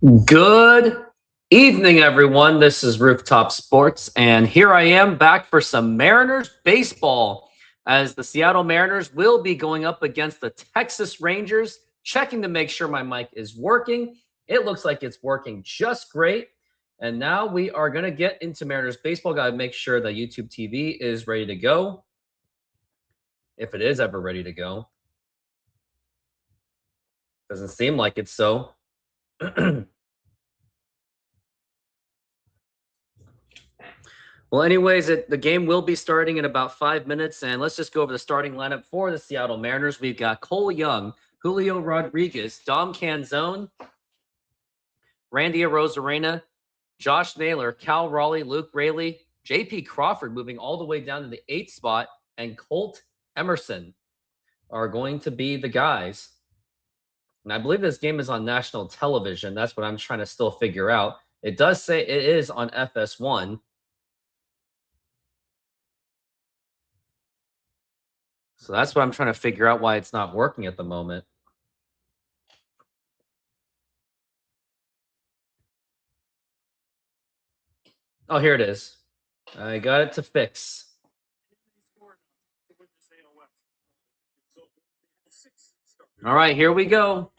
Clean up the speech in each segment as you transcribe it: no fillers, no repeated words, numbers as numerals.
Good evening, everyone. This is Rooftop Sports, and here I am back for some Mariners baseball as the Seattle Mariners will be going up against the Texas Rangers. Checking to make sure my mic is working. It looks like it's working just great. And now we are going to get into Mariners baseball. Got to make sure that YouTube TV is ready to go, if it is ever ready to go. Doesn't seem like it's so. Well, anyways, the game will be starting in about 5 minutes, and let's just go over the starting lineup for the Seattle Mariners. We've got Cole Young, Julio Rodriguez, Dom Canzone, Randy Arozarena, Josh Naylor, Cal Raleigh, Luke Raley, J.P. Crawford moving all the way down to the 8th spot, and Colt Emerson are going to be the guys. And I believe this game is on national television. That's what I'm trying to still figure out. It does say it is on FS1. So that's what I'm trying to figure out why it's not working at the moment. Oh, here it is. I got it to fix. All right, here we go.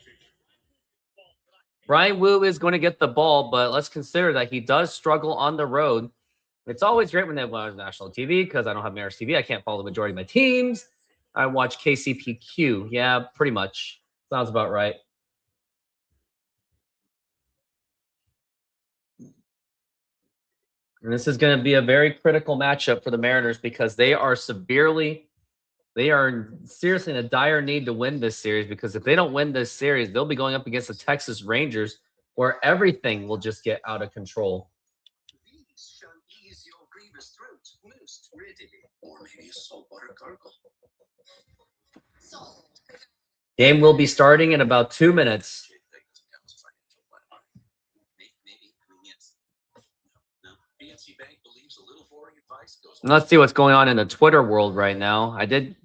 Brian Wu is going to get the ball, but let's consider that he does struggle on the road. It's always great when they have national TV because I don't have Mariners TV. I can't follow the majority of my teams. I watch KCPQ. Yeah, pretty much. Sounds about right. And this is going to be a very critical matchup for the Mariners because they are seriously in a dire need to win this series, because if they don't win this series, they'll be going up against the Texas Rangers, where everything will just get out of control. Game will be starting in about 2 minutes. Let's see what's going on in the Twitter world right now. I did.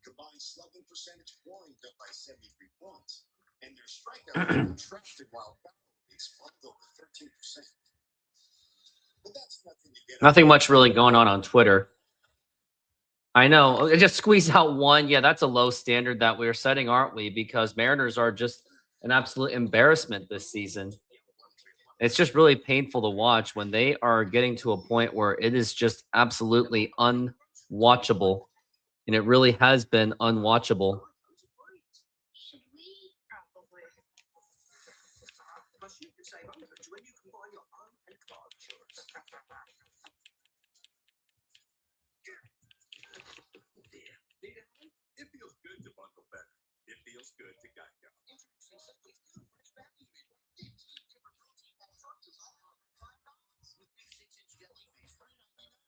Combined slugging percentage point up by 73 points, and their strikeout contracted while exploded over 13%. But that's nothing much really going on Twitter. I know. I just squeeze out one. Yeah, that's a low standard that we're setting, aren't we? Because Mariners are just an absolute embarrassment this season. It's just really painful to watch when they are getting to a point where it is just absolutely unwatchable. And it really has been unwatchable. It feels good to bundle better. It feels good to Geico.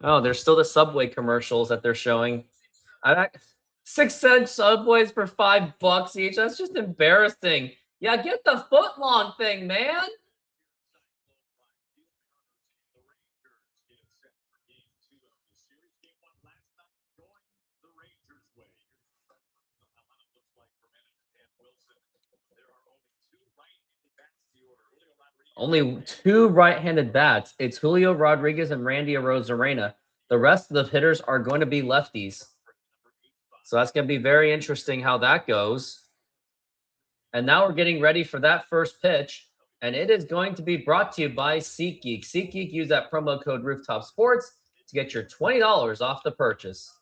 Oh, there's still the Subway commercials that they're showing. 6-cent Subways for $5 each. That's just embarrassing. Yeah, get the foot-long thing, man. Only 2 right-handed bats. It's Julio Rodriguez and Randy Arozarena. The rest of the hitters are going to be lefties. So that's going to be very interesting how that goes. And now we're getting ready for that first pitch. And it is going to be brought to you by SeatGeek. SeatGeek, use that promo code Rooftop Sports to get your $20 off the purchase.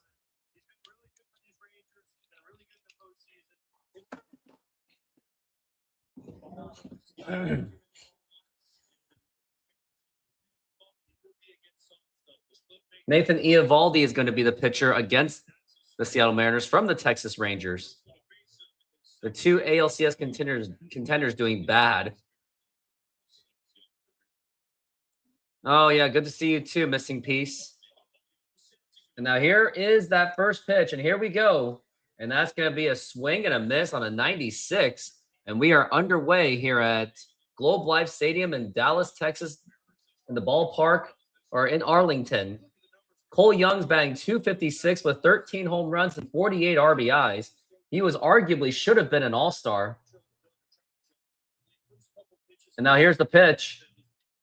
Nathan Eovaldi is going to be the pitcher against the Seattle Mariners from the Texas Rangers. The 2 ALCS contenders doing bad. Oh, yeah, good to see you too, missing piece. And now here is that first pitch, and here we go. And that's going to be a swing and a miss on a 96. And we are underway here at Globe Life Stadium in Dallas, Texas, in the ballpark, or in Arlington. Cole Young's batting 256 with 13 home runs and 48 RBIs. He was arguably should have been an all-star. And now here's the pitch.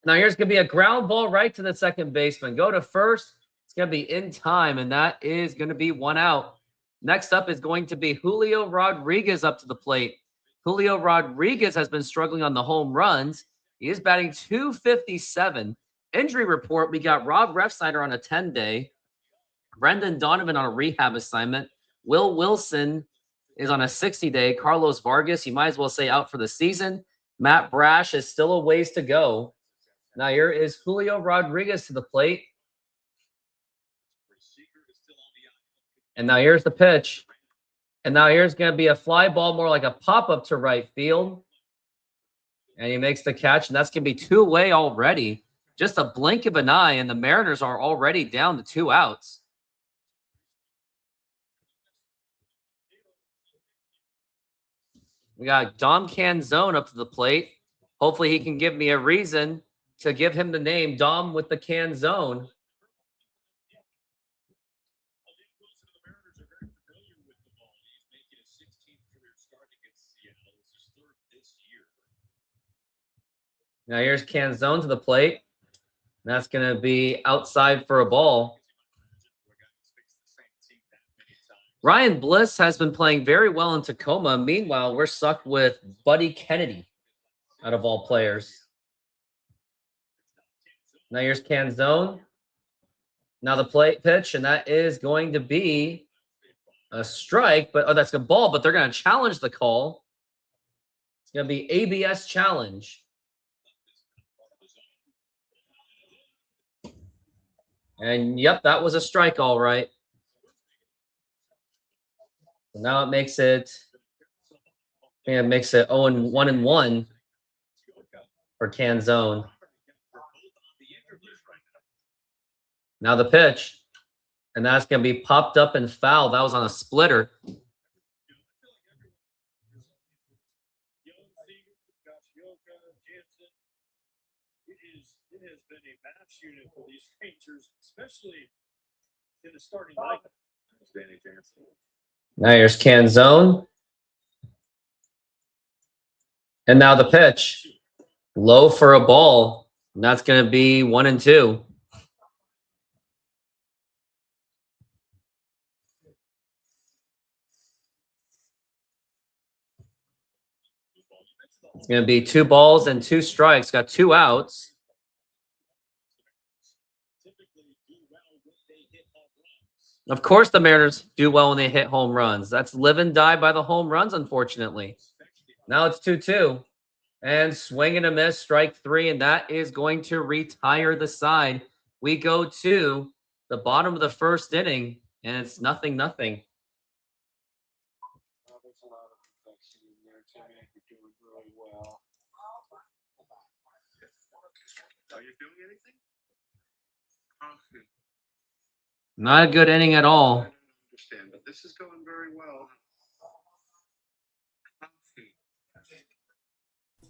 Now here's going to be a ground ball right to the second baseman. Go to first. It's going to be in time, and that is going to be 1 out. Next up is going to be Julio Rodriguez up to the plate. Julio Rodriguez has been struggling on the home runs. He is batting 257. Injury report, we got Rob Refsnyder on a 10-day. Brendan Donovan on a rehab assignment. Will Wilson is on a 60-day. Carlos Vargas, you might as well say out for the season. Matt Brash is still a ways to go. Now here is Julio Rodriguez to the plate. And now here's the pitch. And now here's going to be a fly ball, more like a pop-up to right field. And he makes the catch, and that's going to be 2 away already. Just a blink of an eye, and the Mariners are already down to 2 outs. We got Dom Canzone up to the plate. Hopefully he can give me a reason to give him the name Dom with the Canzone. Now here's Canzone to the plate. That's going to be outside for a ball. Ryan Bliss has been playing very well in Tacoma. Meanwhile, we're stuck with Buddy Kennedy out of all players. Now here's Canzone. Now the plate pitch, and that is going to be a strike, but that's a ball, but they're going to challenge the call. It's going to be ABS challenge. And yep, that was a strike, all right. So now it makes it 0-1-1 for Canzone. Now the pitch, and that's going to be popped up and fouled. That was on a splitter. It has been a match unit for these Rangers, especially in the starting lineup. Now here's Canzone. And now the pitch. Low for a ball. And that's going to be 1-2. It's going to be 2 balls and 2 strikes. Got 2 outs. Of course, the Mariners do well when they hit home runs. That's live and die by the home runs, unfortunately. Now it's 2-2. And swing and a miss, strike 3, and that is going to retire the side. We go to the bottom of the first inning, and it's 0-0. There's a lot of complexity in there, Timmy. You're doing really well. Are you doing anything? Not a good inning at all. I don't understand, but this is going very well.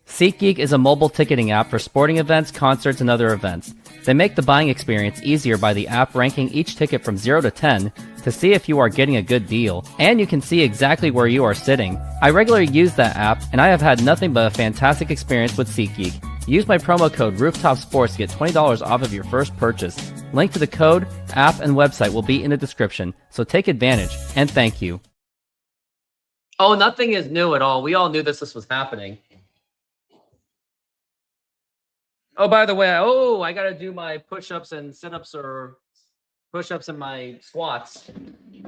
SeatGeek is a mobile ticketing app for sporting events, concerts, and other events. They make the buying experience easier by the app ranking each ticket from 0 to 10 to see if you are getting a good deal, and you can see exactly where you are sitting. I regularly use that app, and I have had nothing but a fantastic experience with SeatGeek. Use my promo code ROOFTOPSPORTS to get $20 off of your first purchase. Link to the code, app, and website will be in the description, so take advantage, and thank you. Oh, nothing is new at all. We all knew this was happening. Oh, by the way, I got to do my push-ups and sit-ups or push-ups and my squats. Maybe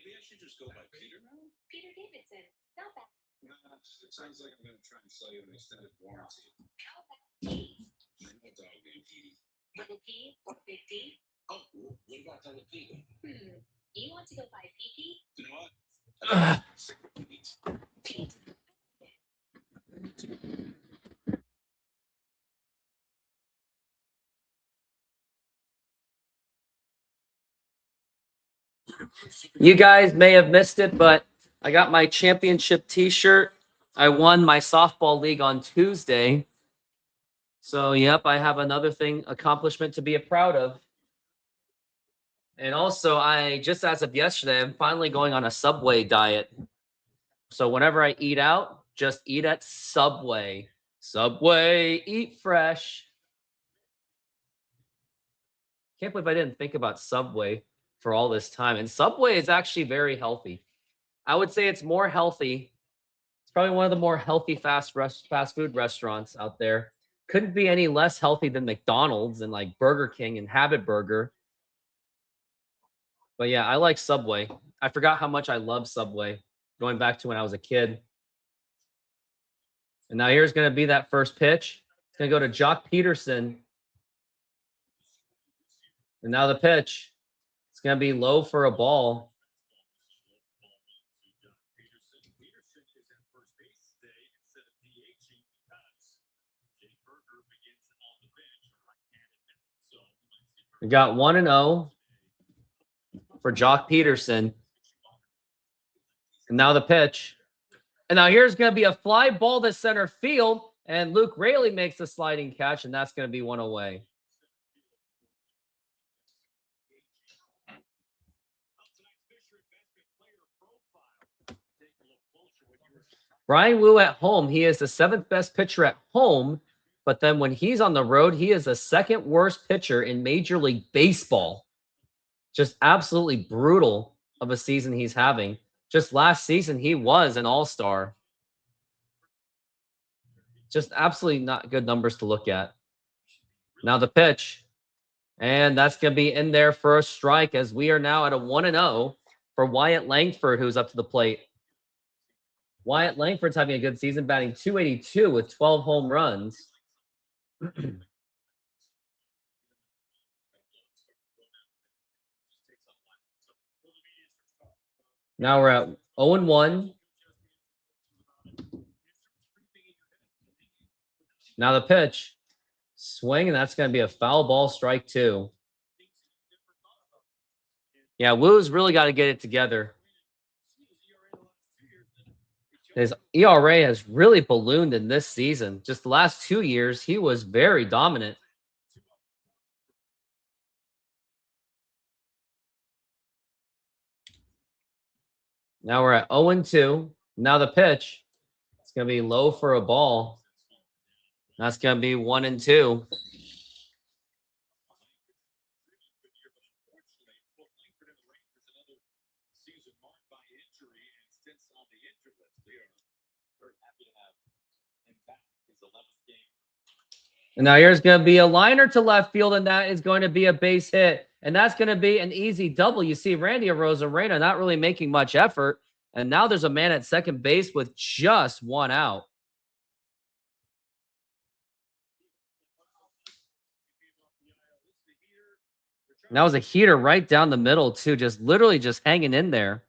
I should just go by Peter now? Peter Davidson. Not bad. It sounds like I'm going to try and sell you an extended warranty. How about P? I know a dog named Petey. Double P or big D? Oh, what about Double P? You want to go by PP? You know what? Pete. You guys may have missed it, but I got my championship t-shirt I won my softball league on Tuesday. So, yep, I have another accomplishment to be proud of. And also, I just as of yesterday, I'm finally going on a Subway diet. So whenever I eat out, just eat at Subway. Subway, eat fresh. Can't believe I didn't think about Subway for all this time. And Subway is actually very healthy. I would say it's more healthy. It's probably one of the more healthy fast food restaurants out there. Couldn't be any less healthy than McDonald's and like Burger King and Habit Burger. But yeah, I like Subway. I forgot how much I love Subway going back to when I was a kid. And now here's going to be that first pitch. It's going to go to Jock Peterson. And now the pitch. It's going to be low for a ball. We got 1-0 for Jock Peterson. And now the pitch. And now here's going to be a fly ball to center field. And Luke Raley makes the sliding catch, and that's going to be one away. Brian Wu at home, he is the 7th best pitcher at home. But then when he's on the road, he is the 2nd worst pitcher in Major League Baseball. Just absolutely brutal of a season he's having. Just last season, he was an all-star. Just absolutely not good numbers to look at. Now the pitch. And that's going to be in there for a strike as we are now at a 1-0 for Wyatt Langford, who's up to the plate. Wyatt Langford's having a good season, batting .282 with 12 home runs. Now we're at 0-1. Now the pitch. Swing, and that's going to be a foul ball, strike 2. Yeah, Wu's really got to get it together. His ERA has really ballooned in this season. Just the last 2 years, he was very dominant. Now we're at 0-2. Now the pitch. It's going to be low for a ball. That's going to be 1-2. And now here's going to be a liner to left field, and that is going to be a base hit. And that's going to be an easy double. You see Randy Arozarena not really making much effort. And now there's a man at second base with just 1 out. And that was a heater right down the middle, too. Just literally just hanging in there.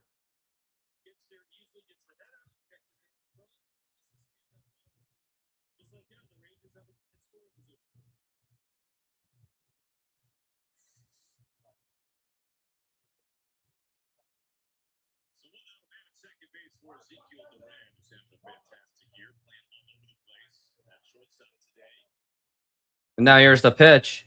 And now here's the pitch.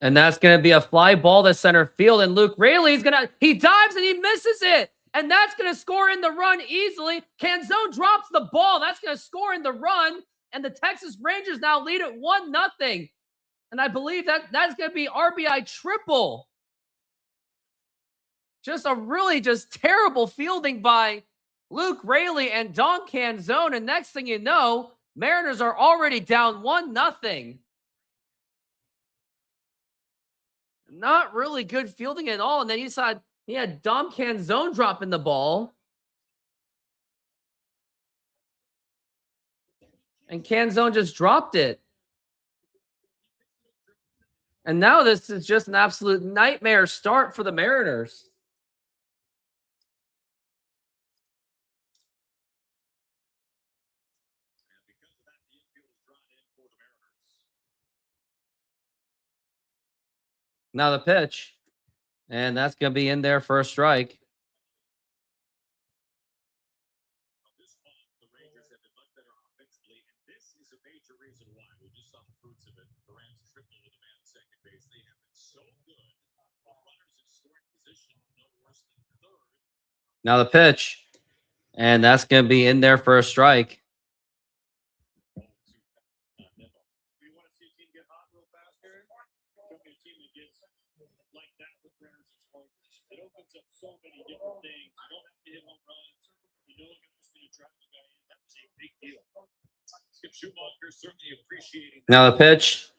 And that's going to be a fly ball to center field. And Luke Raley's going to, he dives and he misses it. And that's going to score in the run easily. Canzone drops the ball. That's going to score in the run. And the Texas Rangers now lead at 1-0. And I believe that's going to be RBI triple. Just a really just terrible fielding by Luke Raley and Dom Canzone. And next thing you know, Mariners are already down 1-0. Not really good fielding at all. And then he had Dom Canzone dropping the ball. And Canzone just dropped it. And now this is just an absolute nightmare start for the Mariners. Now the pitch. And that's going to be in there for a strike. Now the pitch. And that's going to be in there for a strike. We want to see a team get hot real fast here. Show me a team that gets like that with runners and scoring. It opens up so many different things. You don't have to hit home runs. You know you're just going to drive the guy in. That's a big deal. Skip Schumacher certainly appreciating that. Now the pitch.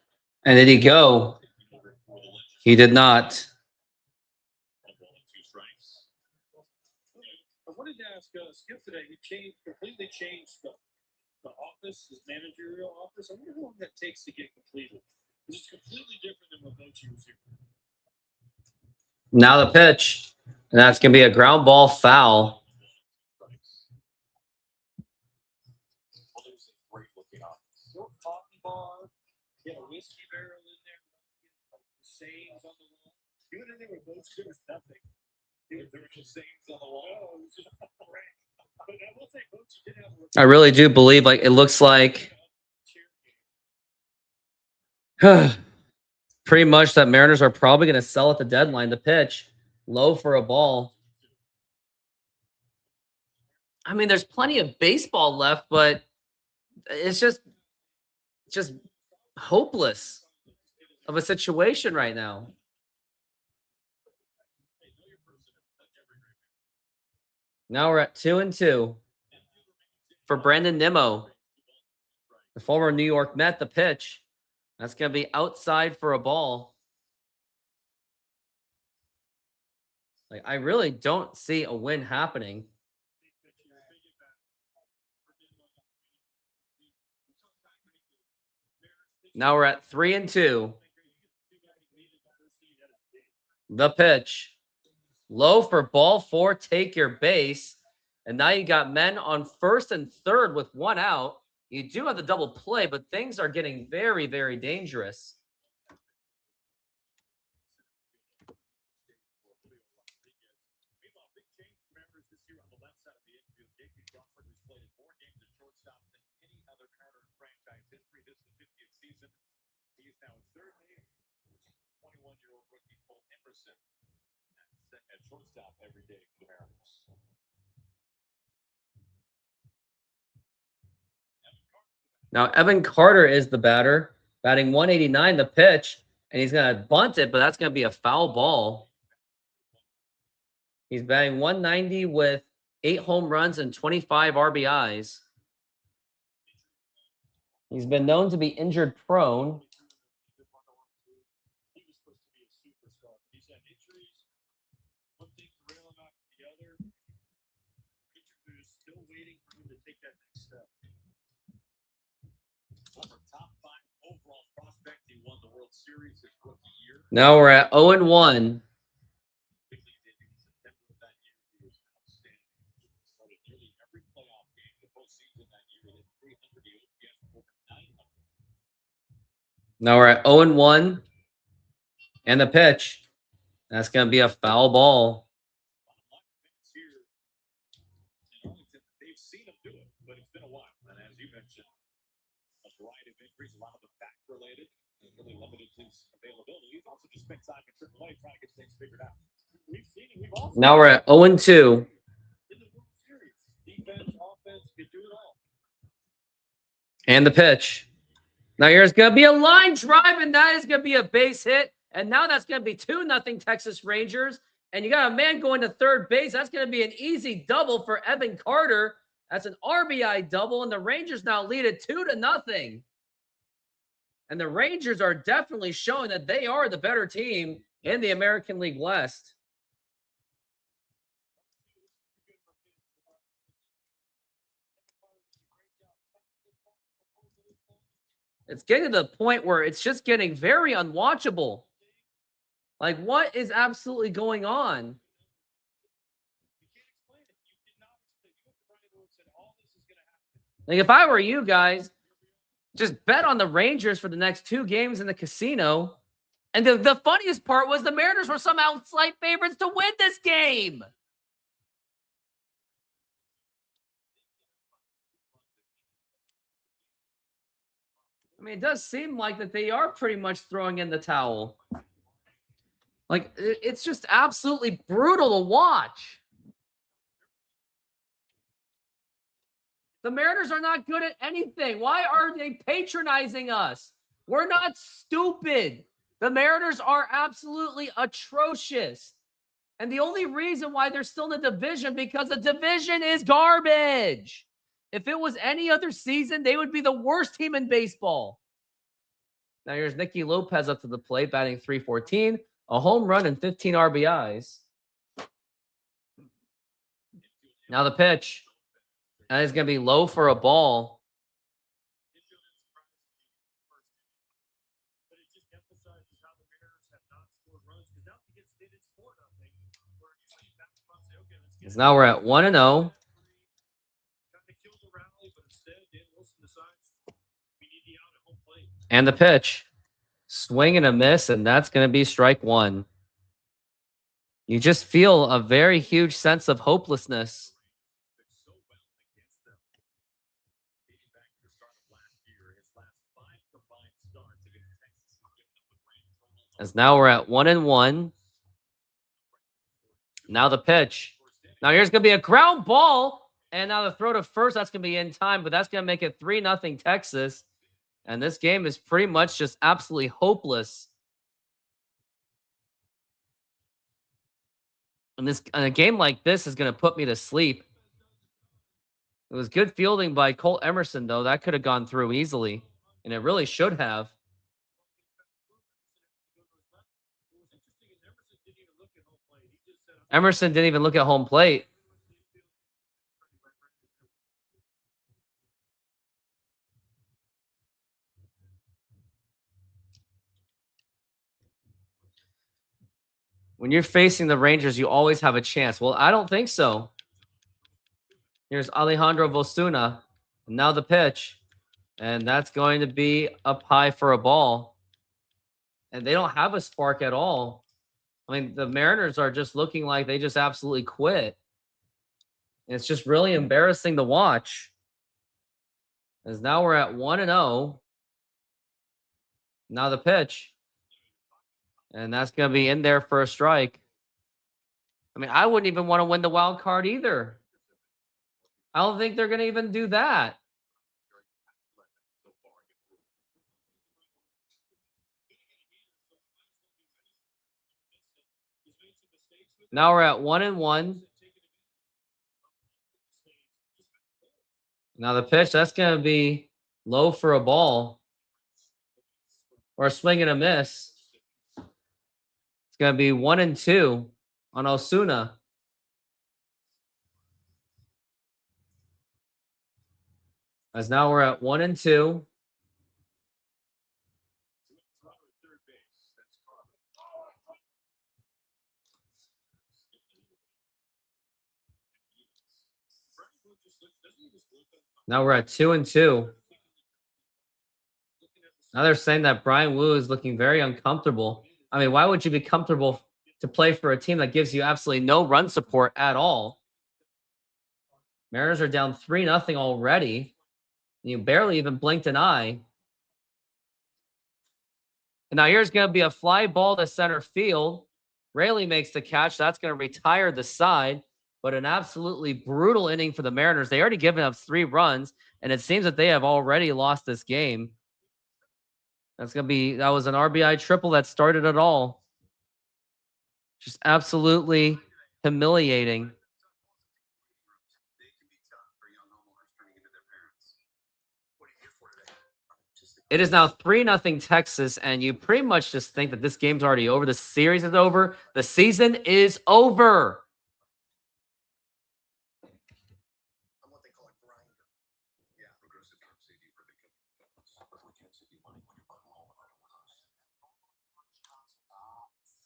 And did he go? He did not. I wanted to ask Skip today. He completely changed the office, his managerial office. I wonder how long that takes to get completed. It's completely different than what Bochy was here. Now the pitch. And that's going to be a ground ball foul. Well, there's a great looking office. Little coffee bar, get a whiskey barrel in there, sayings on the wall. Even in there with Bochy, there was nothing. There were just sayings on the wall. It was just great. But I will say, Bochy did have a I really do believe, like, it looks like pretty much that Mariners are probably going to sell at the deadline. The pitch, low for a ball. I mean, there's plenty of baseball left, but it's just hopeless of a situation right now. Now we're at 2-2 for Brandon Nimmo, the former New York Met. The pitch, that's going to be outside for a ball. Like, I really don't see a win happening. Now we're at 3-2. The pitch, low for ball 4. Take your base. And now you got men on first and third with one out. You do have the double play, but things are getting very, very dangerous. At shortstop every day for the Mariners. Now, Evan Carter is the batter, batting 189, the pitch, and he's going to bunt it, but that's going to be a foul ball. He's batting 190 with 8 home runs and 25 RBIs. He's been known to be injured prone. He was supposed to be a superstar. He's had injuries. One thing to rail him out to the other. Pitcher who's still waiting for him to take that next step. Former top 5 overall prospect. He won the World Series his rookie year. Now we're at 0-1. Big league debut in September of that year. He was outstanding. Started nearly every playoff game. The postseason that year, he hit 300. He OPS over 900. Now we're at 0-1. And the pitch. That's going to be a foul ball. They've seen him do it, but it's been a while. And as you mentioned, a variety of injuries, a lot of them back related, and really limited his availability. He's also just spent time in AAA trying to get things figured out. We've seen it. We've also Now we're at 0-2. in the World Series. Defense, offense, could do it all. And the pitch. Now here's going to be a line drive, and that is going to be a base hit. And now that's going to be 2-0 Texas Rangers. And you got a man going to third base. That's going to be an easy double for Evan Carter. That's an RBI double, and the Rangers now lead it 2-0. And the Rangers are definitely showing that they are the better team in the American League West. It's getting to the point where it's just getting very unwatchable. Like, what is absolutely going on? Like, if I were you guys, just bet on the Rangers for the next 2 games in the casino. And the funniest part was the Mariners were somehow slight favorites to win this game. I mean, it does seem like that they are pretty much throwing in the towel. Like, it's just absolutely brutal to watch. The Mariners are not good at anything. Why are they patronizing us? We're not stupid. The Mariners are absolutely atrocious. And the only reason why they're still in the division because the division is garbage. If it was any other season, they would be the worst team in baseball. Now here's Nicky Lopez up to the plate, batting .314, a home run and 15 RBIs. Now the pitch. That is going to be low for a ball. Because now we're at 1-0. And the pitch. Swing and a miss, and that's going to be strike one. You just feel a very huge sense of hopelessness. As now we're at 1-1. Now the pitch. Now here's going to be a ground ball. And now the throw to first, that's going to be in time, but that's going to make it 3-0 Texas. And this game is pretty much just absolutely hopeless. And a game like this is going to put me to sleep. It was good fielding by Colt Emerson, though. That could have gone through easily. And it really should have. Emerson didn't even look at home plate. When you're facing the Rangers, you always have a chance. Well, I don't think so. Here's Alejandro Vosuna. And now the pitch. And that's going to be up high for a ball. And they don't have a spark at all. I mean, the Mariners are just looking like they just absolutely quit. And it's just really embarrassing to watch. As now we're at 1-0. Now the pitch. And that's going to be in there for a strike. I mean, I wouldn't even want to win the wild card either. I don't think they're going to even do that. Now we're at 1-1. Now the pitch, that's going to be low for a ball. Or a swing and a miss. It's going to be 1-2 on Osuna. As now we're at 1-2. Now we're at 2-2. Now they're saying that Brian Wu is looking very uncomfortable. I mean, why would you be comfortable to play for a team that gives you absolutely no run support at all? Mariners are down 3-0 already. You barely even blinked an eye. And now here's going to be a fly ball to center field. Raley makes the catch. That's going to retire the side. But an absolutely brutal inning for the Mariners. They already given up 3 runs, and it seems that they have already lost this game. That was an RBI triple that started it all. Just absolutely humiliating. It is now 3-0 Texas, and you pretty much just think that this game's already over. The series is over. The season is over. I'm what they call a grinder. Yeah, Progressive Farm CD for big companies. We can't save you money when you buy home with us.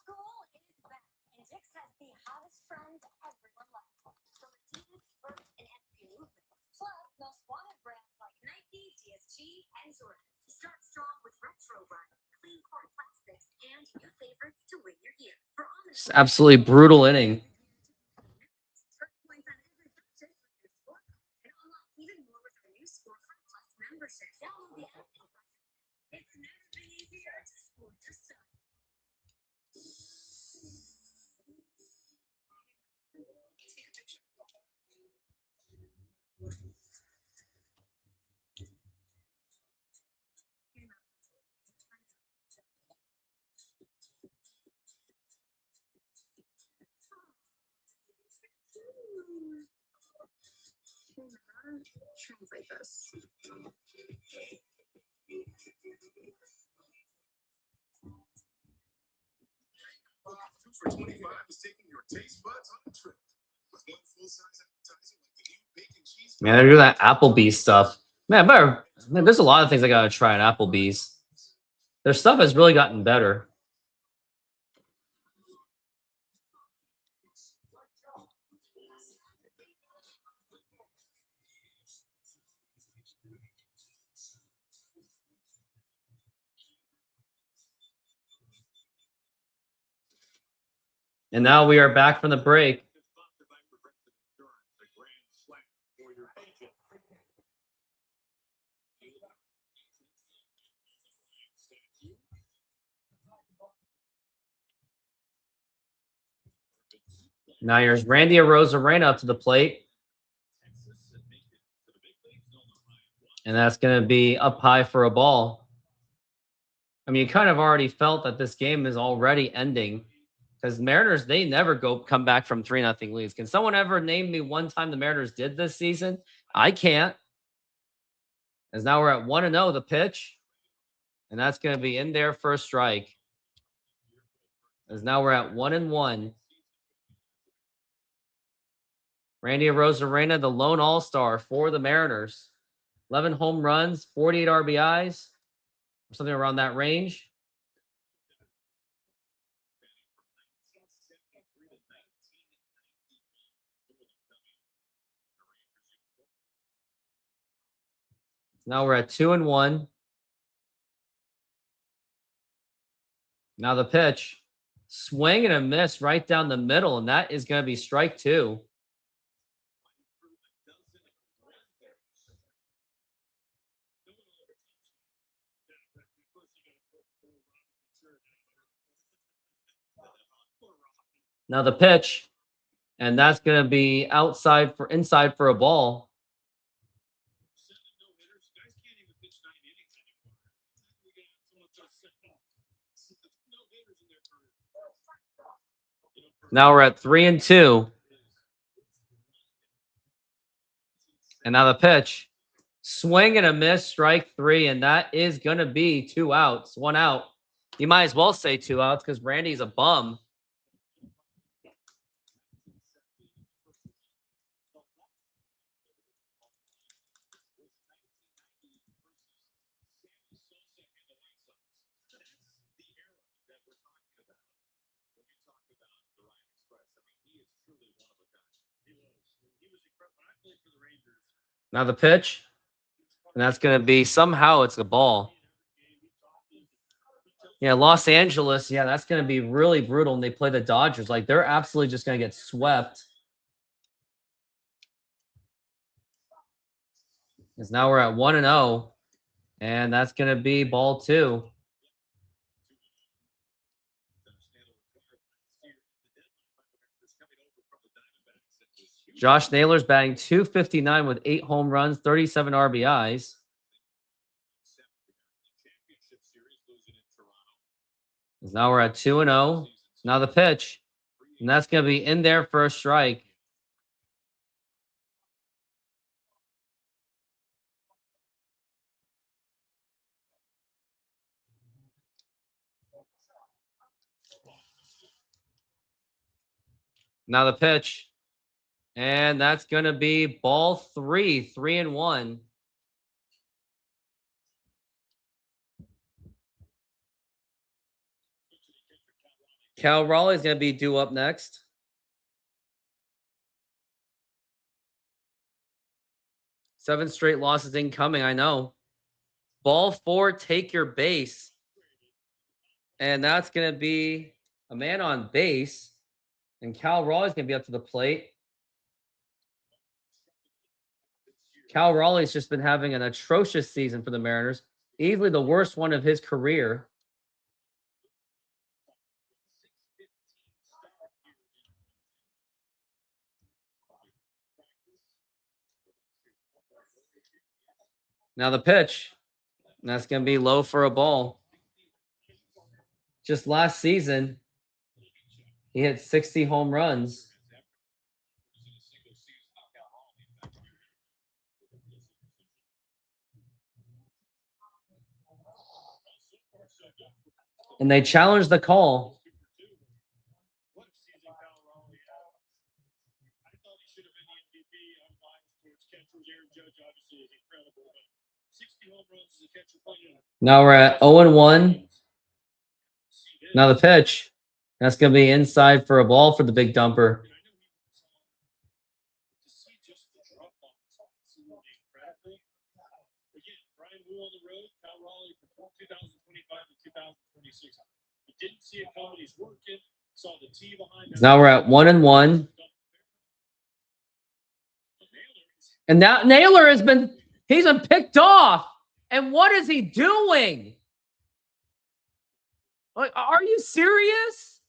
School is back, and Dick's has the hottest friends everyone likes. From Adidas, Burke, and SB Movement. Plus, most wanted brands like Nike, DSG, and Jordan. Start strong with Retro Run, clean core plastics, and new favorites to win your year. For all Just absolutely brutal inning. points on every purchase with your scorecard, and unlock even more with our new Scorecard Plus membership. Download the app. It's never been easier to score your son. Translate this. Two for 25 is taking your taste buds on a trip. With one full-size appetizer like the new bacon cheese. Man, they're doing that Applebee's stuff. Man, there's a lot of things I gotta try at Applebee's. Their stuff has really gotten better. And now we are back from the break. Now here's Randy Arozarena up to the plate. And that's going to be up high for a ball. I mean, you kind of already felt that this game is already ending because Mariners, they never come back from 3-0 leads. Can someone ever name me one time the Mariners did this season? I can't. As now we're at 1-0, the pitch. And that's going to be in there for a strike. As now we're at 1-1. Randy Arozarena, the lone all-star for the Mariners. 11 home runs, 48 RBIs, or something around that range. Now we're at 2-1. Now the pitch. Swing and a miss right down the middle, and that is going to be strike 2. Now the pitch, and that's going to be inside for a ball. Now we're at 3-2. And now the pitch. Swing and a miss, strike 3, and that is going to be 2 outs. 1 out. You might as well say 2 outs because Randy's a bum. Now the pitch, and that's going to be somehow it's a ball. Yeah, Los Angeles, yeah, that's going to be really brutal when they play the Dodgers. Like, they're absolutely just going to get swept. Because now we're at 1-0, and that's going to be ball 2. Josh Naylor's batting .259 with 8 home runs, 37 RBIs. Now we're at 2-0. Now the pitch. And that's going to be in there for a strike. Now the pitch. And that's going to be ball 3, 3-1. Cal Raleigh is going to be due up next. Seven straight losses incoming, I know. Ball 4, take your base. And that's going to be a man on base. And Cal Raleigh is going to be up to the plate. Cal Raleigh's just been having an atrocious season for the Mariners. Easily the worst one of his career. Now the pitch. And that's going to be low for a ball. Just last season, he hit 60 home runs. And they challenged the call. What a season Kyle Raleigh had. I thought he should have been the MVP. I'm biased towards catchers. Aaron Judge obviously is incredible, but 60 home runs as a catcher playing. Now we're at 0-1. Now the pitch. That's going to be inside for a ball for the big dumper. To see just the drop off is absolutely incredible. Again, Brian Wu on the road, Kyle Raleigh from 2025 to 2026. He didn't see it coming. He's working. Saw the T behind him. Now we're at 1-1. And now Naylor he's been picked off. And what is he doing? Like, are you serious?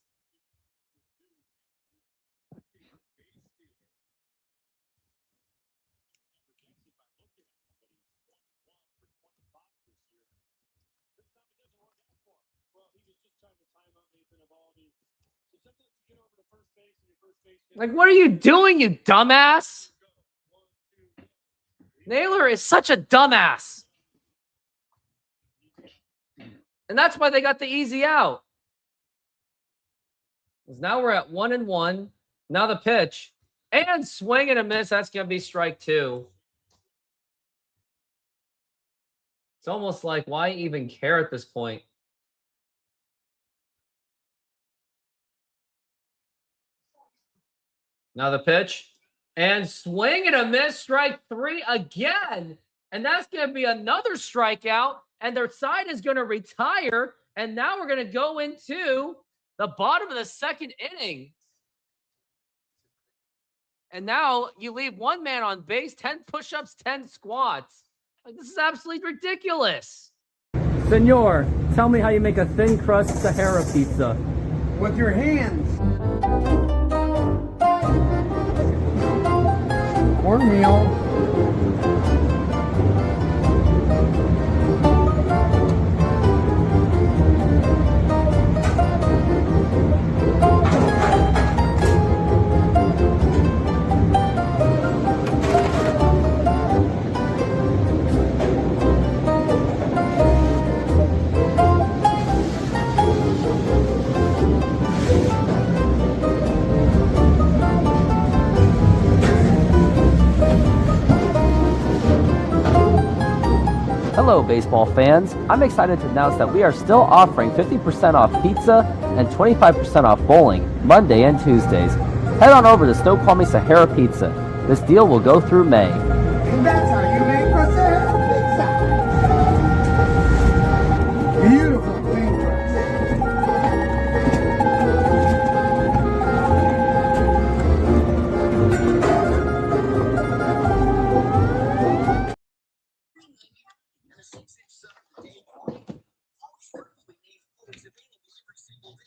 Like, what are you doing, you dumbass? Naylor is such a dumbass. And that's why they got the easy out. Because now we're at 1-1. Now the pitch. And swing and a miss. That's going to be strike 2. It's almost like, why even care at this point? Now the pitch. And swing and a miss. Strike 3 again. And that's going to be another strikeout. And their side is going to retire. And now we're going to go into the bottom of the second inning. And now you leave one man on base, 10 push-ups, 10 squats. Like, this is absolutely ridiculous. Senor, tell me how you make a thin crust Sahara pizza. With your hands. Cornmeal. Hello, baseball fans. I'm excited to announce that we are still offering 50% off pizza and 25% off bowling Monday and Tuesdays. Head on over to Snoqualmie Sahara Pizza. This deal will go through May. And that's how you make a Sahara pizza. Beautiful thin crust.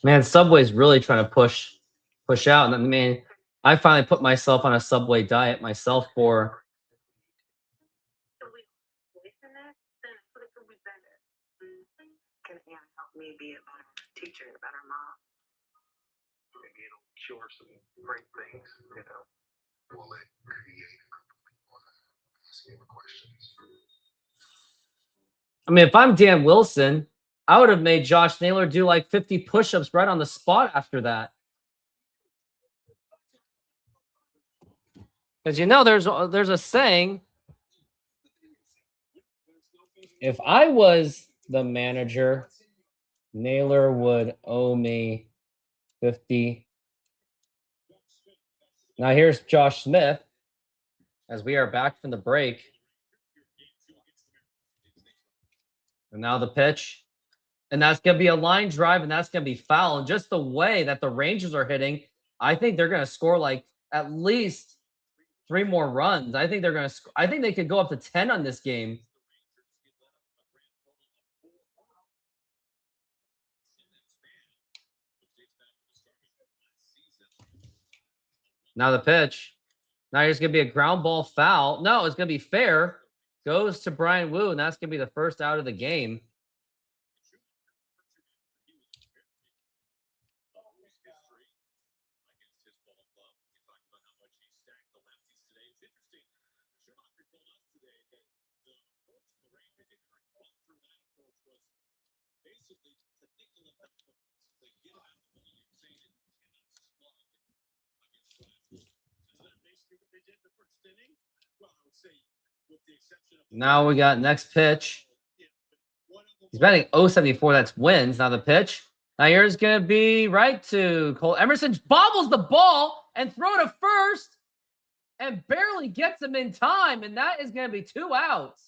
Man, Subway's really trying to push out. And I mean, I finally put myself on a Subway diet myself for Can Anna help me be a better teacher, a better mom? Maybe it'll cure some great things, you know. Will it create a group of people asking him questions? I mean, if I'm Dan Wilson, I would have made Josh Naylor do like 50 push-ups right on the spot after that. Because you know, there's a saying, if I was the manager, Naylor would owe me 50. Now here's Josh Smith as we are back from the break. And now the pitch. And that's going to be a line drive, and that's going to be foul. And just the way that the Rangers are hitting, I think they're going to score like at least 3 more runs. I think they're going to. I think they could go up to 10 on this game. Now the pitch. Now here's going to be a ground ball foul. No, it's going to be fair. Goes to Brian Wu, and that's going to be the first out of the game. basically to nickel him out, to get him out of the money. You're saying it cannot slug against Isn't that basically what they did in the first inning? Well, I would say, with the exception of Now we got next pitch. yeah, but one of them He's batting 074. That's wins. Now the pitch. Now here's going to be right to Cole Emerson. Bobbles the ball and throw to first and barely gets him in time. And that is going to be 2 outs.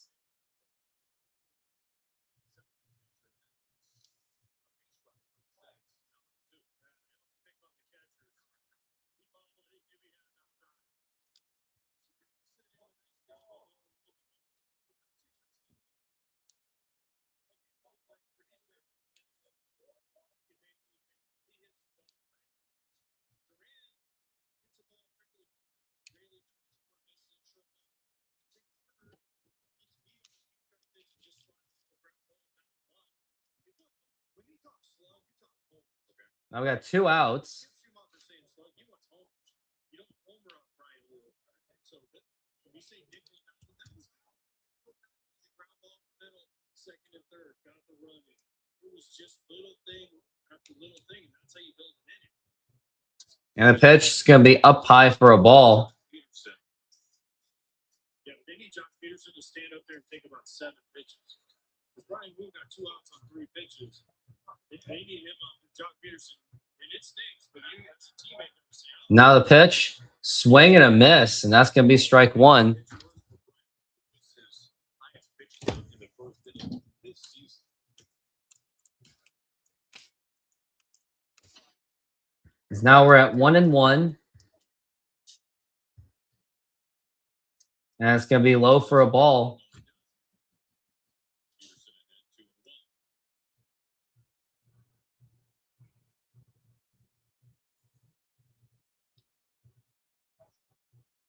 Now we got 2 outs. Second and third, got the run in. It was just little thing after little thing. That's how you build an inning. And the pitch is going to be up high for a ball. Peterson. Yeah, they need Josh Peterson to stand up there and take about 7 pitches. Because Brian Wu got 2 outs on 3 pitches. They need him up with Josh Peterson. And it stinks, but you as a teammate never say, oh, Now the pitch. Swing and a miss. And that's going to be strike 1. this is highest pitch count in the first inning this season. Now we're at 1-1. And it's going to be low for a ball. Peterson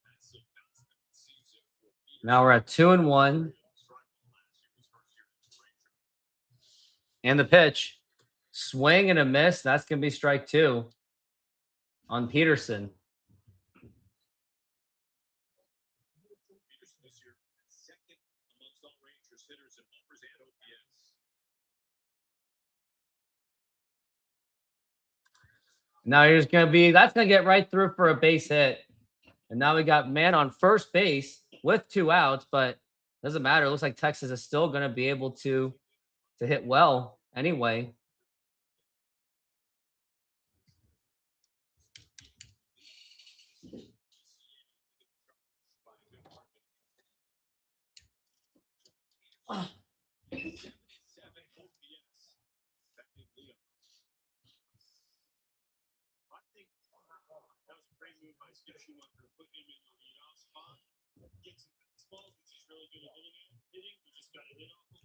at 2-1. That's a season for Peterson. Now we're at 2-1. And the pitch. Swing and a miss. That's going to be strike 2 on Peterson. Peterson this year, second amongst all Rangers hitters in homers and OPS. Now here's going to be, that's going to get right through for a base hit. And now we got man on first base with 2 outs, but doesn't matter. It looks like Texas is still going to be able to hit well anyway.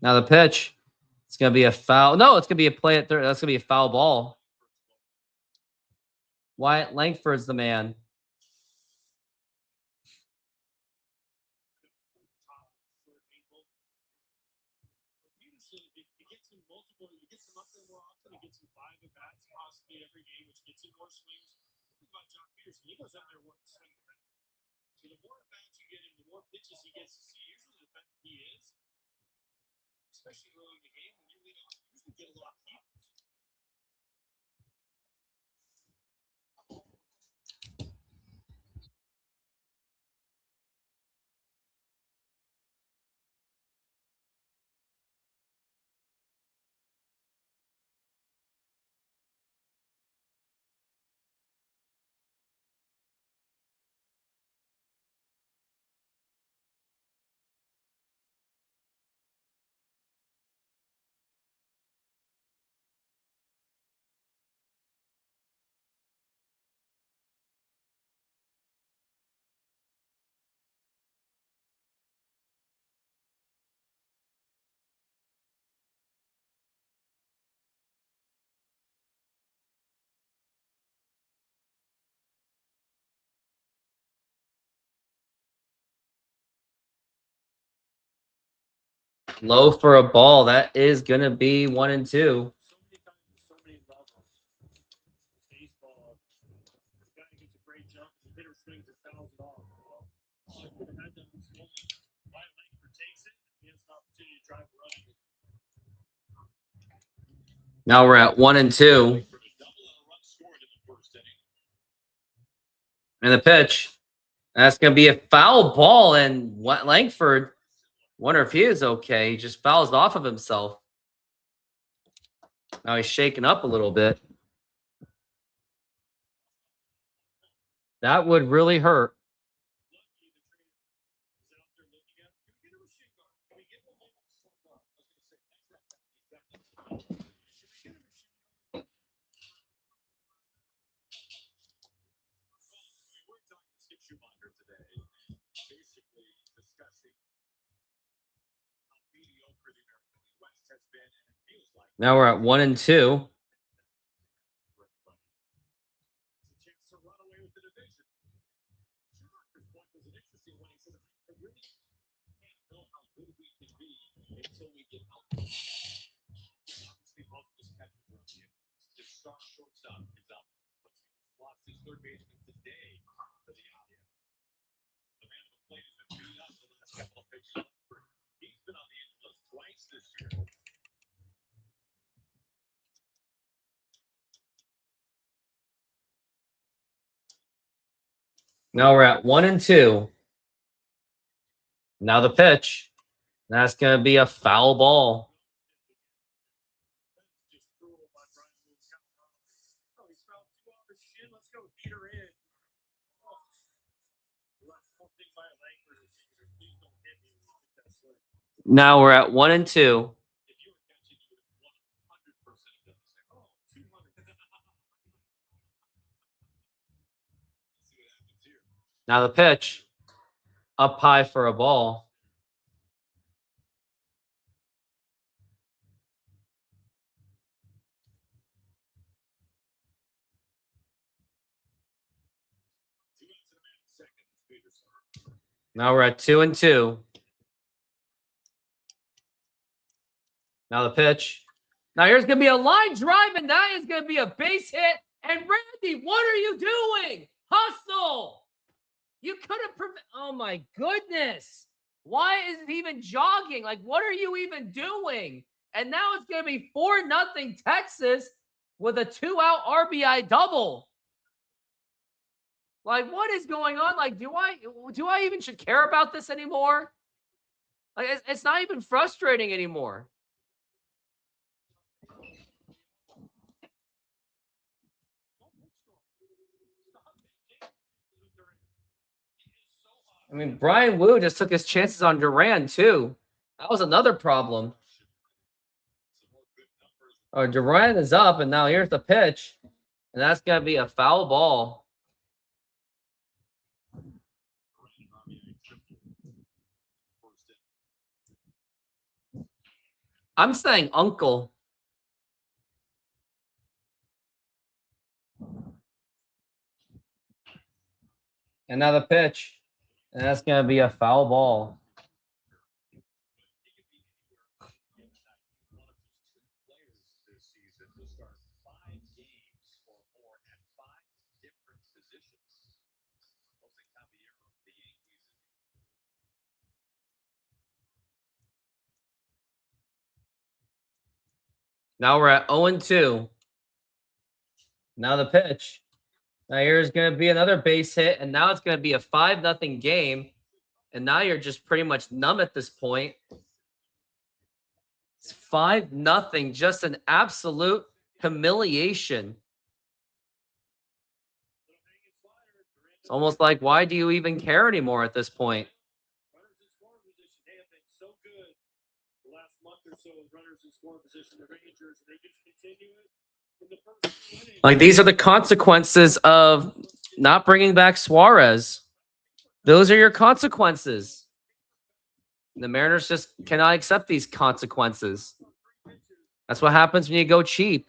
Now the pitch. It's going to be a foul. No, it's going to be a play at third. That's going to be a foul ball. Wyatt Langford's the man. Peterson, he gets him multiple, he gets him up there more often, he gets him 5 at bats possibly every game, which gets him more swings. Think about Josh Peterson, he goes out there one swing at bat. So the more at bats you get him, the more pitches he gets to see. Usually the better he is, especially early in the game when you lead off, you usually get a lot of heat. Low for a ball. That is going to be 1-2. So many times, so many levels. Baseball, the guy gets a great jump, the hitter swings it, fouls it off. Well, I could have had that this moment. Wyatt Langford takes it, and he has an opportunity to drive a run. Now we're at 1-2. And the pitch. That's going to be a foul ball, and Langford, wonder if he is okay. He just fouls off of himself. Now he's shaking up a little bit. That would really hurt. Now we're at 1-2. Now we're at 1-2. Now the pitch. That's going to be a foul ball. Now we're at 1-2. Now the pitch. Up high for a ball. Now we're at 2-2. Now the pitch. Now here's going to be a line drive, and that is going to be a base hit. And Randy, what are you doing? Hustle! You could have oh my goodness. Why is it even jogging? Like, what are you even doing? And now it's going to be 4-0 Texas with a 2-out RBI double. Like, what is going on? Like, do I even should care about this anymore? Like, it's not even frustrating anymore. I mean, Brian Wu just took his chances on Duran, too. That was another problem. Oh, Duran is up, and now here's the pitch. And that's going to be a foul ball. I'm saying uncle. And now the pitch. And that's going to be a foul ball. Now we're at 0-2. Now the pitch. Now here's going to be another base hit, and now it's going to be a 5-0 game. And now you're just pretty much numb at this point. It's 5-0, just an absolute humiliation. It's almost like, why do you even care anymore at this point? Like, these are the consequences of not bringing back Suarez. Those are your consequences. The Mariners just cannot accept these consequences. That's what happens when you go cheap.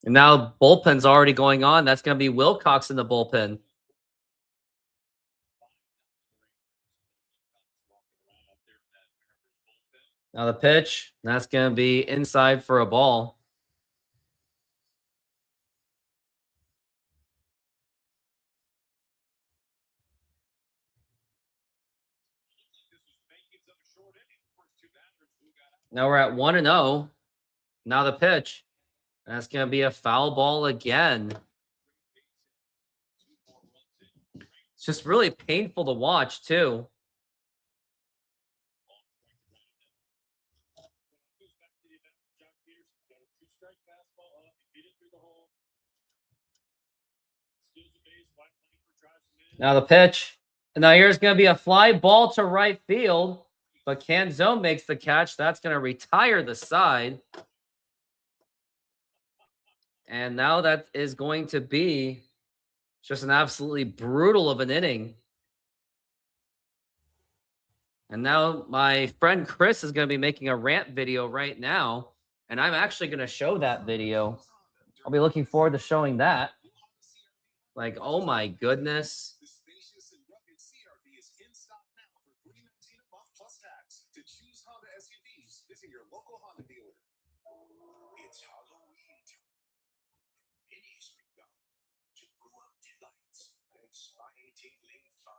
And now bullpen's already going on. That's going to be Wilcox in the bullpen. Now the pitch. That's going to be inside for a ball. Now we're at 1-0. Now the pitch. That's going to be a foul ball again. It's just really painful to watch, too. Now the pitch. And now here's going to be a fly ball to right field. But Canzone makes the catch. That's going to retire the side. And now that is going to be just an absolutely brutal of an inning. And now my friend Chris is going to be making a rant video right now. And I'm actually going to show that video. I'll be looking forward to showing that. Like, oh my goodness. The spacious and rugged CRV is in stock now for $319 a month plus tax. To choose Honda SUVs, visit your local Honda dealer. It's Halloween time. It is begun to brew up delights and exciting fun.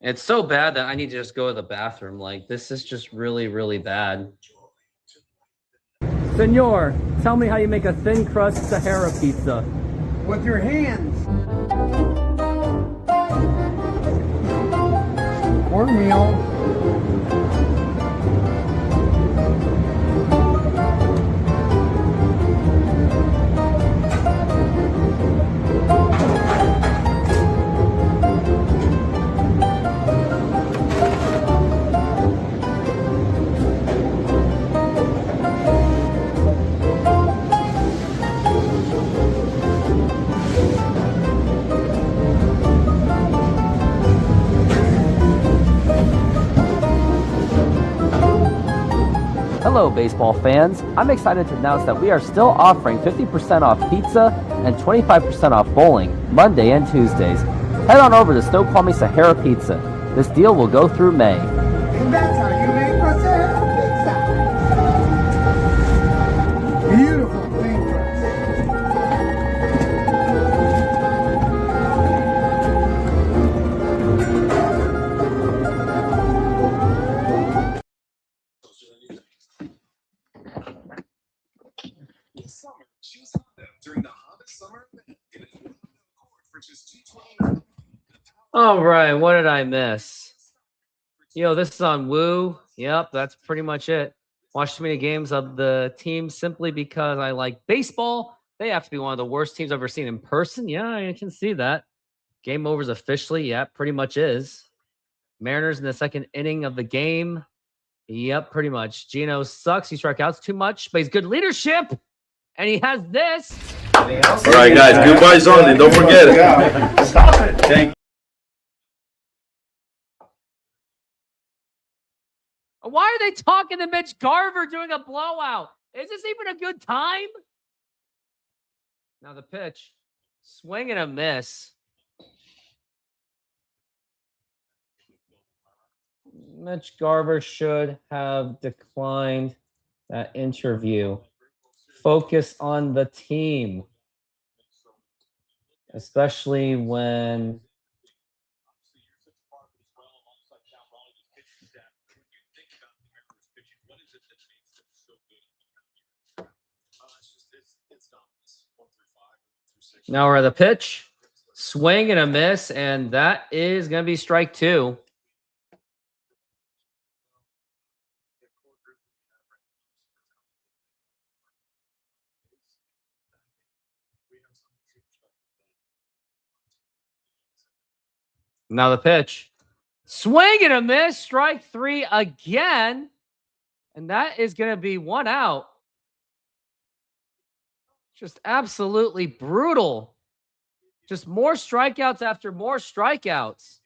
It's so bad that I need to just go to the bathroom. Like, this is just really, really bad. Senor, tell me how you make a thin crust Sahara pizza. With your hands. Cornmeal. Hello, baseball fans. I'm excited to announce that we are still offering 50% off pizza and 25% off bowling Monday and Tuesdays. Head on over to Snoqualmie Sahara Pizza. This deal will go through May. And that's how you make a Sahara pizza. Beautiful thin crust. This summer, choose Honda during the Honda Summer Event. Get a new Honda Accord for just $229. All right, what did I miss? Yo, this is on Woo. Yep, that's pretty much it. Watched too many games of the team simply because I like baseball. They have to be one of the worst teams I've ever seen in person. Yeah, I can see that. Game over's officially. Yeah, pretty much is. Mariners in the second inning of the game. Yep, pretty much. Gino sucks. He struck outs too much, but he's good leadership. And he has this. All right, guys. Goodbyes only. Don't forget it. Stop it. Thank you. Why are they talking to Mitch Garver doing a blowout? Is this even a good time? Now the pitch. Swing and a miss. Mitch Garver should have declined that interview. Focus on the team. Especially when now we're at the pitch. Swing and a miss, and that is going to be strike two. Now the pitch. Swing and a miss. Strike three again. And that is going to be one out. Just absolutely brutal. Just more strikeouts after more strikeouts.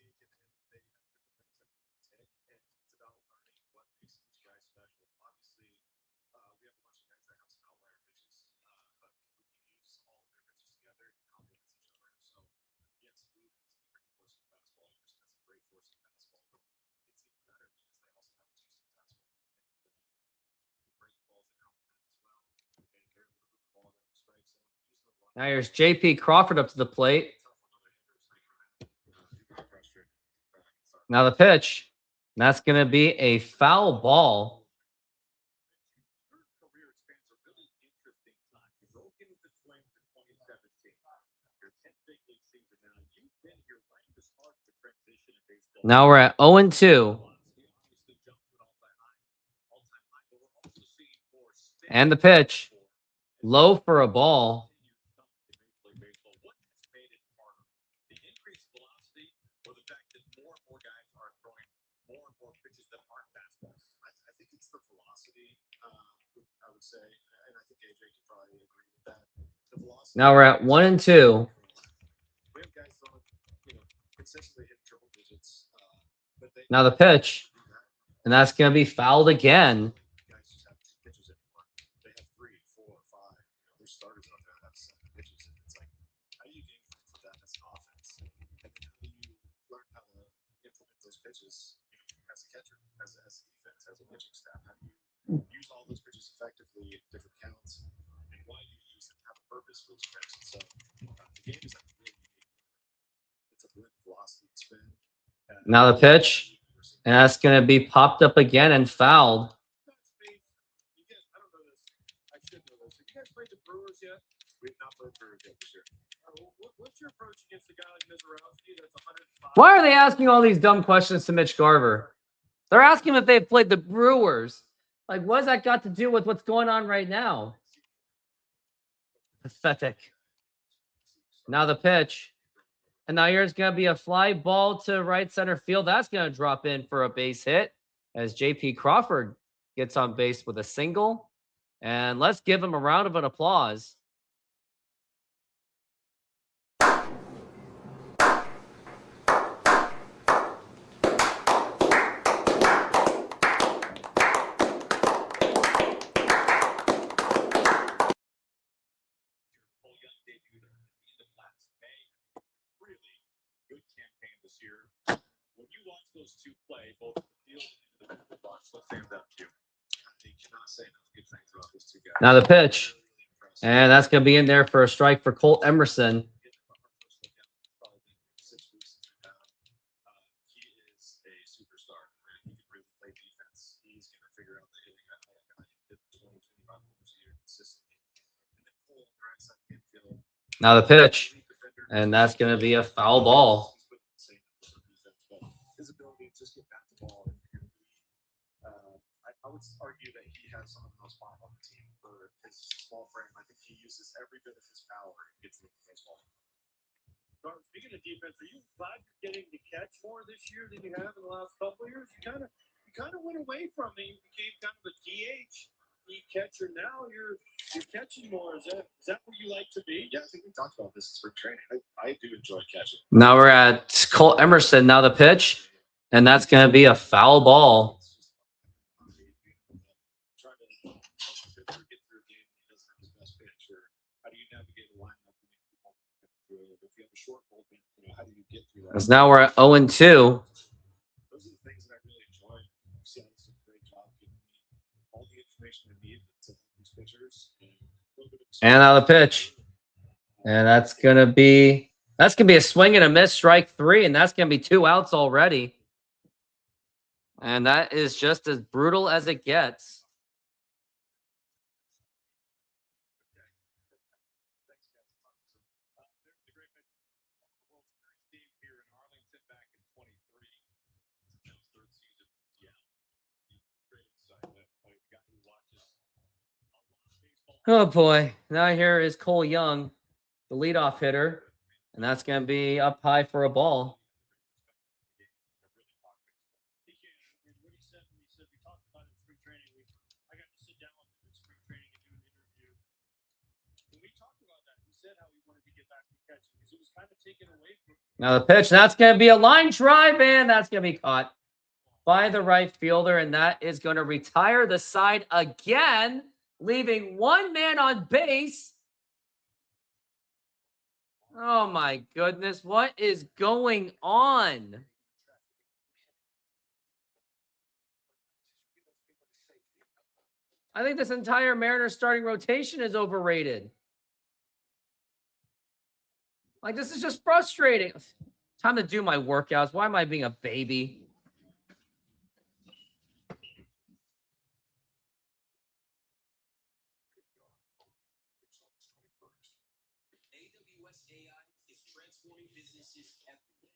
Now here's JP Crawford up to the plate. Now the pitch. That's going to be a foul ball. Now we're at 0-2. And the pitch. Low for a ball. I think it's the velocity, I would say, and I think AJ could probably agree with that. The velocity. Now we're at 1-2. We have guys throwing, consistently hitting triple digits. But they Now the pitch. And that's going to be fouled again. guys just have 2 pitches anymore. They have 3, 4, 5. There's starters out there that have 7 pitches. And it's like, how do you game plan for that as an offense? And then how do you learn how to implement those pitches as a catcher, as a defense, as a pitching staff? How do you use all those pitches effectively at different counts? And why do you use them? Have a purpose for each pitch? And so the game is like really unique. It's a blend of velocity and spin. Now the pitch. And that's going to be popped up again and fouled. You guys, I don't know this. I should know this. Have you guys played the Brewers yet? We've not played Brewers yet this year. What's your approach against a guy like Mizorowski that's 105? Why are they asking all these dumb questions to Mitch Garver? They're asking if they've played the Brewers. Like, what has that got to do with what's going on right now? Pathetic. Now the pitch. And now here's going to be a fly ball to right center field. That's going to drop in for a base hit as JP Crawford gets on base with a single. And let's give him a round of an applause. Cole Young debuted in the last May. Really good campaign this year. When you watch those two play, both the field and the box, what stands out to you? You cannot say enough good things about these two guys. Now the pitch. And that's going to be in there for a strike for Colt Emerson. He is a superstar. He can really play defense. He's going to figure out the hitting. I hit 20, 25 homers a year consistently. And then Cole on the right side of the infield. Now the pitch. And that's going to be a foul ball. His ability to just get back the ball. I would argue that he has some of the most fun on the team for his small frame. I think he uses every bit of his power and gets into the baseball. Speaking of defense, are you glad you're getting to catch more this year than you have in the last couple of years? You kind of went away from it. You became kind of a DH catcher. Now you're catching more. Is that where you like to be? Yeah, I think we talked about this in spring training. I do enjoy catching. Now we're at Colt Emerson. Now the pitch. And that's going to be a foul ball. Trying to help the pitcher get through a game when he doesn't have his best pitch, or how do you navigate a lineup when if you have a short bullpen, how do you get through that? As now we're at 0-2. Those are the things that I really enjoy. Seattle's done a great job giving me all the information I need to help these pitchers. And now the pitch. And that's going to be a swing and a miss, strike 3, and that's going to be 2 outs already. And that is just as brutal as it gets. Oh boy. Now here is Cole Young, the leadoff hitter. And that's going to be up high for a ball. Now the pitch, that's going to be a line drive, and that's going to be caught by the right fielder, and that is going to retire the side again, leaving one man on base. Oh my goodness, what is going on? I think this entire Mariners starting rotation is overrated. Like, this is just frustrating. Time to do my workouts. Why am I being a baby? AWS AI is transforming businesses everywhere.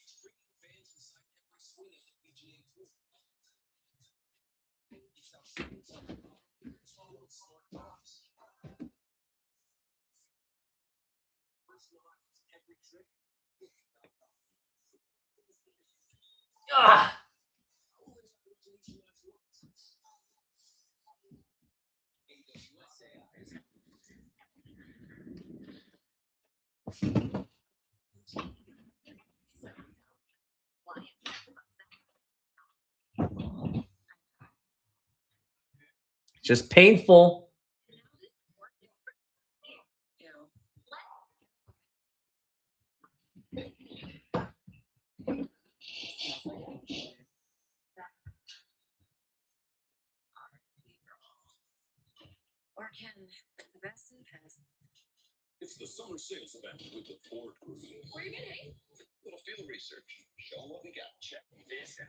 It's bringing fans inside every swing of the PGA Tour. It's how follow smart drops. Personalize every trick. Ah! AWS AI. Just painful. Or can the best in past. It's the summer sales event with the Ford Group. Where are you getting? Little field research. Show 'em what we got. Check this out.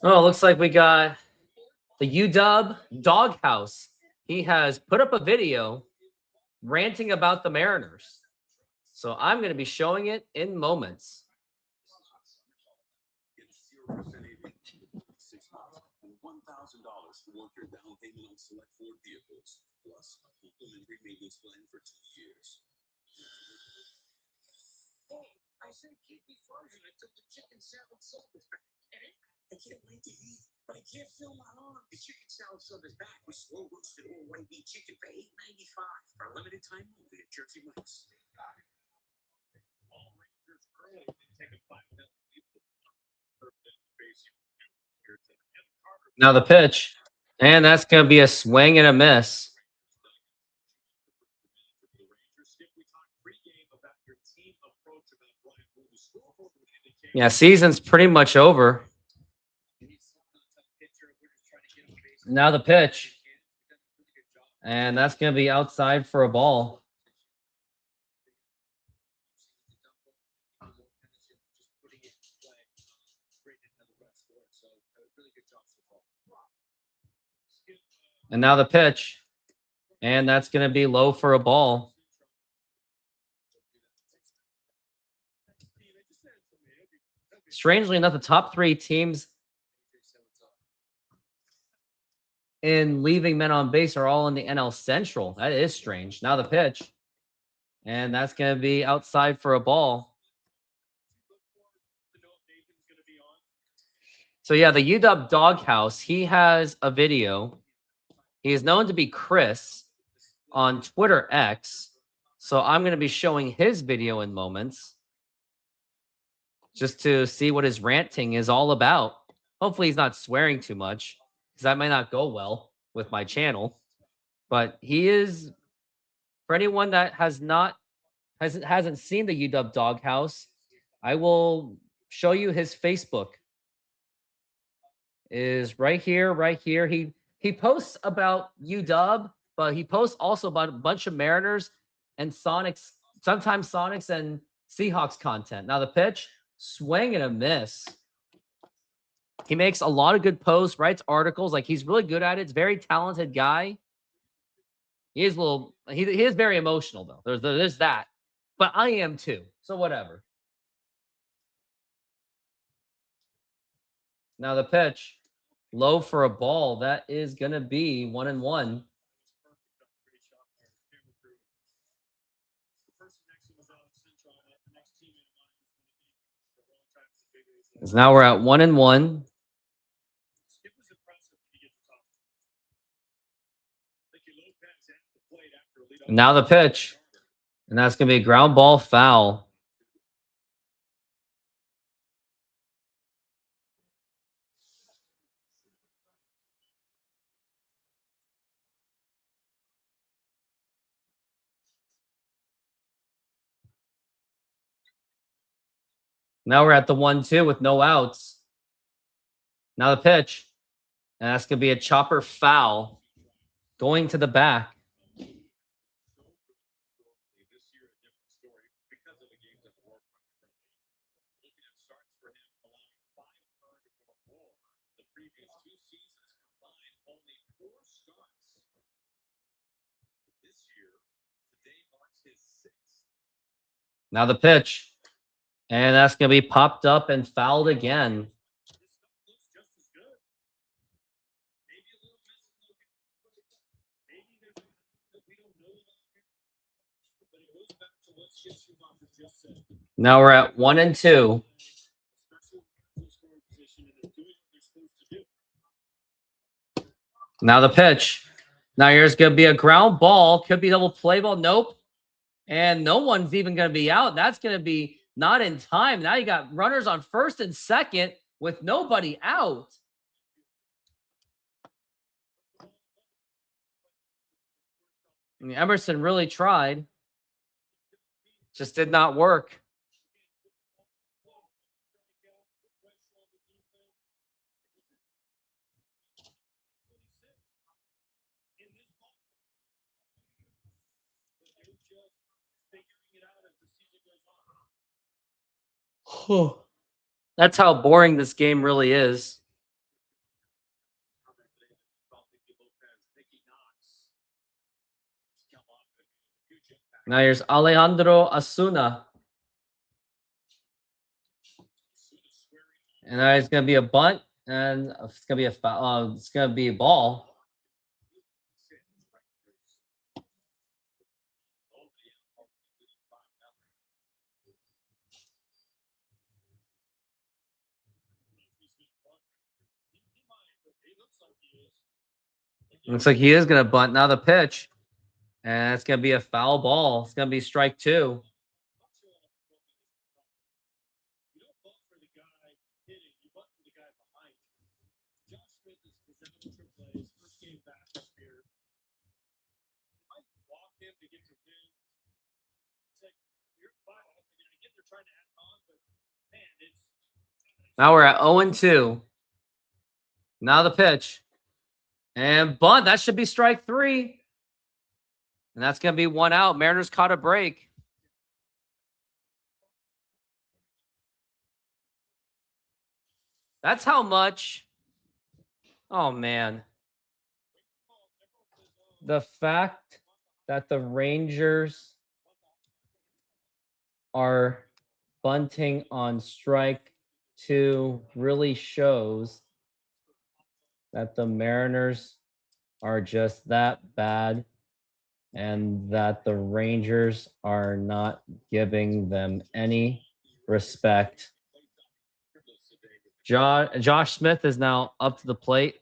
Oh, it looks like we got the UW Doghouse. He has put up a video ranting about the Mariners. So I'm going to be showing it in moments. Get 0% APR for 6 months and $1,000 toward your down payment on select Ford vehicles, plus a complimentary maintenance plan for 2 years. Hey, I said keep me frozen until the chicken salad sub is back. I can't wait to eat, but I can't feel my arm. The chicken salad sub is back with slow roasted all white meat chicken for $8.95 for a limited time only at Jersey Mike's. All Rangers early to take a 5-0 lead. Now the pitch. And that's going to be a swing and a miss. Yeah, season's pretty much over. Now the pitch. And that's going to be outside for a ball. And now the pitch. And that's going to be low for a ball. Strangely enough, the top 3 teams in leaving men on base are all in the NL Central. That is strange. Now the pitch. And that's going to be outside for a ball. So yeah, the UW Doghouse, he has a video. He is known to be Chris on Twitter X. So I'm going to be showing his video in moments, just to see what his ranting is all about. Hopefully he's not swearing too much, because that might not go well with my channel. But he is, for anyone that hasn't seen the UW Doghouse, I will show you his Facebook. Is right here, right here. He posts about UW, but he posts also about a bunch of Mariners and Sonics, sometimes Sonics and Seahawks content. Now the pitch, swing and a miss. He makes a lot of good posts, writes articles. Like, he's really good at it. He's a very talented guy. He is a little, he is very emotional though. There's that. But I am too. So whatever. Now the pitch, low for a ball. That is going to be 1-1. So now we're at 1-1. Now the pitch. And that's going to be a ground ball foul. Now we're at the 1-2 with no outs. Now the pitch. And that's going to be a chopper foul going to the back. Now the pitch. And that's going to be popped up and fouled again. Now we're at 1-2. Now the pitch. Now here's going to be a ground ball. Could be double play ball. Nope. And no one's even going to be out. That's going to be not in time. Now you got runners on first and second with nobody out. I mean, Emerson really tried. Just did not work. That's how boring this game really is. Now here's Alejandro Asuna. And it's going to be a bunt, and it's going to be a foul. It's going to be a ball. Looks like he is going to bunt. Now the pitch. And it's going to be a foul ball. It's going to be strike 2. Now we're at 0-2. Now the pitch. And bunt. That should be strike 3. And that's going to be 1 out. Mariners caught a break. That's how much. Oh, man. The fact that the Rangers are bunting on strike 2 really shows that the Mariners are just that bad and that the Rangers are not giving them any respect. Josh Smith is now up to the plate.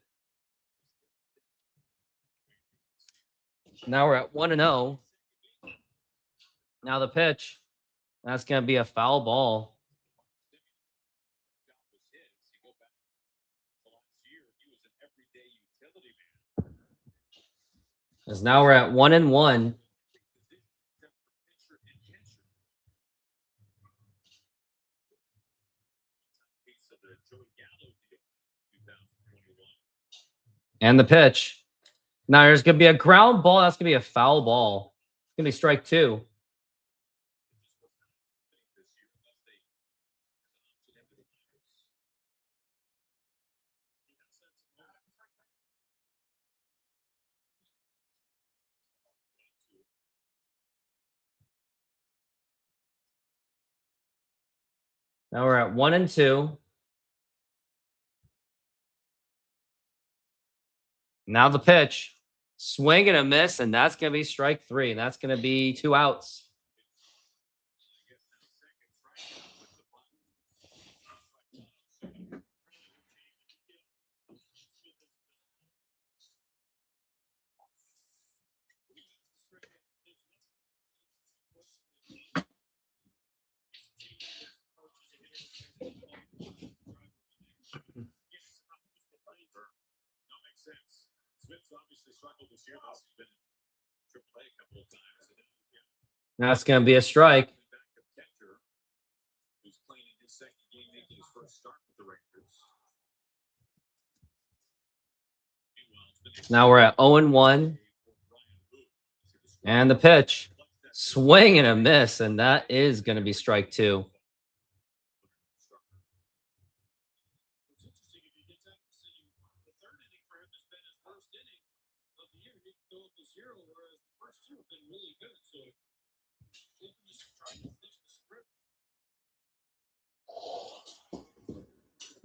Now we're at 1-0. Now the pitch. That's going to be a foul ball. As now we're at 1-1. And the pitch. Now there's going to be a ground ball. That's going to be a foul ball. It's going to be strike 2. Now we're at 1-2. Now the pitch. Swing and a miss, and that's going to be strike 3. And that's going to be 2 outs. That's going to be a strike. Now we're at 0-1. And the pitch. Swing and a miss, and that is going to be strike 2.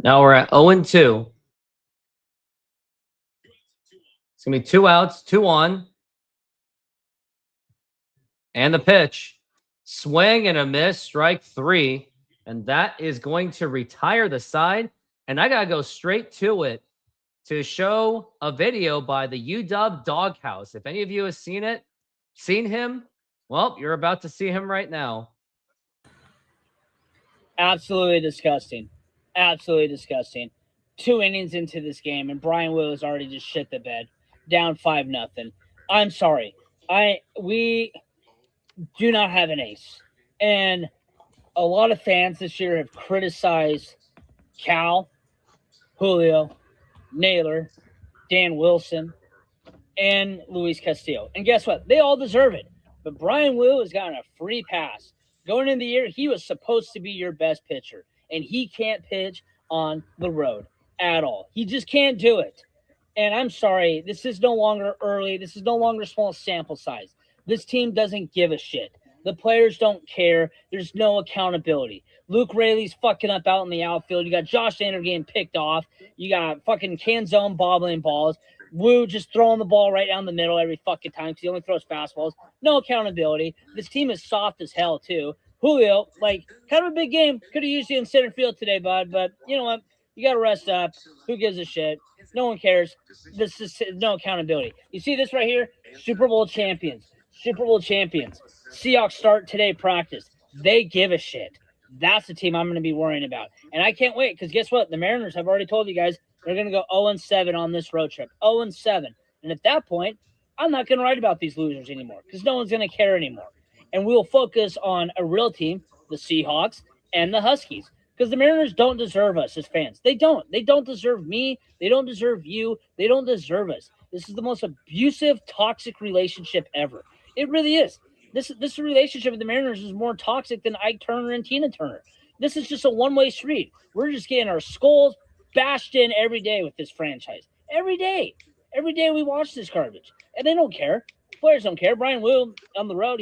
Now we're at 0-2. It's going to be 2 outs, 2 on. And the pitch. Swing and a miss, strike 3. And that is going to retire the side. And I got to go straight to it to show a video by the UW Doghouse. If any of you have seen him, well, you're about to see him right now. Absolutely disgusting. Absolutely disgusting. 2 innings into this game, and Brian Will already just shit the bed. Down 5-0. I'm sorry. We do not have an ace. And a lot of fans this year have criticized Cal, Julio, Naylor, Dan Wilson, and Luis Castillo. And guess what? They all deserve it. But Brian Will has gotten a free pass. Going into the year, he was supposed to be your best pitcher, and he can't pitch on the road at all. He just can't do it. And I'm sorry, this is no longer early. This is no longer small sample size. This team doesn't give a shit. The players don't care. There's no accountability. Luke Raley's fucking up out in the outfield. You got Josh Ander getting picked off. You got fucking Canzone bobbling balls. Wu just throwing the ball right down the middle every fucking time because he only throws fastballs. No accountability. This team is soft as hell, too. Julio, like, kind of a big game. Could have used you in center field today, bud. But you know what? You got to rest up. Who gives a shit? No one cares. This is no accountability. You see this right here? Super Bowl champions. Super Bowl champions. Seahawks start today practice. They give a shit. That's the team I'm going to be worrying about. And I can't wait because guess what? The Mariners have already told you guys they're going to go 0-7 on this road trip. 0-7. And at that point, I'm not going to write about these losers anymore because no one's going to care anymore. And we'll focus on a real team, the Seahawks and the Huskies. Because the Mariners don't deserve us as fans. They don't. They don't deserve me. They don't deserve you. They don't deserve us. This is the most abusive, toxic relationship ever. It really is. This relationship with the Mariners is more toxic than Ike Turner and Tina Turner. This is just a one-way street. We're just getting our skulls bashed in every day with this franchise. Every day. Every day we watch this garbage. And they don't care. Players don't care. Brian Will on the road,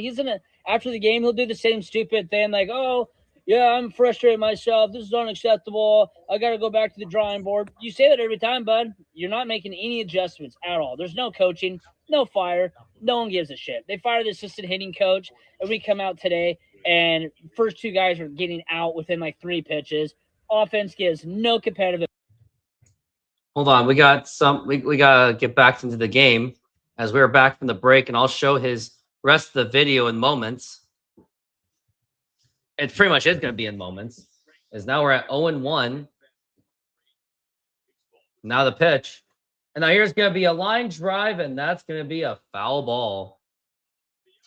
after the game, he'll do the same stupid thing like, oh, yeah, I'm frustrated myself. This is unacceptable. I got to go back to the drawing board. You say that every time, bud. You're not making any adjustments at all. There's no coaching, no fire. No one gives a shit. They fired the assistant hitting coach, and we come out today, and first 2 guys are getting out within like 3 pitches. Offense gives no competitive. Hold on. We got to get back into the game as we're back from the break, and I'll show his rest of the video in moments. It pretty much is going to be in moments. As now we're at 0-1. Now the pitch. And now here's going to be a line drive, and that's going to be a foul ball. He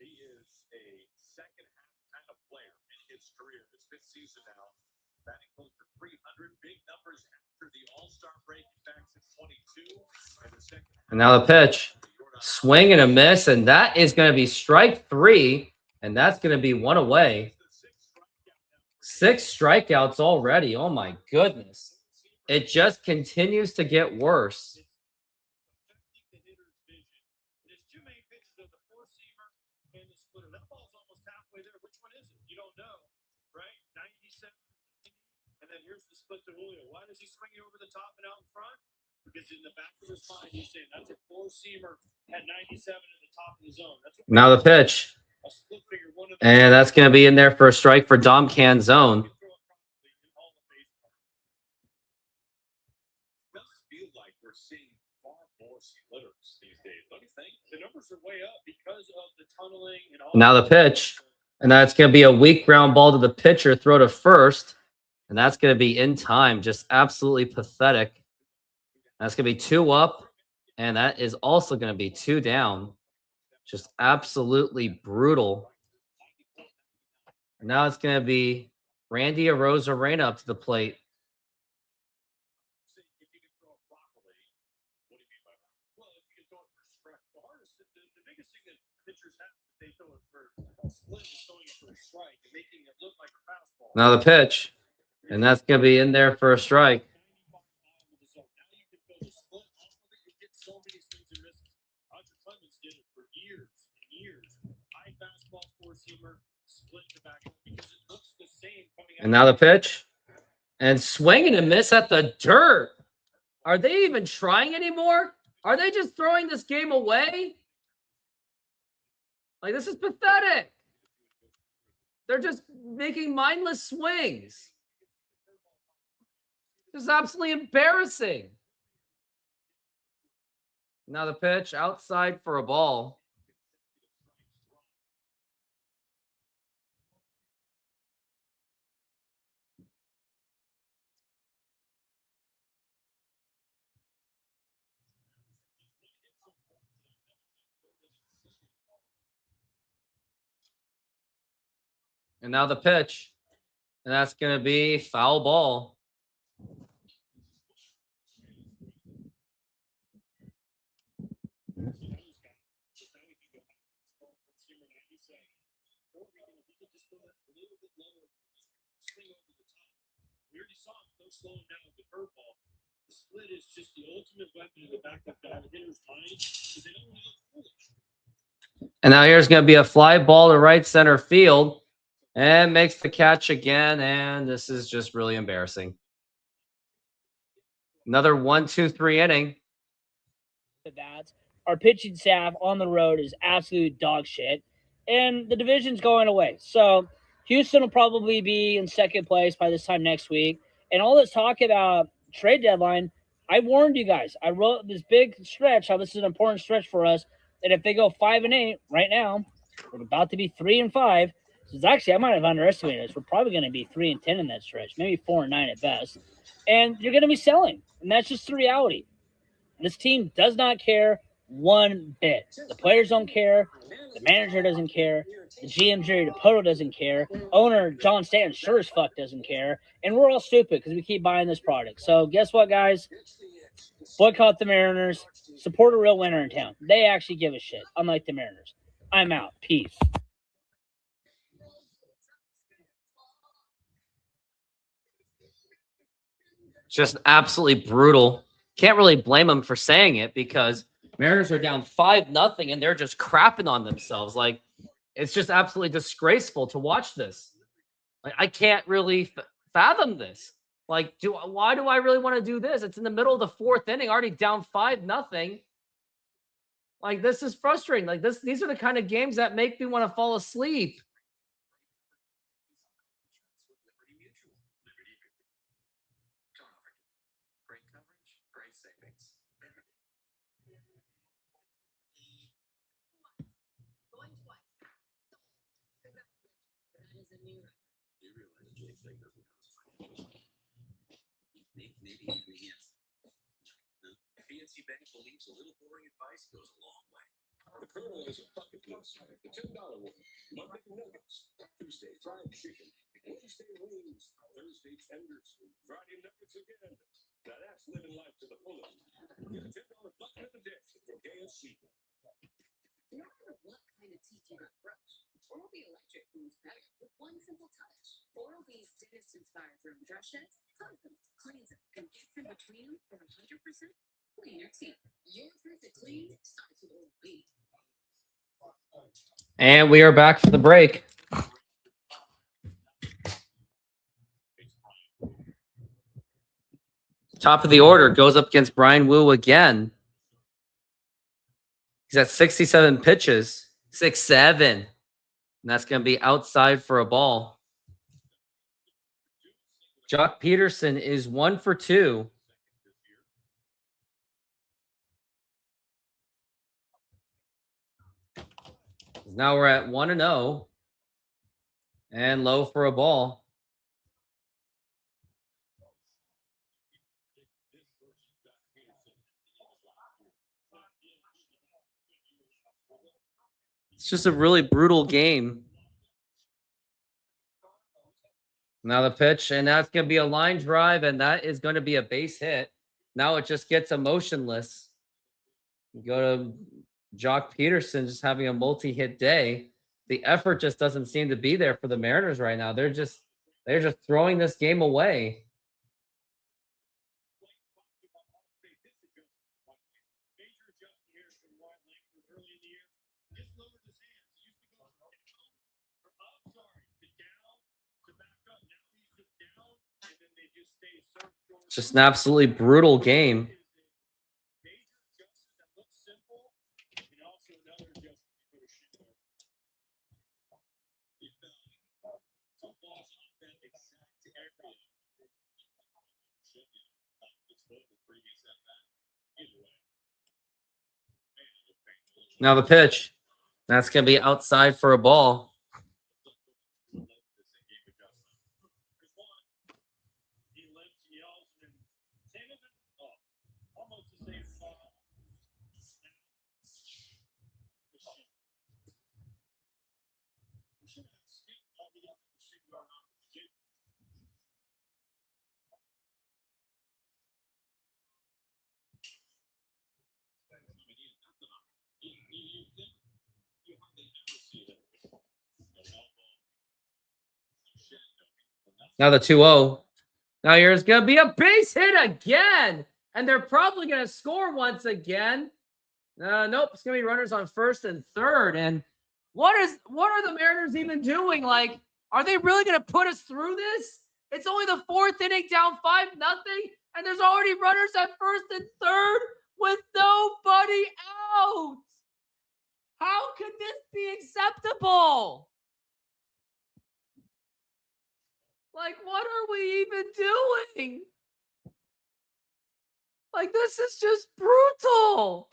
is a second-half kind of player in his career. His 5th season now, batting close to 300 big numbers after the All-Star break back in 22. And now the pitch. Swing and a miss, and that is going to be strike 3, and that's going to be 1 away. 6 strikeouts already. Oh, my goodness. It just continues to get worse. There's 2 main pitches of the 4-seamer and the splitter. That ball's almost halfway there. Which one is it? You don't know, right? 97. And then here's the split to Julio. Why does he swing it over the top and out in front? Because in the back of his mind, he's saying that's a 4-seamer at 97 in the top of the zone. Now the pitch. And that's going to be in there for a strike for Dom Canzone. It does feel like we're seeing far more splitters these days. Don't you think? The numbers are way up because of the tunneling and all. Now the pitch. And that's going to be a weak ground ball to the pitcher, throw to first. And that's going to be in time. Just absolutely pathetic. That's going to be 2 up. And that is also going to be 2 down. Just absolutely brutal. Now it's going to be Randy Arozarena up to the plate. If you can throw it properly, what do you mean by that? Well, if you can throw it for strike, the biggest thing that pitchers have, they throw it for a split is throwing it for a strike and making it look like a fastball. Now the pitch. And that's going to be in there for a strike. Now you can throw the split off of it, you get And now the pitch. And swing and a miss at the dirt. Are they even trying anymore? Are they just throwing this game away? Like, this is pathetic. They're just making mindless swings. This is absolutely embarrassing. Now the pitch outside for a ball. And now the pitch. And that's going to be foul ball. Slow him down with the curveball. The split is just the ultimate weapon in the backup hitter's mind because they don't want to look foolish. And now here's going to be a fly ball to right center field. And makes the catch again. And this is just really embarrassing. Another 1-2-3 inning. Bats. Our pitching staff on the road is absolute dog shit. And the division's going away. So Houston will probably be in second place by this time next week. And all this talk about trade deadline, I warned you guys. I wrote this big stretch, how this is an important stretch for us. And if they go 5-8 right now, we're about to be 3-5. So it's actually, I might have underestimated this. We're probably going to be 3-10 in that stretch, maybe 4-9 at best. And you're going to be selling. And that's just the reality. This team does not care one bit. The players don't care. The manager doesn't care. The GM Jerry DePoto doesn't care. Owner John Stanton sure as fuck doesn't care. And we're all stupid because we keep buying this product. So guess what, guys? Boycott the Mariners. Support a real winner in town. They actually give a shit, unlike the Mariners. I'm out. Peace. Just absolutely brutal. Can't really blame them for saying it because Mariners are down 5-0 and they're just crapping on themselves. Like, it's just absolutely disgraceful to watch this. Like, I can't really fathom this. Like, why do I really want to do this? It's in the middle of the fourth inning, already down 5-0. Like, this is frustrating. Like, these are the kind of games that make me want to fall asleep. Fancy Bank believes a little boring advice goes a long way. The Colonel is a bucket list. The $10 one. Monday nuggets. Tuesday fried chicken. Wednesday wings. Thursday tenders. Friday nuggets again. Now that's living life to the fullest. Get a $10 bucket of the dish from KFC. No matter what kind of teeth you got brush, Oral-B Electric moves better with one simple touch. Oral-B's dentist-inspired room brushes cleanse them, and gets in between them for 100% cleaner teeth. Your perfect clean starts with Oral-B. And we are back for the break. Top of the order goes up against Brian Wu again. He's at 67 pitches. 6-7. And that's going to be outside for a ball. Jock Peterson is 1 for 2. Now we're at 1-0. And low for a ball. It's just a really brutal game. Now the pitch, and that's going to be a line drive, and that is going to be a base hit. Now it just gets emotionless. You go to Jock Peterson just having a multi-hit day. The effort just doesn't seem to be there for the Mariners right now. They're just throwing this game away. I'm sorry, to down, to back up. Now he's just down, and then they just stay surf short. Just an absolutely brutal game. Major adjustment that looks simple, and also another adjustment you put a shit there. If some balls on that exact area, it's both the previous at that. Either way. Man, it looked painful. Now the pitch. That's going to be outside for a ball. Now the 2-0. Now here's going to be a base hit again. And they're probably going to score once again. Nope. It's going to be runners on first and third. And what are the Mariners even doing? Like, are they really going to put us through this? It's only the fourth inning, down 5-0. And there's already runners at first and third with nobody out. How could this be acceptable? Like, what are we even doing? Like, this is just brutal.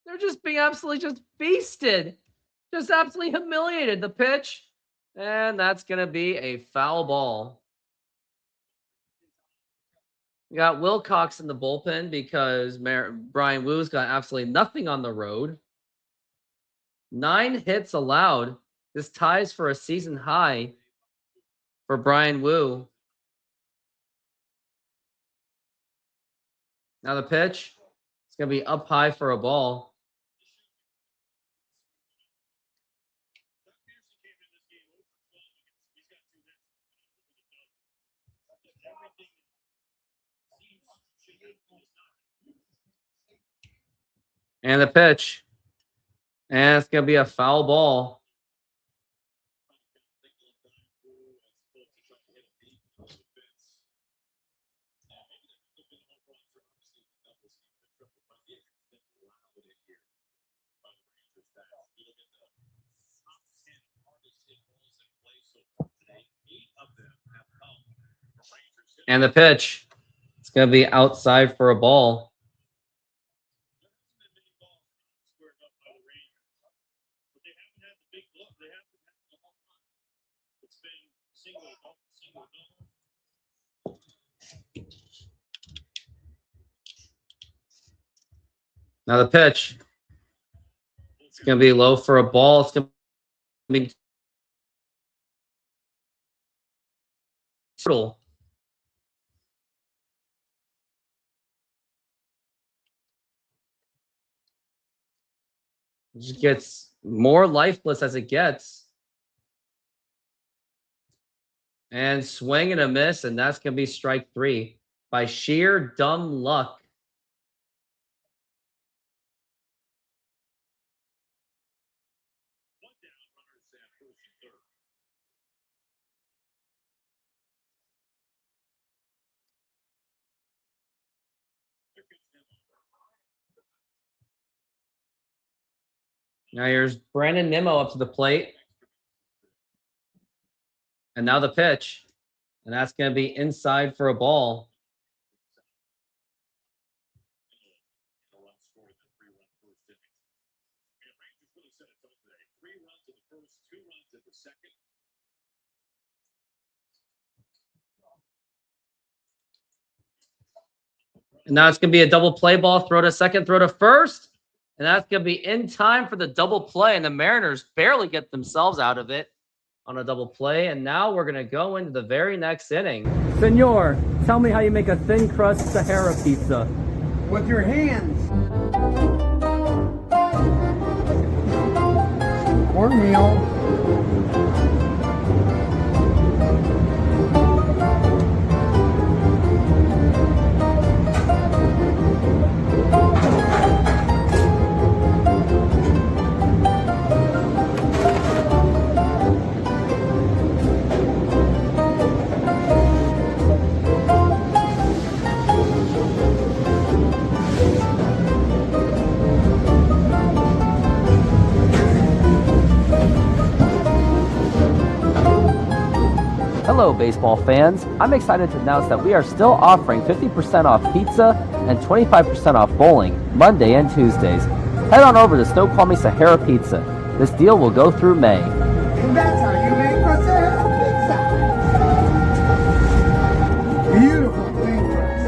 They're just being absolutely just feasted. Just absolutely humiliated. The pitch. And that's going to be a foul ball. We got Wilcox in the bullpen because Brian Woo's got absolutely nothing on the road. 9 hits allowed. This ties for a season high for Brian Woo. Now the pitch. It's going to be up high for a ball. And the pitch. And it's going to be a foul ball. And the pitch. It's going to be outside for a ball. Now the pitch. It's going to be low for a ball. It's going to be brutal. It just gets more lifeless as it gets. And swing and a miss, and that's going to be strike 3 by sheer dumb luck. Now here's Brandon Nimmo up to the plate. And now the pitch. And that's going to be inside for a ball. And now it's going to be a double play ball. Throw to second, throw to first. And that's going to be in time for the double play. And the Mariners barely get themselves out of it on a double play. And now we're going to go into the very next inning. Senor, tell me how you make a thin crust Sahara pizza. With your hands. Cornmeal. Hello, baseball fans. I'm excited to announce that we are still offering 50% off pizza and 25% off bowling Monday and Tuesdays. Head on over to Snoqualmie Sahara Pizza. This deal will go through May. And that's how you make a Sahara pizza. Beautiful fingers.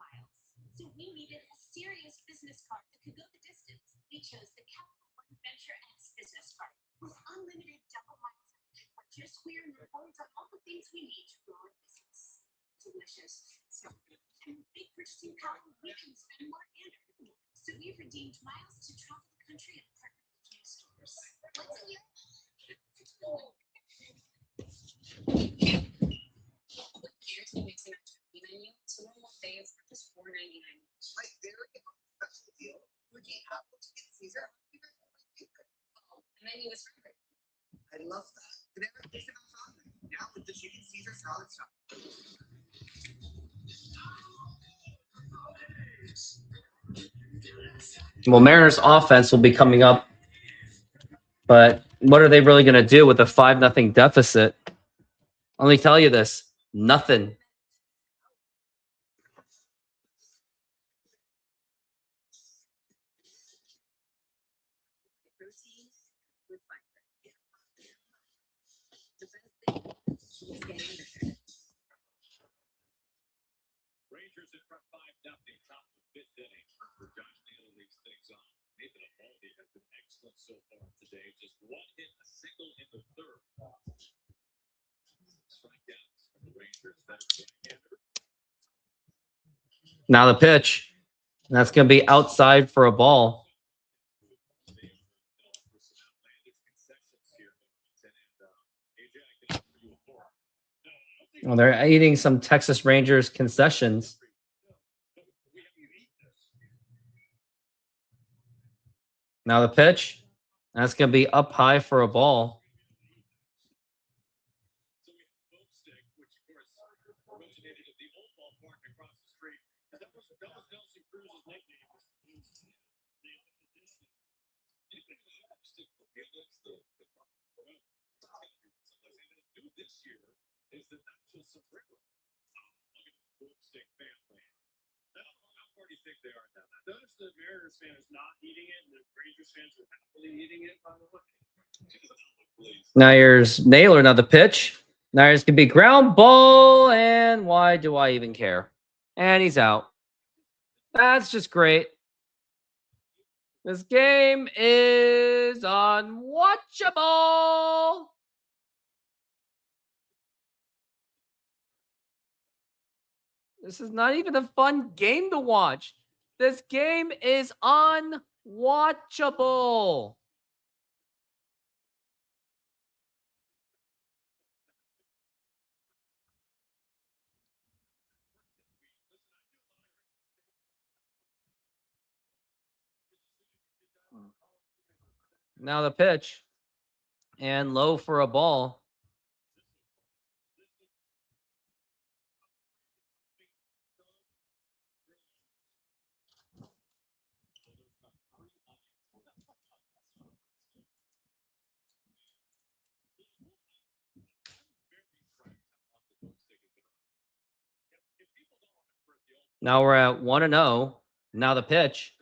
miles. So we needed a serious business card that could go the distance. We chose the Capital One Venture X business card with unlimited double miles for just weird rewards on all the things we need to grow our business. Delicious. So, and with big purchasing power, we can spend more and earn more. So we've redeemed miles to travel the country and partner with new stores. What's in your Here's the mixing up menu. So normal days are just $4.99. My very own special deal. Would you apple chicken Caesar? You guys are my favorite. Oh, the menu is perfect. I love that. Today I'm fixing up salad. Now with the chicken Caesar salad stuff. Well, Mariners offense will be coming up, but what are they really going to do with a 5-0 deficit? Let me tell you this: nothing. Protein with fiber. The best thing is getting better. Rangers in front 5-0, top of the fifth inning. Josh Naylor leads things off. Nathan Eovaldi has been excellent so far today. Just one hit, a single in the third. Strikeouts for the Rangers. That's Gander. Now the pitch. That's going to be outside for a ball. Well, they're eating some Texas Rangers concessions. Now the pitch. That's going to be up high for a ball. So we have Boat Stick, which of course originated at the old ballpark across the street. That was Nelson Cruz's nickname. This year is the Nacho Sombrero. Look at the Boat Stick family. How far do you think they are now? Notice the Mariners fan is not eating it, and the Rangers fans are happily eating it, by the way. Now here's Naylor. Now the pitch. Now here's going to be ground ball. And why do I even care? And he's out. That's just great. This game is unwatchable. This is not even a fun game to watch. This game is unwatchable. Now the pitch. And low for a ball. Now we're at 1-0. Now the pitch.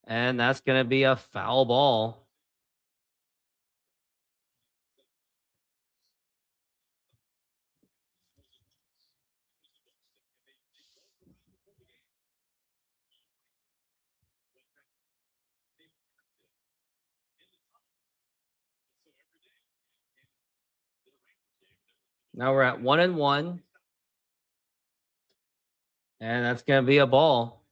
And that's going to be a foul ball. Now we're at 1-1. And that's going to be a ball.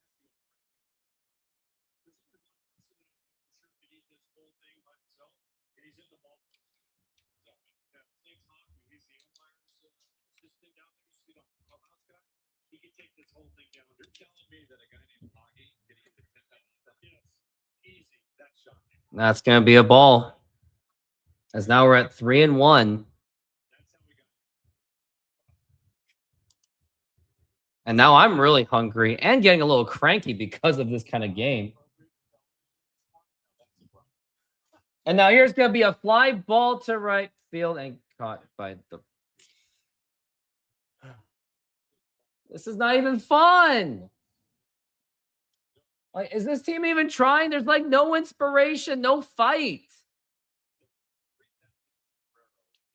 That's going to be a ball. As now we're at 3-1. And now I'm really hungry and getting a little cranky because of this kind of game. And now here's going to be a fly ball to right field and caught by the... This is not even fun. Like, is this team even trying? There's like no inspiration, no fight.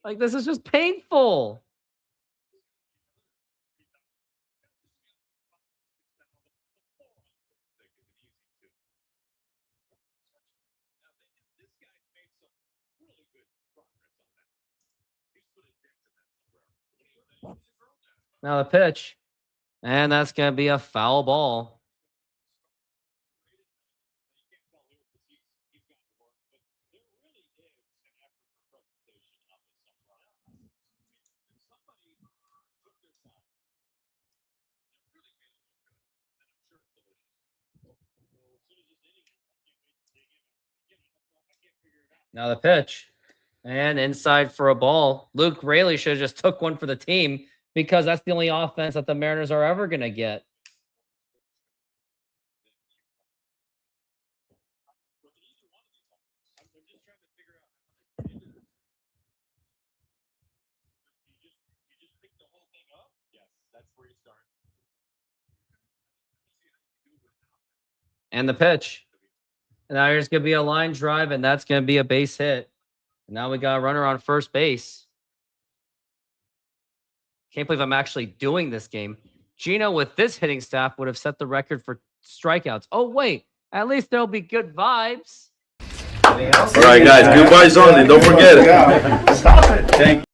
Like, this is just painful. Now the pitch. And that's going to be a foul ball. Now the pitch. And inside for a ball. Luke Raley should have just took one for the team because that's the only offense that the Mariners are ever going to get. And the pitch. And now here's going to be a line drive, and that's going to be a base hit. And now we got a runner on first base. Can't believe I'm actually doing this game. Gino, with this hitting staff, would have set the record for strikeouts. Oh, wait. At least there'll be good vibes. All right, guys. Goodbyes only. Don't forget it. Stop it. Thank you.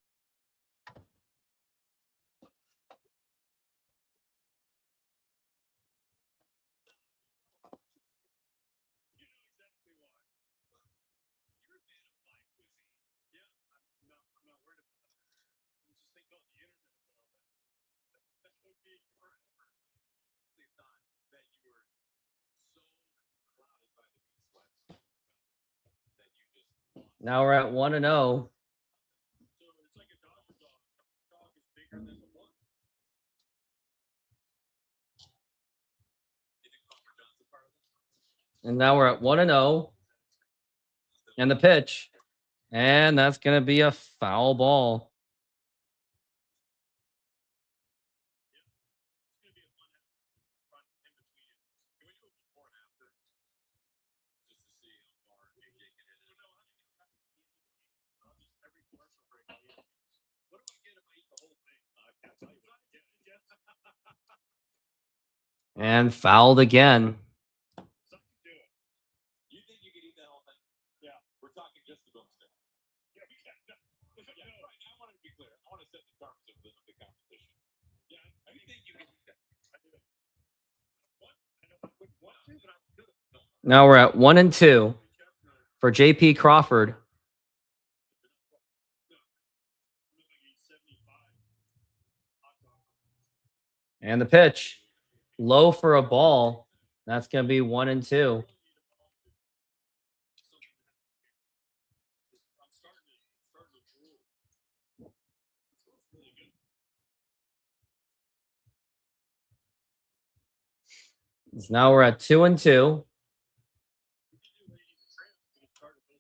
Now we're at 1-0. And now we're at 1-0. And the pitch. And that's going to be a foul ball. And fouled again. Now we're at 1-2 for JP Crawford. And the pitch. Low for a ball. That's going to be 1-2. Now we're at 2-2.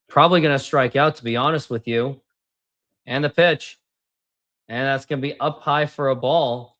Probably going to strike out, to be honest with you. And the pitch. And that's going to be up high for a ball.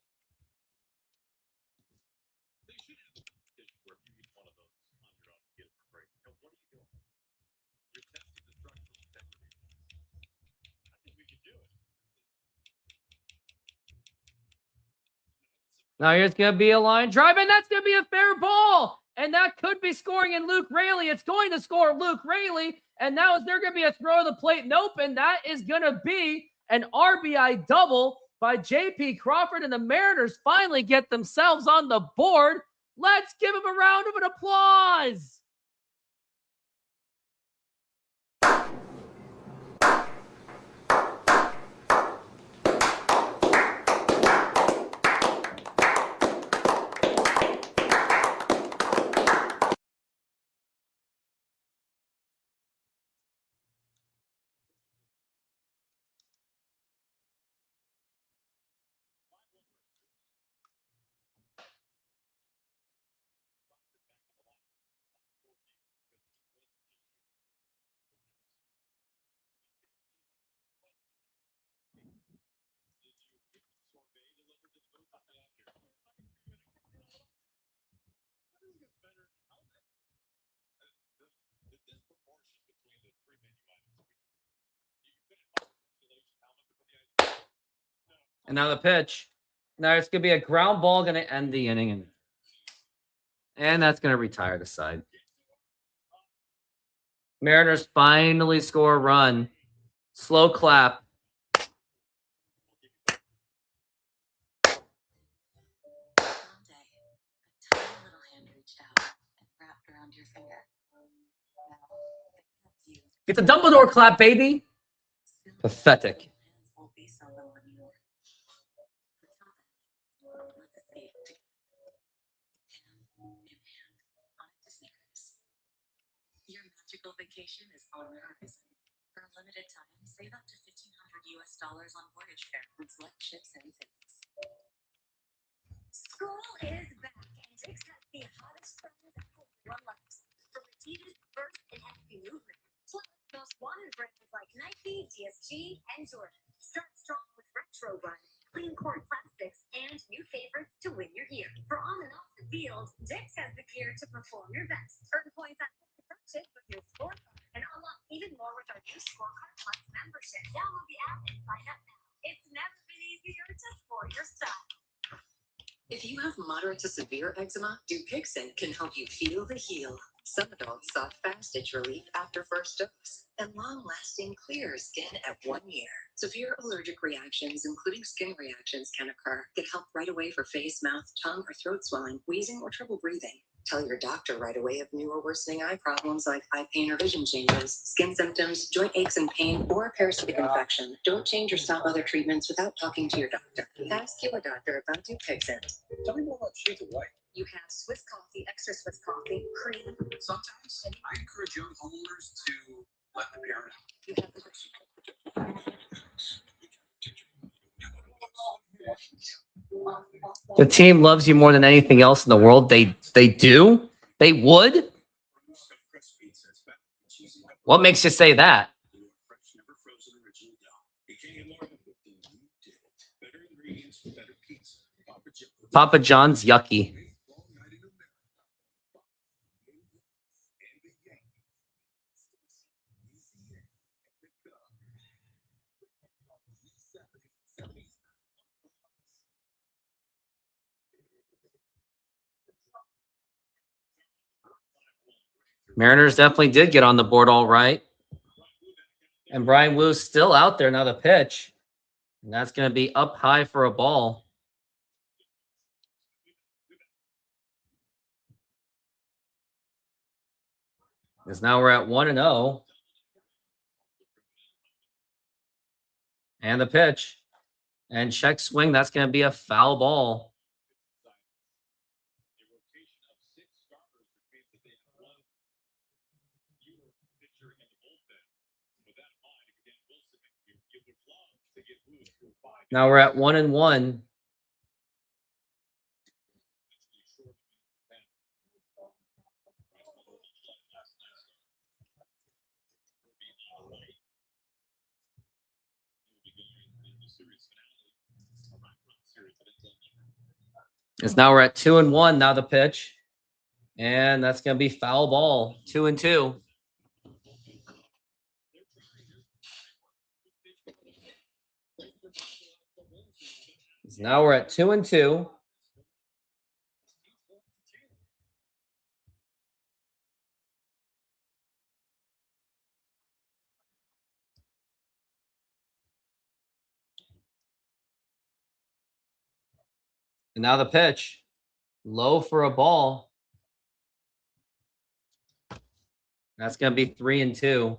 Now here's going to be a line drive, and that's going to be a fair ball. And that could be scoring in Luke Raley. It's going to score Luke Raley. And now is there going to be a throw to the plate? Nope. And that is going to be an RBI double by JP Crawford. And the Mariners finally get themselves on the board. Let's give him a round of an applause. And now the pitch. Now it's going to be a ground ball going to end the inning. And that's going to retire the side. Mariners finally score a run. Slow clap. It's a Dumbledore clap, baby. Pathetic. Your magical vacation is on the horizon. For a limited time, save up to $1,500 on voyage fare on select ships and cities. School is back, and Dick's has the hottest friends everyone loves. From Adidas, First, and FP Movement, plus most wanted brands like Nike, DSG, and Jordan. Start strong with Retro Run, clean core plastics, and new favorites to win your year. For on and off the field, Dick's has the gear to perform your best. Earn points on every purchase with your scorecard, and unlock even more with our new Scorecard Plus membership. Download the app and sign up now. It's never been easier to sport your style. If you have moderate to severe eczema, Dupixent can help you feel the heal. Some adults saw fast itch relief after first dose and long-lasting clear skin at 1 year. Severe allergic reactions, including skin reactions, can occur. Get help right away for face, mouth, tongue, or throat swelling, wheezing, or trouble breathing. Tell your doctor right away of new or worsening eye problems like eye pain or vision changes, skin symptoms, joint aches and pain, or a parasitic infection. Don't change or stop other treatments without talking to your doctor. Ask your doctor about Dupixent. Tell me more about Shake Away. You have Swiss coffee, extra Swiss coffee, cream. Sometimes I encourage young homeowners to let the parent You have The team loves you more than anything else in the world. They do? They would? What makes you say that? Papa John's yucky. Mariners definitely did get on the board all right. And Brian Wu's still out there now, the pitch. And that's going to be up high for a ball. Because now we're at 1-0. And the pitch. And check swing. That's going to be a foul ball. Now we're at 1-1. It's now we're at 2-1. Now the pitch. And that's going to be foul ball. 2-2. Now we're at 2-2. And now the pitch. Low for a ball. That's going to be 3-2.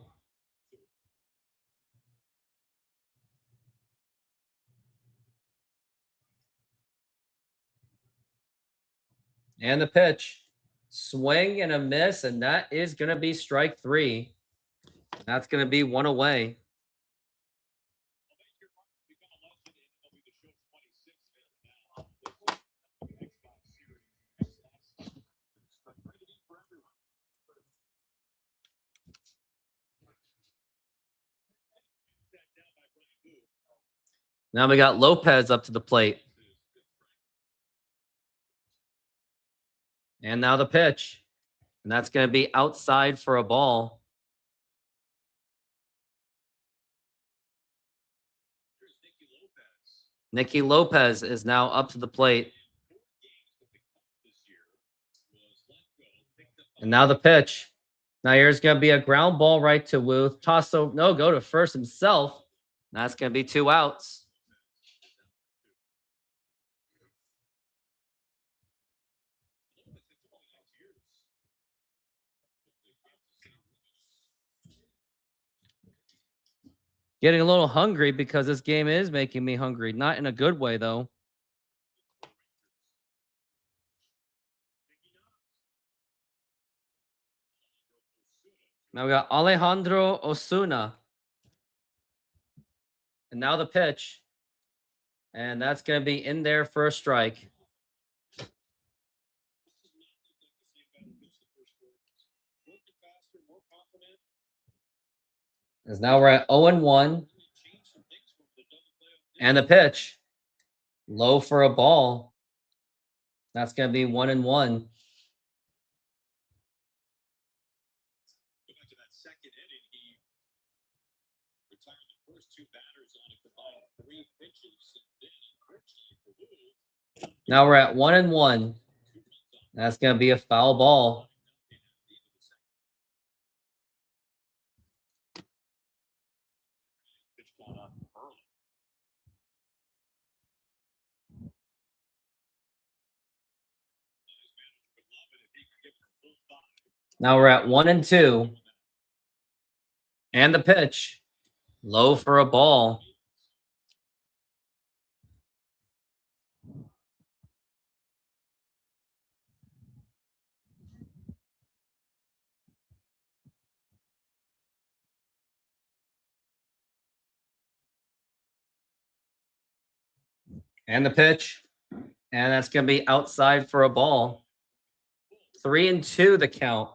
And the pitch. Swing and a miss, and that is going to be strike 3. That's going to be 1 away. Now we got Lopez up to the plate. And now the pitch. And that's going to be outside for a ball. Nicky Lopez is now up to the plate. And now the pitch. Now here's going to be a ground ball right to Wu. Go to first himself. That's going to be 2 outs. Getting a little hungry because this game is making me hungry. Not in a good way, though. Now we got Alejandro Osuna. And now the pitch. And that's going to be in there for a strike. As now we're at 0-1. And the pitch. Low for a ball. That's going to be 1-1. Now we're at 1-1. That's going to be a foul ball. Now we're at 1-2. And the pitch. Low for a ball. And the pitch. And that's going to be outside for a ball. 3-2 the count.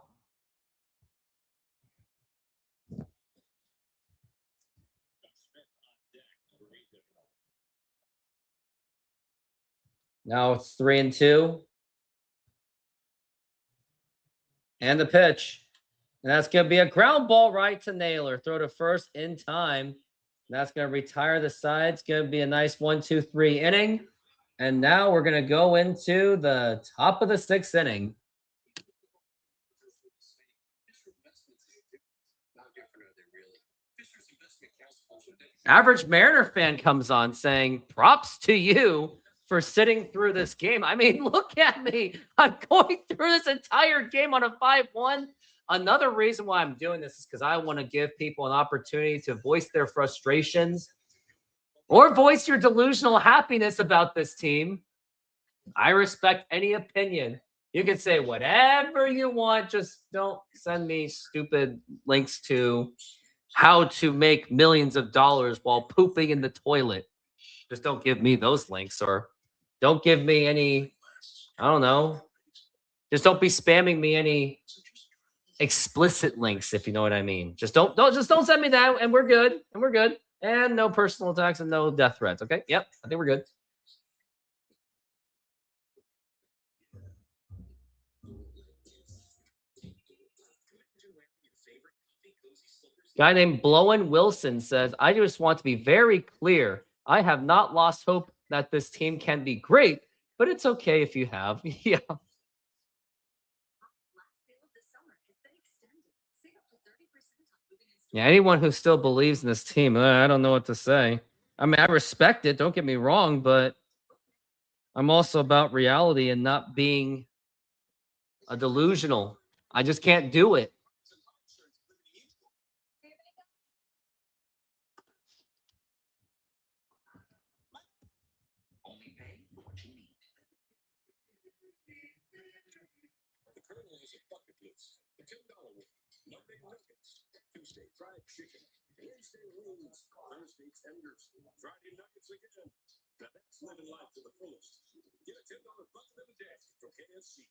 Now it's 3-2. And the pitch. And that's going to be a ground ball right to Naylor. Throw to first in time. That's going to retire the side. It's going to be a nice 1-2-3 inning. And now we're going to go into the top of the 6th inning. Average Mariner fan comes on saying, props to you for sitting through this game. I mean, look at me. I'm going through this entire game on a 5-1. Another reason why I'm doing this is because I want to give people an opportunity to voice their frustrations or voice your delusional happiness about this team. I respect any opinion. You can say whatever you want. Just don't send me stupid links to how to make millions of dollars while pooping in the toilet. Just don't give me those links, or don't give me any, I don't know. Just don't be spamming me any explicit links, if you know what I mean. Just don't send me that, and we're good. And no personal attacks and no death threats. Okay. Yep. I think we're good. Guy named Blowin Wilson says, I just want to be very clear. I have not lost hope that this team can be great, but it's okay if you have. Yeah. Yeah, anyone who still believes in this team, I don't know what to say. I mean, I respect it. Don't get me wrong, but I'm also about reality and not being a delusional. I just can't do it. Tuesday, fried chicken. Wednesday, wings. Thursday, tenders. Friday, nuggets again. Now that's living life to the fullest. Get a $10 bucket of a day from KFC.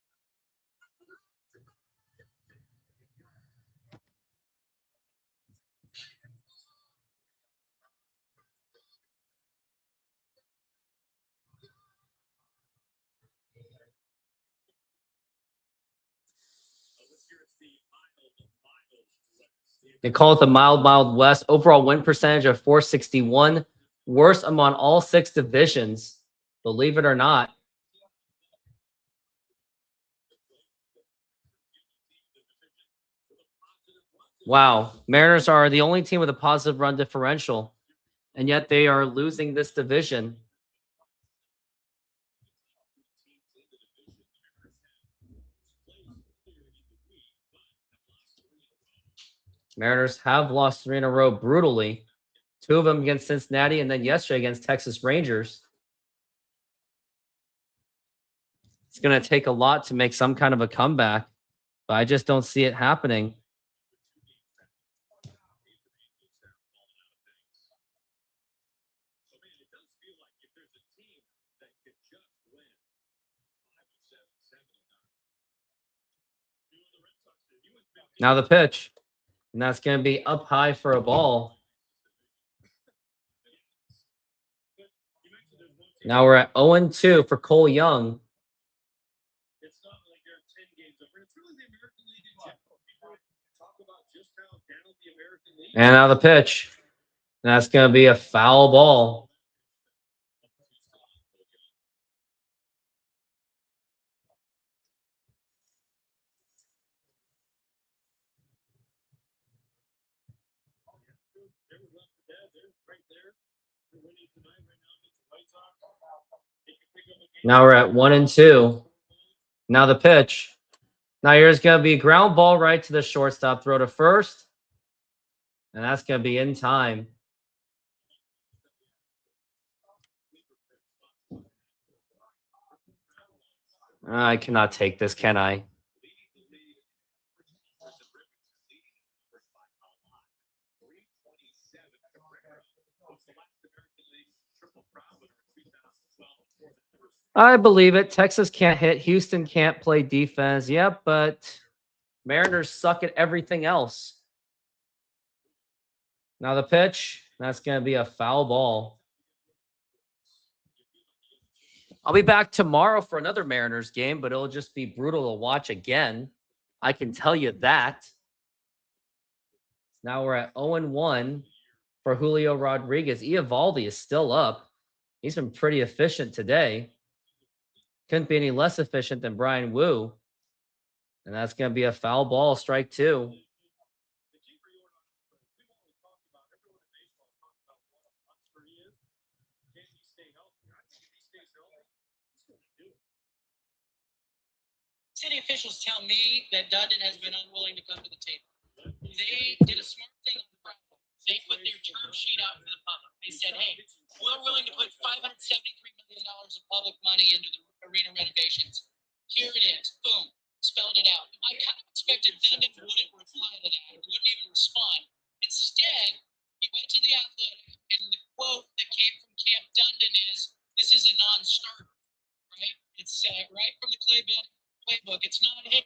They call it the mild West. Overall win percentage of 461. Worst among all 6 divisions, believe it or not. Wow, Mariners are the only team with a positive run differential, and yet they are losing this division. Mariners have lost 3 in a row brutally. 2 of them against Cincinnati, and then yesterday against Texas Rangers. It's going to take a lot to make some kind of a comeback, but I just don't see it happening. Now the pitch, and that's going to be up high for a ball. Now we're at 0-2 for Cole Young. It's not like there are 10 games over. It's really the American League in general. People talk about just how down the American League. And now the pitch. And that's going to be a foul ball. Now we're at 1-2. Now the pitch. Now here's going to be ground ball right to the shortstop, throw to first. And that's going to be in time. I cannot take this, can I? I believe it. Texas can't hit. Houston can't play defense. Yep, but Mariners suck at everything else. Now the pitch. That's going to be a foul ball. I'll be back tomorrow for another Mariners game, but it'll just be brutal to watch again. I can tell you that. Now we're at 0-1 for Julio Rodriguez. Eovaldi is still up. He's been pretty efficient today. Couldn't be any less efficient than Brian Wu. And that's going to be a foul ball, strike 2. City officials tell me that Dundon has been unwilling to come to the table. They did a smart thing on the Friday. They put their term sheet out for the public. They said, hey, we're willing to put $573 million of public money into the arena renovations. Here it is. Boom. Spelled it out. I kind of expected Dundon wouldn't reply to that, wouldn't even respond. Instead, he went to the Athletic, and the quote that came from Camp Dundon is, this is a non-starter, right? It's right from the playbook. It's not hit.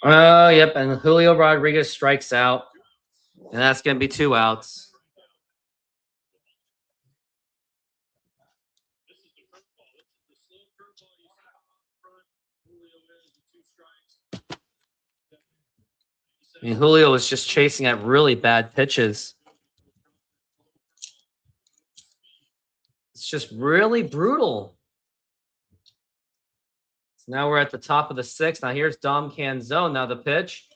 Oh, yep. And Julio Rodriguez strikes out. And that's going to be 2 outs. I mean, Julio was just chasing at really bad pitches. It's just really brutal. So now we're at the top of the 6th. Now here's Dom Canzone. Now the pitch.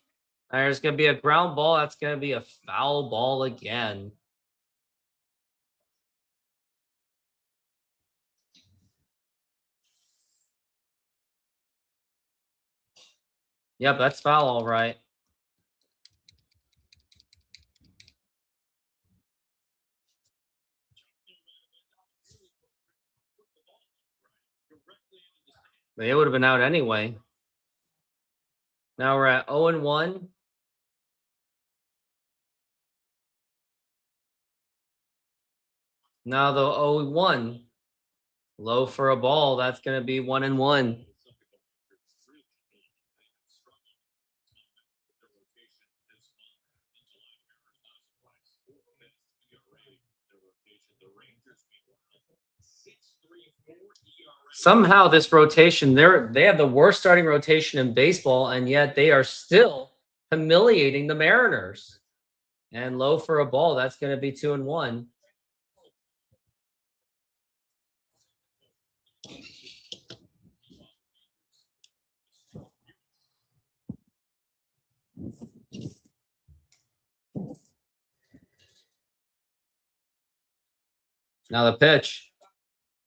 There's going to be a ground ball. That's going to be a foul ball again. Yep, that's foul, all right. They would have been out anyway. Now we're at 0-1. Now the 0-1. Low for a ball. That's going to be 1-1. Somehow this rotation, they have the worst starting rotation in baseball, and yet they are still humiliating the Mariners. And low for a ball. That's going to be 2-1. Now the pitch.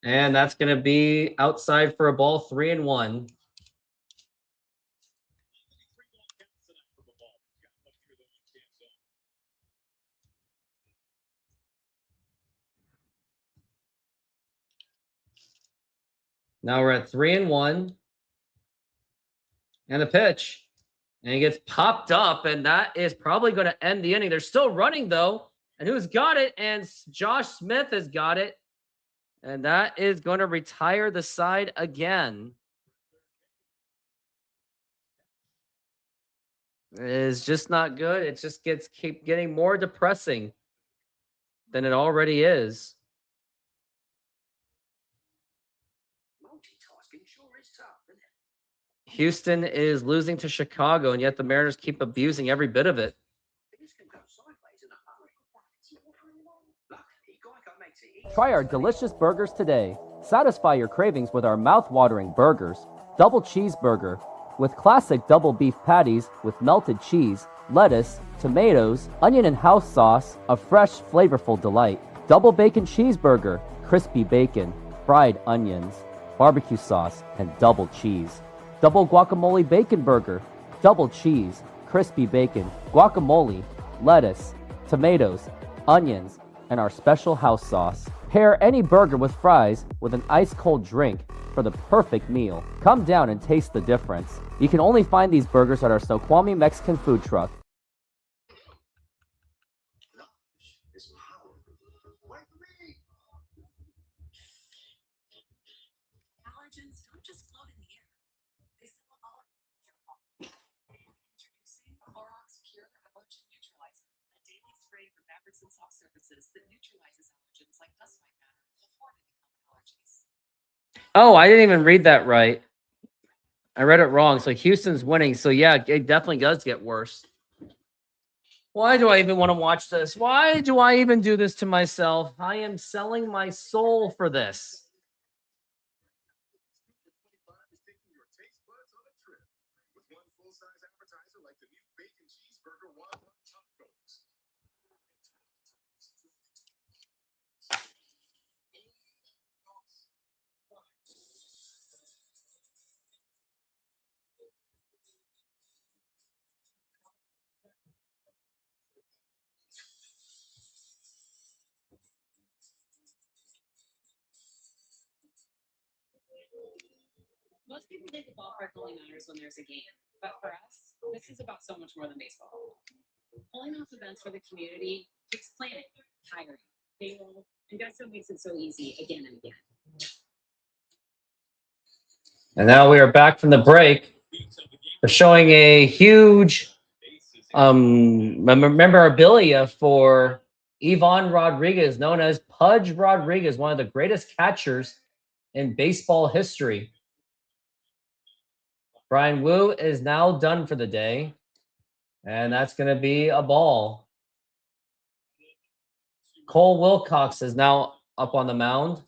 And that's going to be outside for a ball, 3-1. Now we're at 3-1. And the pitch. And he gets popped up, and that is probably going to end the inning. They're still running, though. And who's got it? And Josh Smith has got it. And that is going to retire the side again. It is just not good. It just keep getting more depressing than it already is. Houston is losing to Chicago, and yet the Mariners keep abusing every bit of it. Try our delicious burgers today. Satisfy your cravings with our mouth-watering burgers. Double cheeseburger with classic double beef patties with melted cheese, lettuce, tomatoes, onion and house sauce, a fresh, flavorful delight. Double bacon cheeseburger, crispy bacon, fried onions, barbecue sauce, and double cheese. Double guacamole bacon burger, double cheese, crispy bacon, guacamole, lettuce, tomatoes, onions, and our special house sauce. Pair any burger with fries with an ice-cold drink for the perfect meal. Come down and taste the difference. You can only find these burgers at our Snoqualmie Mexican food truck. Allergens don't just float in the air. They settle all over your home. Introducing Clorox Pure Allergen Neutralizer, a daily spray for fabrics and soft surfaces that neutralizes allergens like dust mite matter before they become allergies. Oh, I didn't even read that right. I read it wrong. So Houston's winning. So yeah, it definitely does get worse. Why do I even want to watch this? Why do I even do this to myself? I am selling my soul for this. is taking your taste buds on a trip with one full-size appetizer like the new bacon cheeseburger Wildlife Tacos. Most people think the ballpark only matters when there's a game, but for us, this is about so much more than baseball. Pulling off events for the community takes planning, hiring, payroll, and that's what makes it so easy again and again. And now we are back from the break. We're showing a huge memorabilia for Ivan Rodriguez, known as Pudge Rodriguez, one of the greatest catchers in baseball history. Brian Wu is now done for the day, and that's going to be a ball. Cole Wilcox is now up on the mound.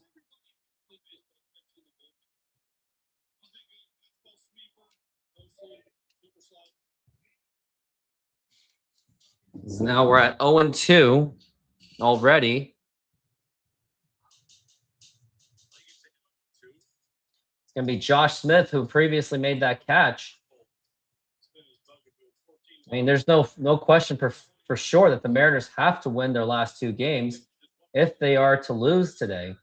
Now we're at 0-2 already. It's going to be Josh Smith, who previously made that catch. I mean, there's no question for sure that the Mariners have to win their last two games if they are to lose today.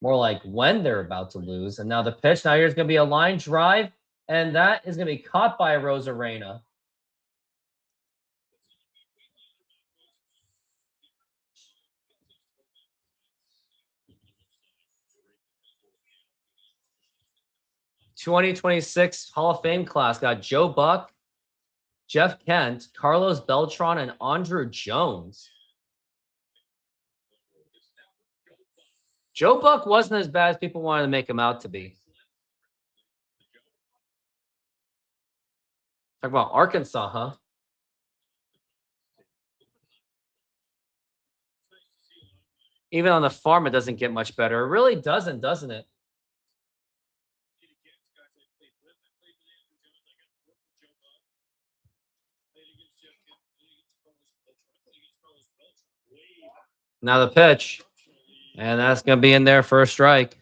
More like when they're about to lose. And now the pitch. Now here's going to be a line drive, and that is going to be caught by Rosarena. '26 Hall of Fame class got Joe Buck, Jeff Kent, Carlos Beltran, and Andruw Jones. Joe Buck wasn't as bad as people wanted to make him out to be. Talk about Arkansas, huh? Even on the farm, it doesn't get much better. It really doesn't it? Now the pitch. And that's going to be in there for a strike.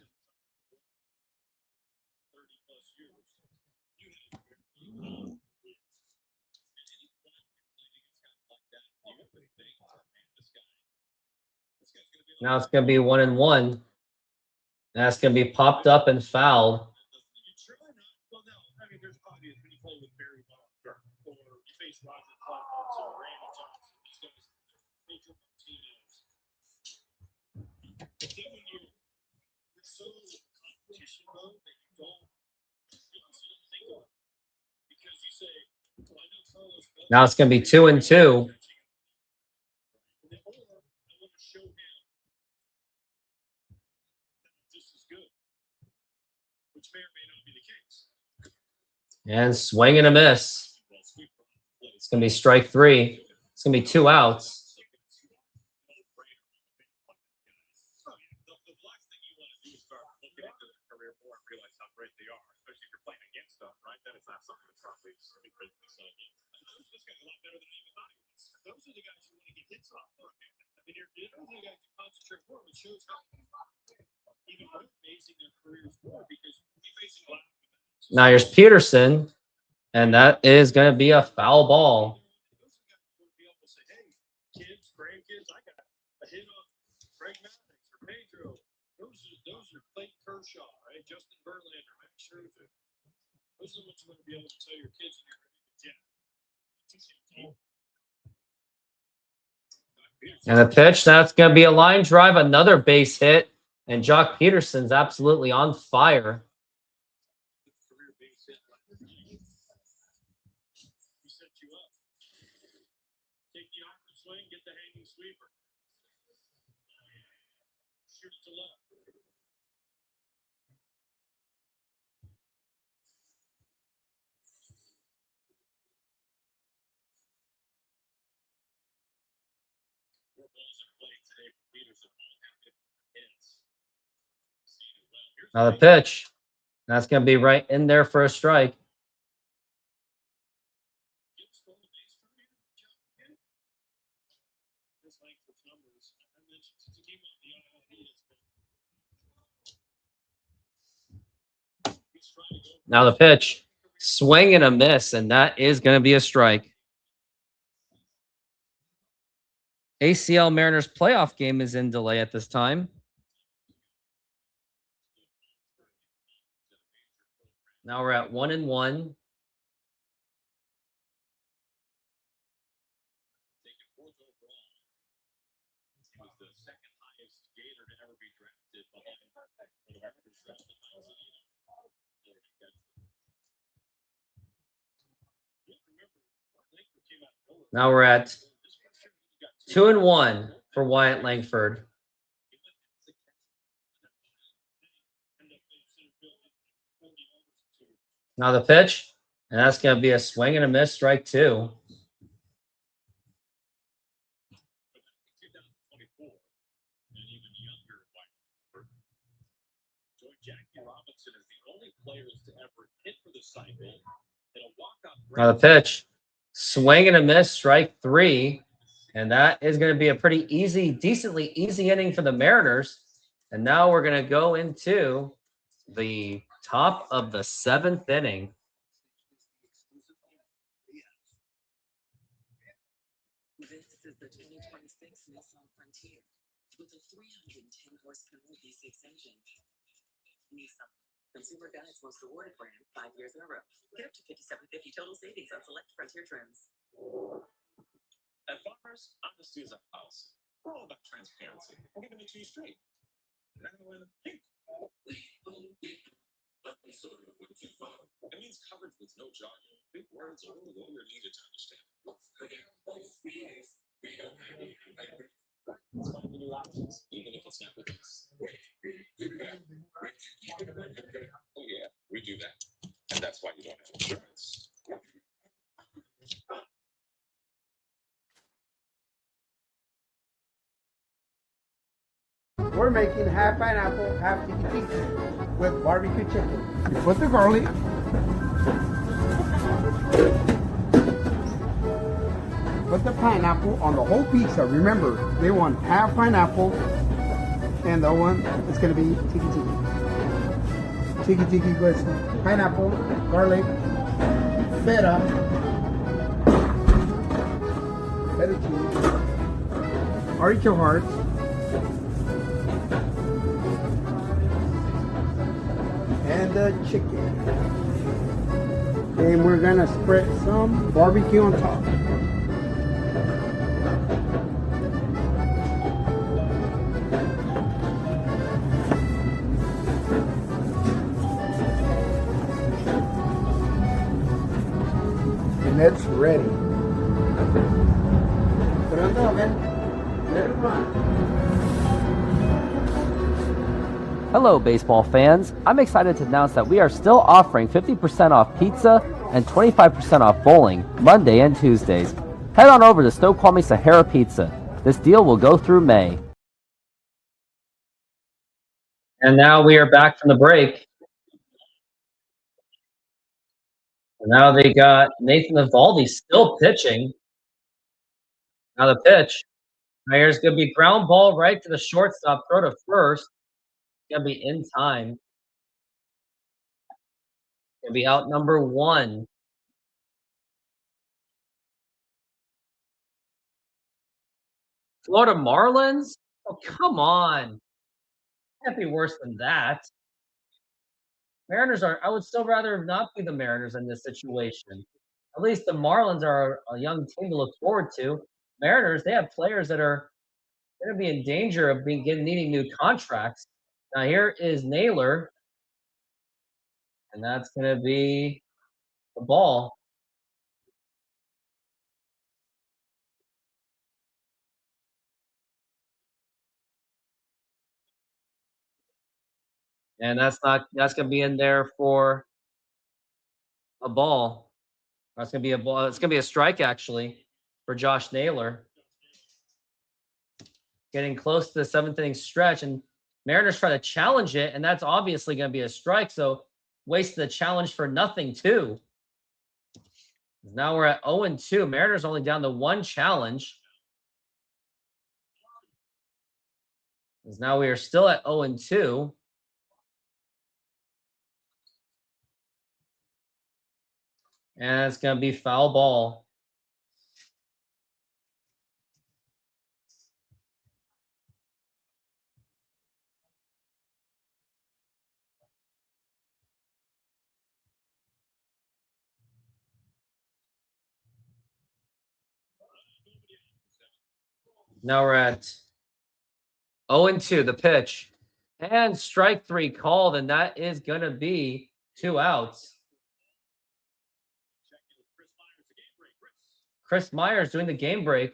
Now it's going to be 1-1. That's going to be popped up and fouled. Now it's going to be 2-2. And swing and a miss. It's going to be strike 3. It's going to be 2 outs. Now here's Peterson, and that is going to be a foul ball. And the pitch, that's going to be a line drive, another base hit, and Jock Peterson's absolutely on fire. Now the pitch, that's going to be right in there for a strike. Now the pitch, swing and a miss, and that is going to be a strike. ACL Mariners playoff game is in delay at this time. Now we're at 1-1. Now we're at 2-1 for Wyatt Langford. Now the pitch, and that's going to be a swing and a miss, strike 2. Now the pitch, swing and a miss, strike 3. And that is going to be a pretty easy, decently easy inning for the Mariners. And now we're going to go into the top of the 7th inning. This is the 2026 Nissan Frontier with a 310 horsepower V6 engine. Nissan, Consumer Guide's most awarded brand 5 years in a row. Get up to $5,750 total savings on select Frontier trims. At Farmers, honesty is our policy. We're all about transparency. I'm giving it to you straight. Now in pink. It means coverage with no jargon. Big words are only what you're needed to understand. It's finding new options, even if it's not with us. Oh yeah, we do that. And that's why you don't have insurance. we're making half pineapple, half tiki tiki with barbecue chicken. You put the garlic. Put the pineapple on the whole pizza. Remember, they want half pineapple, and the one is going to be tiki tiki. Tiki tiki with pineapple, garlic, feta cheese, artichoke hearts, and the chicken. And we're gonna spread some barbecue on top. And it's ready. Put it on the oven. Let it run. Hello, baseball fans. I'm excited to announce that we are still offering 50% off pizza and 25% off bowling Monday and Tuesdays. Head on over to Snoqualmie Sahara Pizza. This deal will go through May. And now we are back from the break. And now they got Nathan Eovaldi still pitching. Now the pitch. Here's going to be ground ball right to the shortstop, throw to first. Going to be in time. Going to be out number 1. Florida Marlins? Oh, come on. Can't be worse than that. Mariners are, I would still rather not be the Mariners in this situation. At least the Marlins are a young team to look forward to. Mariners, they have players that are going to be in danger of needing new contracts. Now here is Naylor. And that's going to be the ball. And that's going to be in there for a ball. That's going to be a ball. It's going to be a strike, actually, for Josh Naylor. Getting close to the 7th inning stretch, and Mariners try to challenge it, and that's obviously going to be a strike, so waste the challenge for nothing, too. Now we're at 0-2. Mariners only down to 1 challenge. Now we are still at 0-2. And it's going to be foul ball. Now we're at 0-2, the pitch. And strike 3 called, and that is going to be 2 outs. Chris Myers doing the game break.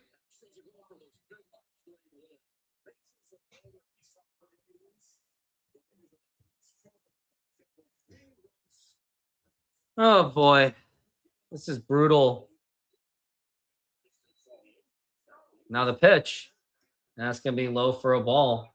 Oh, boy. This is brutal. Now the pitch. That's going to be low for a ball.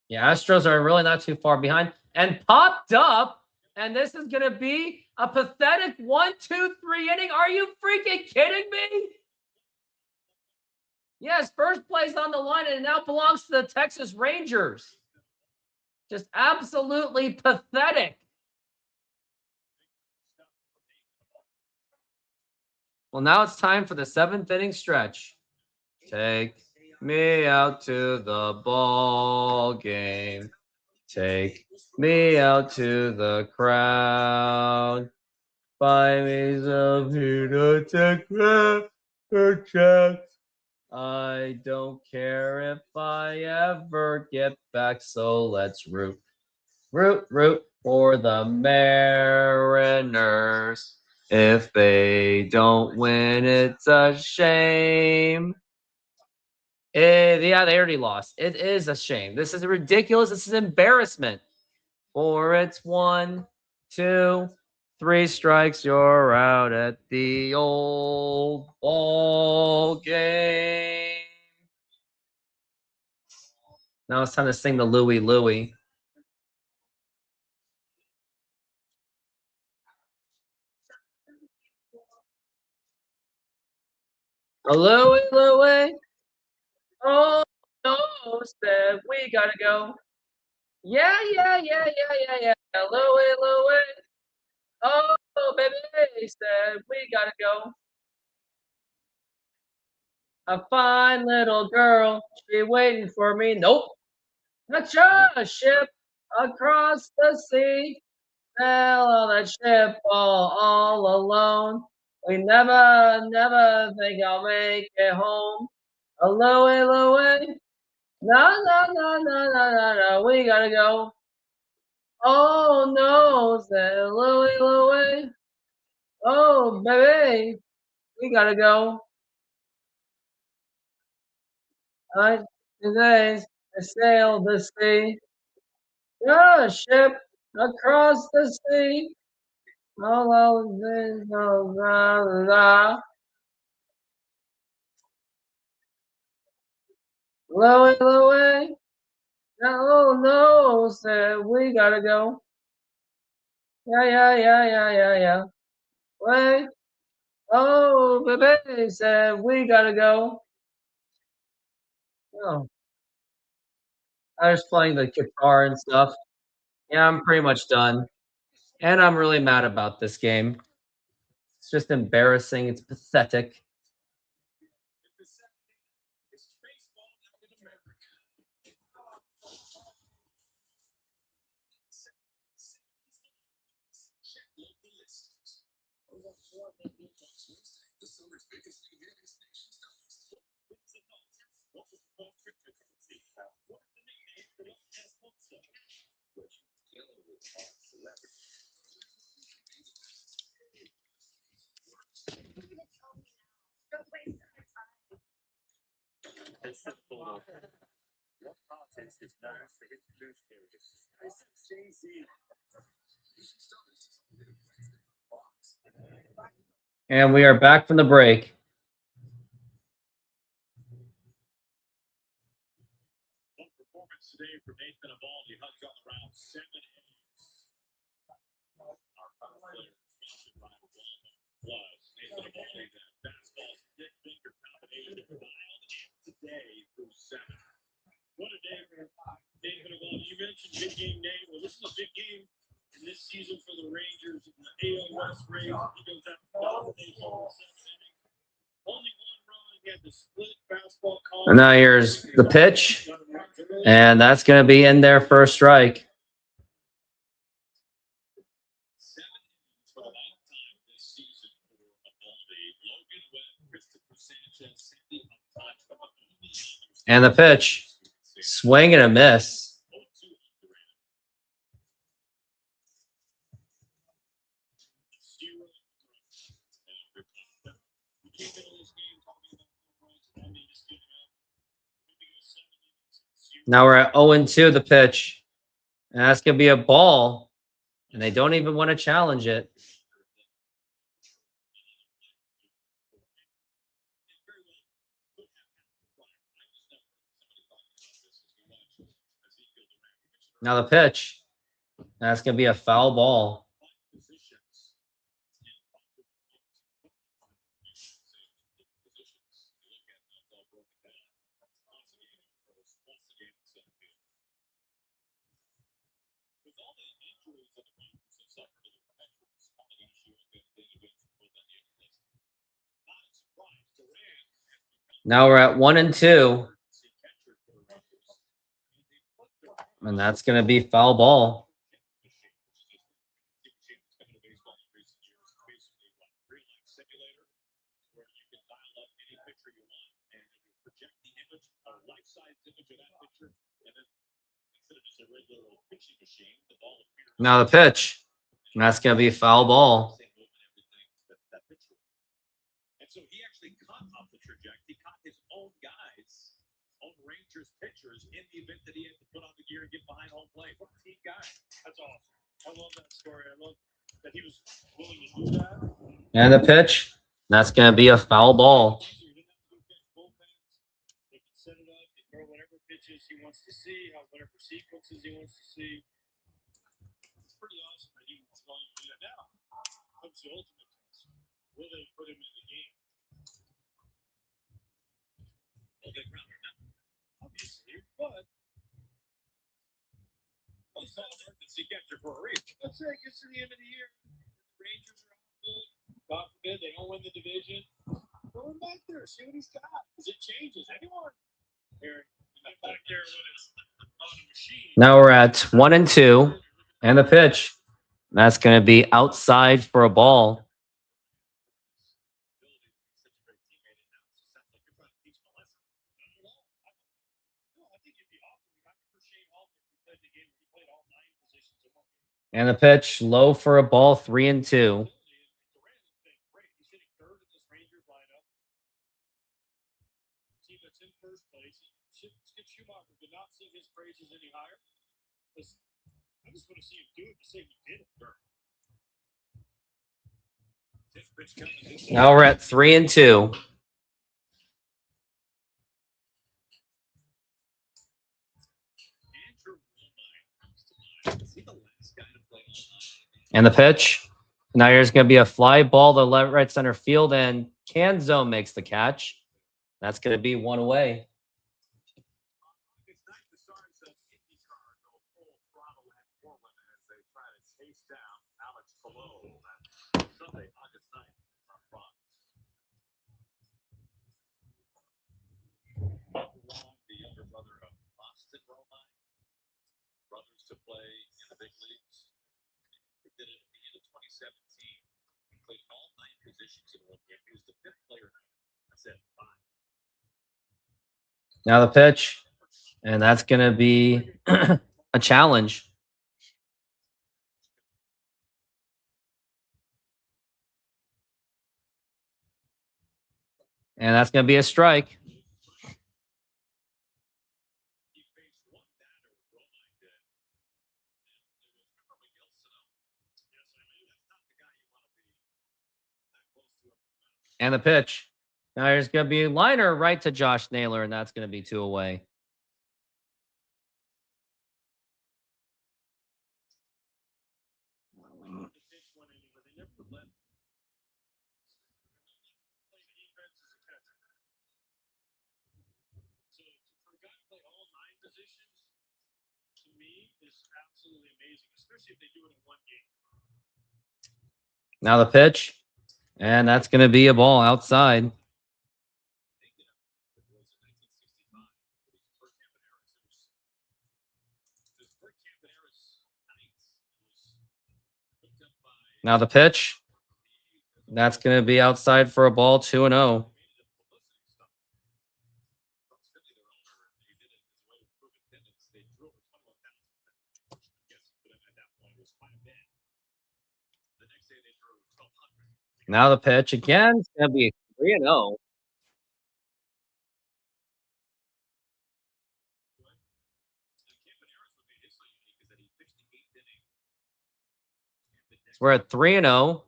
Yeah, Astros are really not too far behind. And popped up. And this is going to be a pathetic 1, 2, 3 inning. Are you freaking kidding me? Yes, first place on the line, and it now belongs to the Texas Rangers. Just absolutely pathetic. Well, now it's time for the 7th inning stretch. Take me out to the ball game. Take me out to the crowd. Buy me some peanut and cracker. I don't care if I ever get back, so let's root for the Mariners. If they don't win, it's a shame. Yeah, they already lost. It is a shame. This is ridiculous. This is embarrassment. Or it's 1, 2, 3 strikes. You're out at the old ball game. Now it's time to sing the Louie Louie. Louie Louie. Oh, no, said we gotta go. Yeah. Louie Louie. Oh, baby, said we gotta go. A fine little girl, she waiting for me. Nope. Not a ship across the sea. Sail on that ship all alone. We never think I'll make it home. Louie, Louie. No. We gotta go. Oh no, said Louie, Louie. Oh baby, we gotta go. Today's I sail the sea. A ship across the sea. All of this, Louie, Louie. No, said we gotta go. Yeah. Wait. Oh, baby, said we gotta go. Oh, I was playing the guitar and stuff. Yeah, I'm pretty much done. And I'm really mad about this game. It's just embarrassing. It's pathetic. It's baseball now in America. Check local listings. The summer's biggest new hit is Nation's Dogs. And we are back from the break. Performance today for Nathan Eovaldi, hugs on the round 7 innings. Our final player sponsored by Walmart Plus. Nathan Eovaldi, the fastball stick finger combination dialed in today through 7. What a day for Nathan Eovaldi. You mentioned big game name. Well, this is a big game in this season for the Rangers in the AL West race. He goes out to dominate over 7 innings. Only 1 run. He had the split fastball call. And now here's the pitch. And that's going to be in there for a strike. And the pitch. Swing and a miss. Now we're at 0-2, the pitch. And that's going to be a ball. And they don't even want to challenge it. Now the pitch. That's going to be a foul ball. Now we're at 1-2. And that's going to be foul ball. Now the pitch. And that's going to be foul ball. And so he actually caught off the trajectory. He caught his own guys own Rangers pitchers in the event that he had to put on the gear and get behind home plate. What a team guy. That's awesome. I love that story. I love that he was willing to do that. And the pitch. That's going to be a foul ball. You didn't have to go catch bullpens. They can set it up and throw whatever pitches he wants to see, whatever sequences he wants to see. It's pretty awesome that he was going to do that. Now comes the ultimate test. Will they put him in the game? Well, they'd rather not, obviously, but let's all emergency catcher for a reason. Let's say it gets to the end of the year. The Rangers are out good. God forbid they don't win the division. Throw him back there, see what he's got. Because it changes. Anyone here, back there when it's on a machine. Now we're at 1-2. And the pitch. That's going to be outside for a ball. And the pitch low for a ball, 3-2. Skip Schumacher did not sing his praises any higher. I just want to see him do it to say he did it. Now we're at 3-2. And the pitch. Now here's going to be a fly ball to left right center field, and Canzone makes the catch. That's going to be one away. The younger brother of Austin Romine, brothers to play in the big leagues. He did it at the end of 2017. He played all 9 positions in one game. He was the 5th player. I said 5. Now the pitch, and that's going to be a challenge. And that's going to be a strike. And the pitch. Now there's going to be a liner right to Josh Naylor, and that's going to be 2 away. Especially if they do it in one game. Now the pitch, and that's going to be a ball outside. Now the pitch, that's going to be outside for a ball, 2-0. Now the pitch again. It's going to be 3-0. We're at 3-0.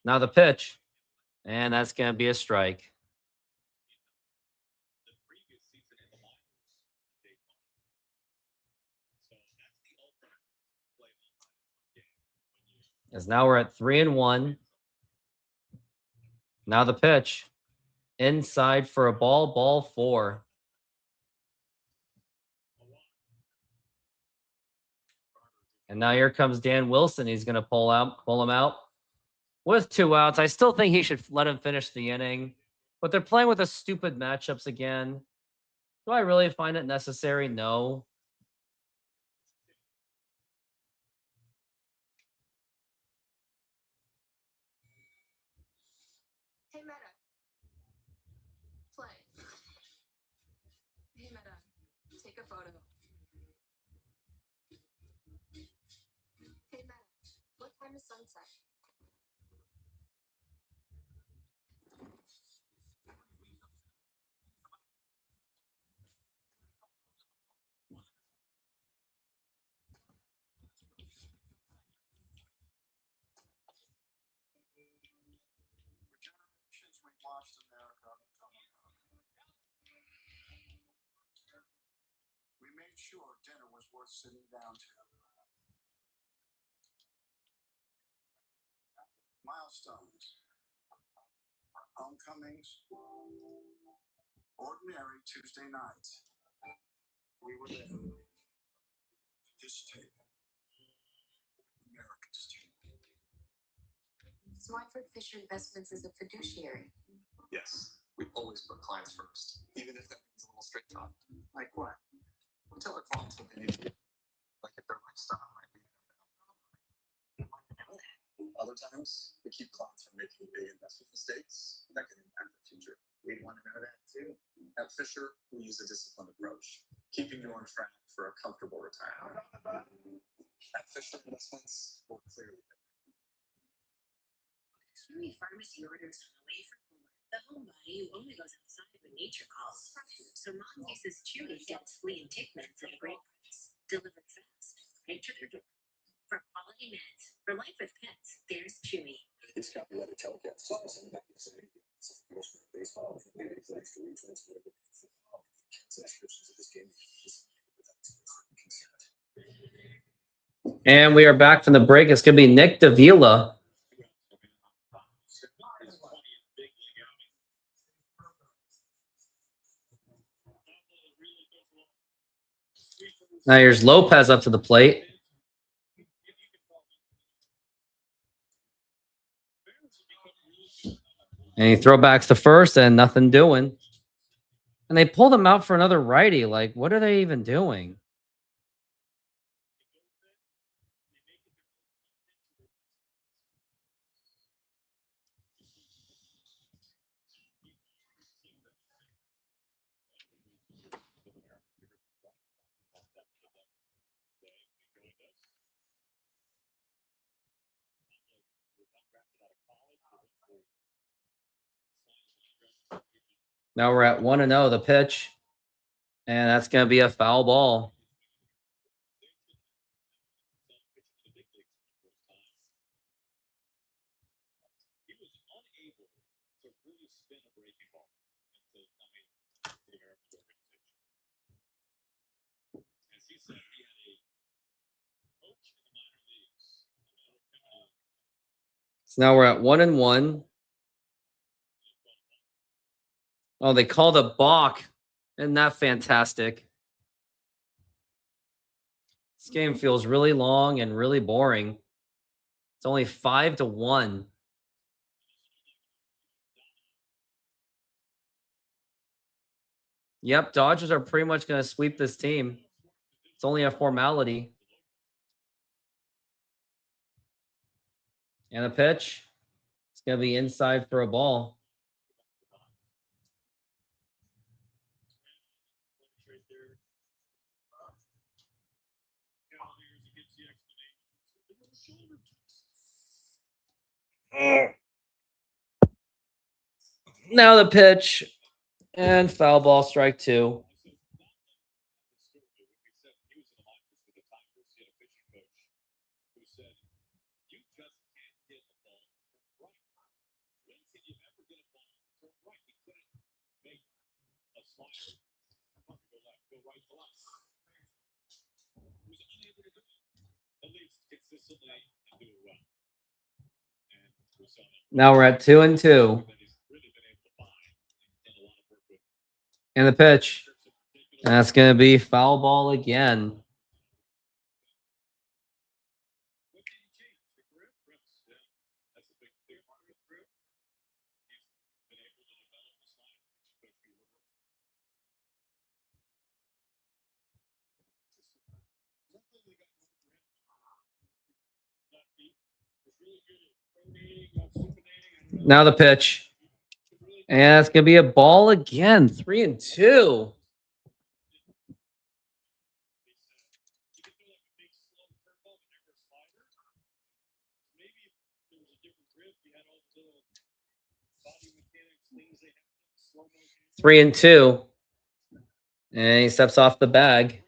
Now the pitch, and that's going to be a strike. As now we're at 3-1. Now the pitch, inside for a ball, ball 4. And now here comes Dan Wilson. He's going to pull him out with 2 outs. I still think he should let him finish the inning, but they're playing with the stupid matchups again. Do I really find it necessary? No. Hey, Meta. Play. Hey, Meta. Take a photo. Hey, Meta. What time is sunset? made sure dinner was worth sitting down to. Milestones. Homecomings. Ordinary Tuesday nights. We were there. This table. America's table. Swanford Fisher Investments is a fiduciary. Yes, we always put clients first, even if that means a little straight talk. Like what? We tell our clients what they need to do, like if their lifestyle might be. Other times, we keep clients from making big investment mistakes that can impact the future. We want to know that too. At Fisher, we use a disciplined approach, keeping you on track for a comfortable retirement. At Fisher Investments, we're clearly Chewy Pharmacy orders on the way from home. The homebody who only goes outside when nature calls. So mom uses Chewy Dense Flea and Tick meds at a great price. Delivered fast, right to their door. For quality meds, for life with pets, there's Chewy. It's got the other telecast. Baseball. And we are back from the break. It's going to be Nick Davila. Now here's Lopez up to the plate. And he throwbacks to first and nothing doing. And they pulled him out for another righty. Like, what are they even doing? Now we're at 1-0, the pitch. And that's going to be a foul ball. So now we're at 1-1. Oh, they called a balk. Isn't that fantastic? This game feels really long and really boring. It's only 5-1. Yep, Dodgers are pretty much going to sweep this team. It's only a formality. And the pitch. It's going to be inside for a ball. Now the pitch. And foul ball, strike two. Now we're at 2-2. And the pitch. And that's going to be foul ball again. Now the pitch. And it's going to be a ball again. 3-2. Three and two. And he steps off the bag.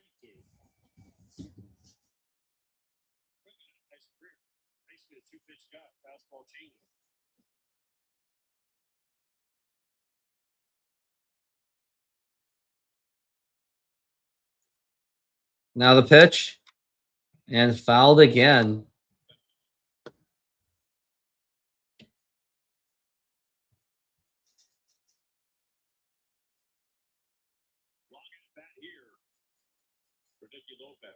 Now the pitch. And fouled again. Bat here for Nicky Lopez.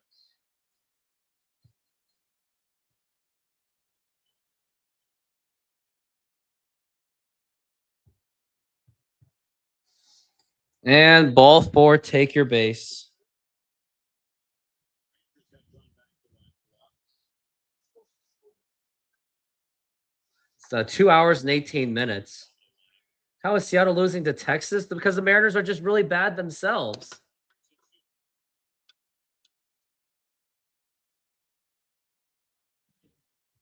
And ball 4, take your base. It's 2 hours and 18 minutes. How is Seattle losing to Texas? Because the Mariners are just really bad themselves.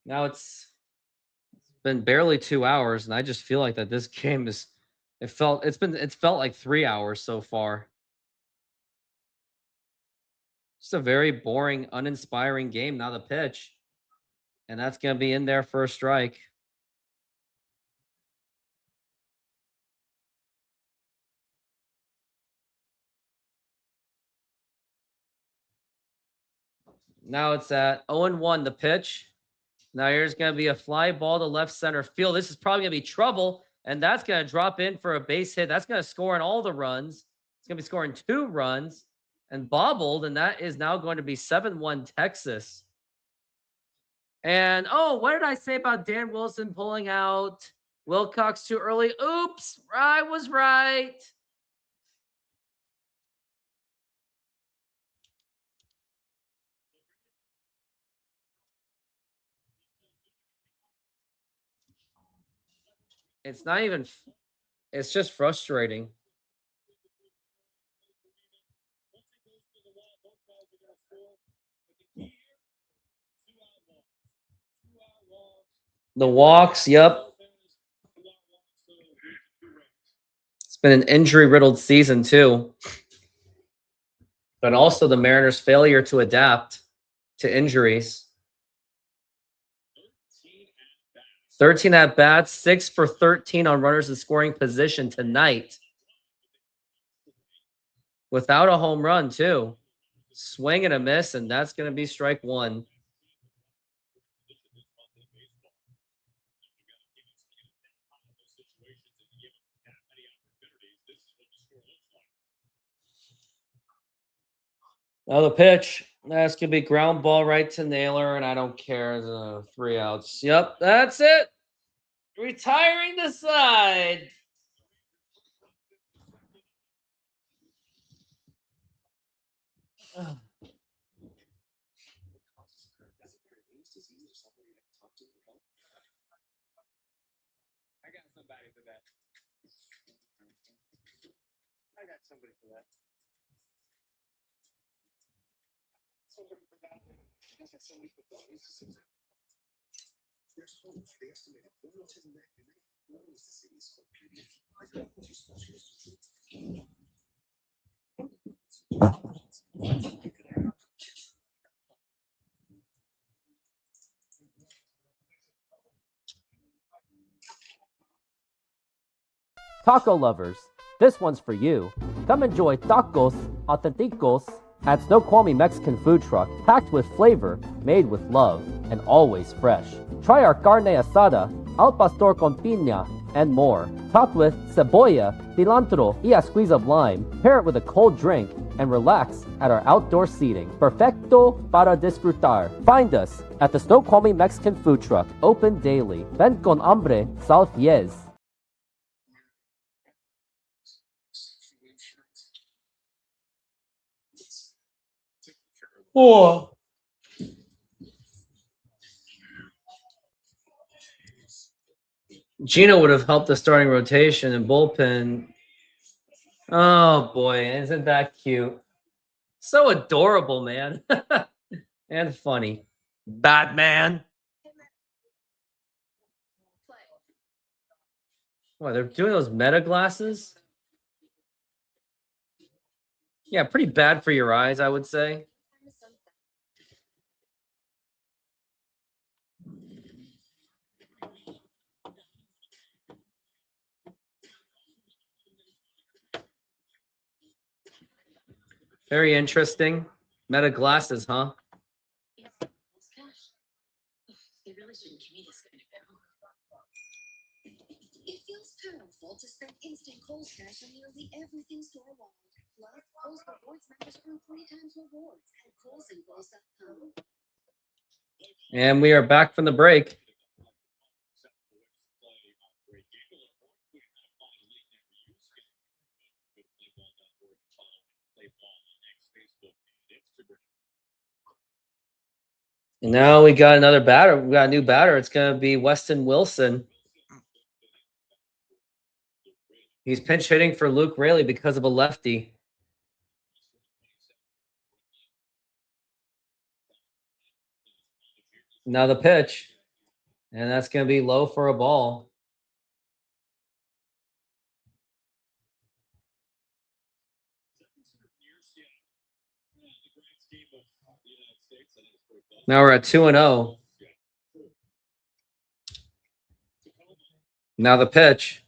Now it's been barely 2 hours, and I just feel like that this game is. It's felt like 3 hours so far. Just a very boring, uninspiring game. Now the pitch, and that's gonna be in there for a strike. Now it's at 0-1 the pitch. Now here's going to be a fly ball to left center field. This is probably going to be trouble, and that's going to drop in for a base hit. That's going to score in all the runs. It's going to be scoring 2 runs and bobbled, and that is now going to be 7-1 Texas. And, oh, what did I say about Dan Wilson pulling out Wilcox too early? Oops, I was right. It's not even, it's just frustrating. The walks, yep. It's been an injury-riddled season, too. But also the Mariners' failure to adapt to injuries. 13 at-bats, 6 for 13 on runners in scoring position tonight. Without a home run, too. Swing and a miss, and that's going to be strike 1. Now the pitch. That's going to be ground ball right to Naylor, and I don't care. 3 outs. Yep, that's it. Retiring the side. I got somebody for that. I got somebody for that. Somebody for that. I got somebody for that. There's hope. They estimated Wilmington is the city's hope. Taco lovers, this one's for you. Come enjoy tacos auténticos at Snoqualmie Mexican food truck, packed with flavor, made with love, and always fresh. Try our carne asada, al pastor con piña, and more. Topped with cebolla, cilantro, y a squeeze of lime. Pair it with a cold drink and relax at our outdoor seating. Perfecto para disfrutar. Find us at the Snoqualmie Mexican food truck, open daily. Ven con hambre, sal fies. Oh. Gino would have helped the starting rotation and bullpen. Oh boy, isn't that cute? So adorable, man. And funny. Batman. What, they're doing those meta glasses? Yeah, pretty bad for your eyes, I would say. Very interesting. Meta glasses, huh? They really shouldn't give me this kind of power. It feels powerful to spend instant Kohl's cash on nearly everything store-wide. Plus, Kohl's Rewards members earn 3 times rewards at Kohl'sandKohl's.com. And we are back from the break. And now we got another batter. We got a new batter. It's going to be Weston Wilson. He's pinch hitting for Luke Raley because of a lefty. Now the pitch. And that's going to be low for a ball. Now we're at 2-0. Now the pitch.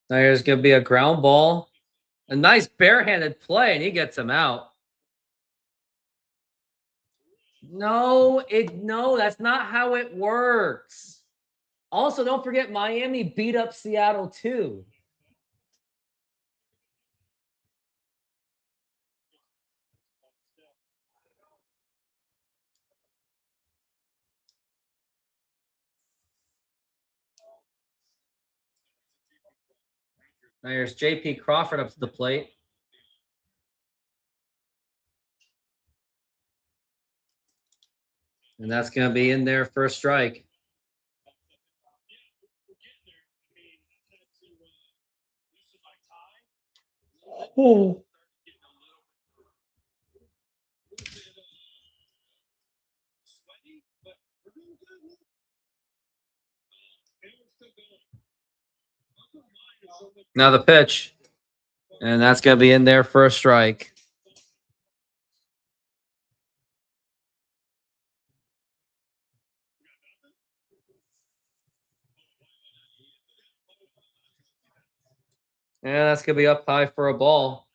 Now here's going to be a ground ball. A nice barehanded play, and he gets him out. No, that's not how it works. Also, don't forget Miami beat up Seattle too. Now here's J.P. Crawford up to the plate. And that's going to be in there for a strike. Oh. Now the pitch. And that's going to be in there for a strike. And that's going to be up high for a ball.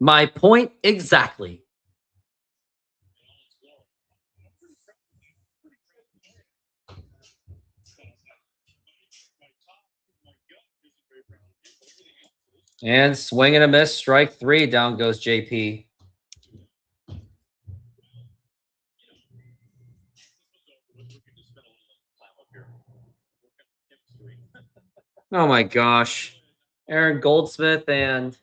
My point exactly. And swing and a miss, strike 3. Down goes JP. Oh my gosh. Aaron Goldsmith and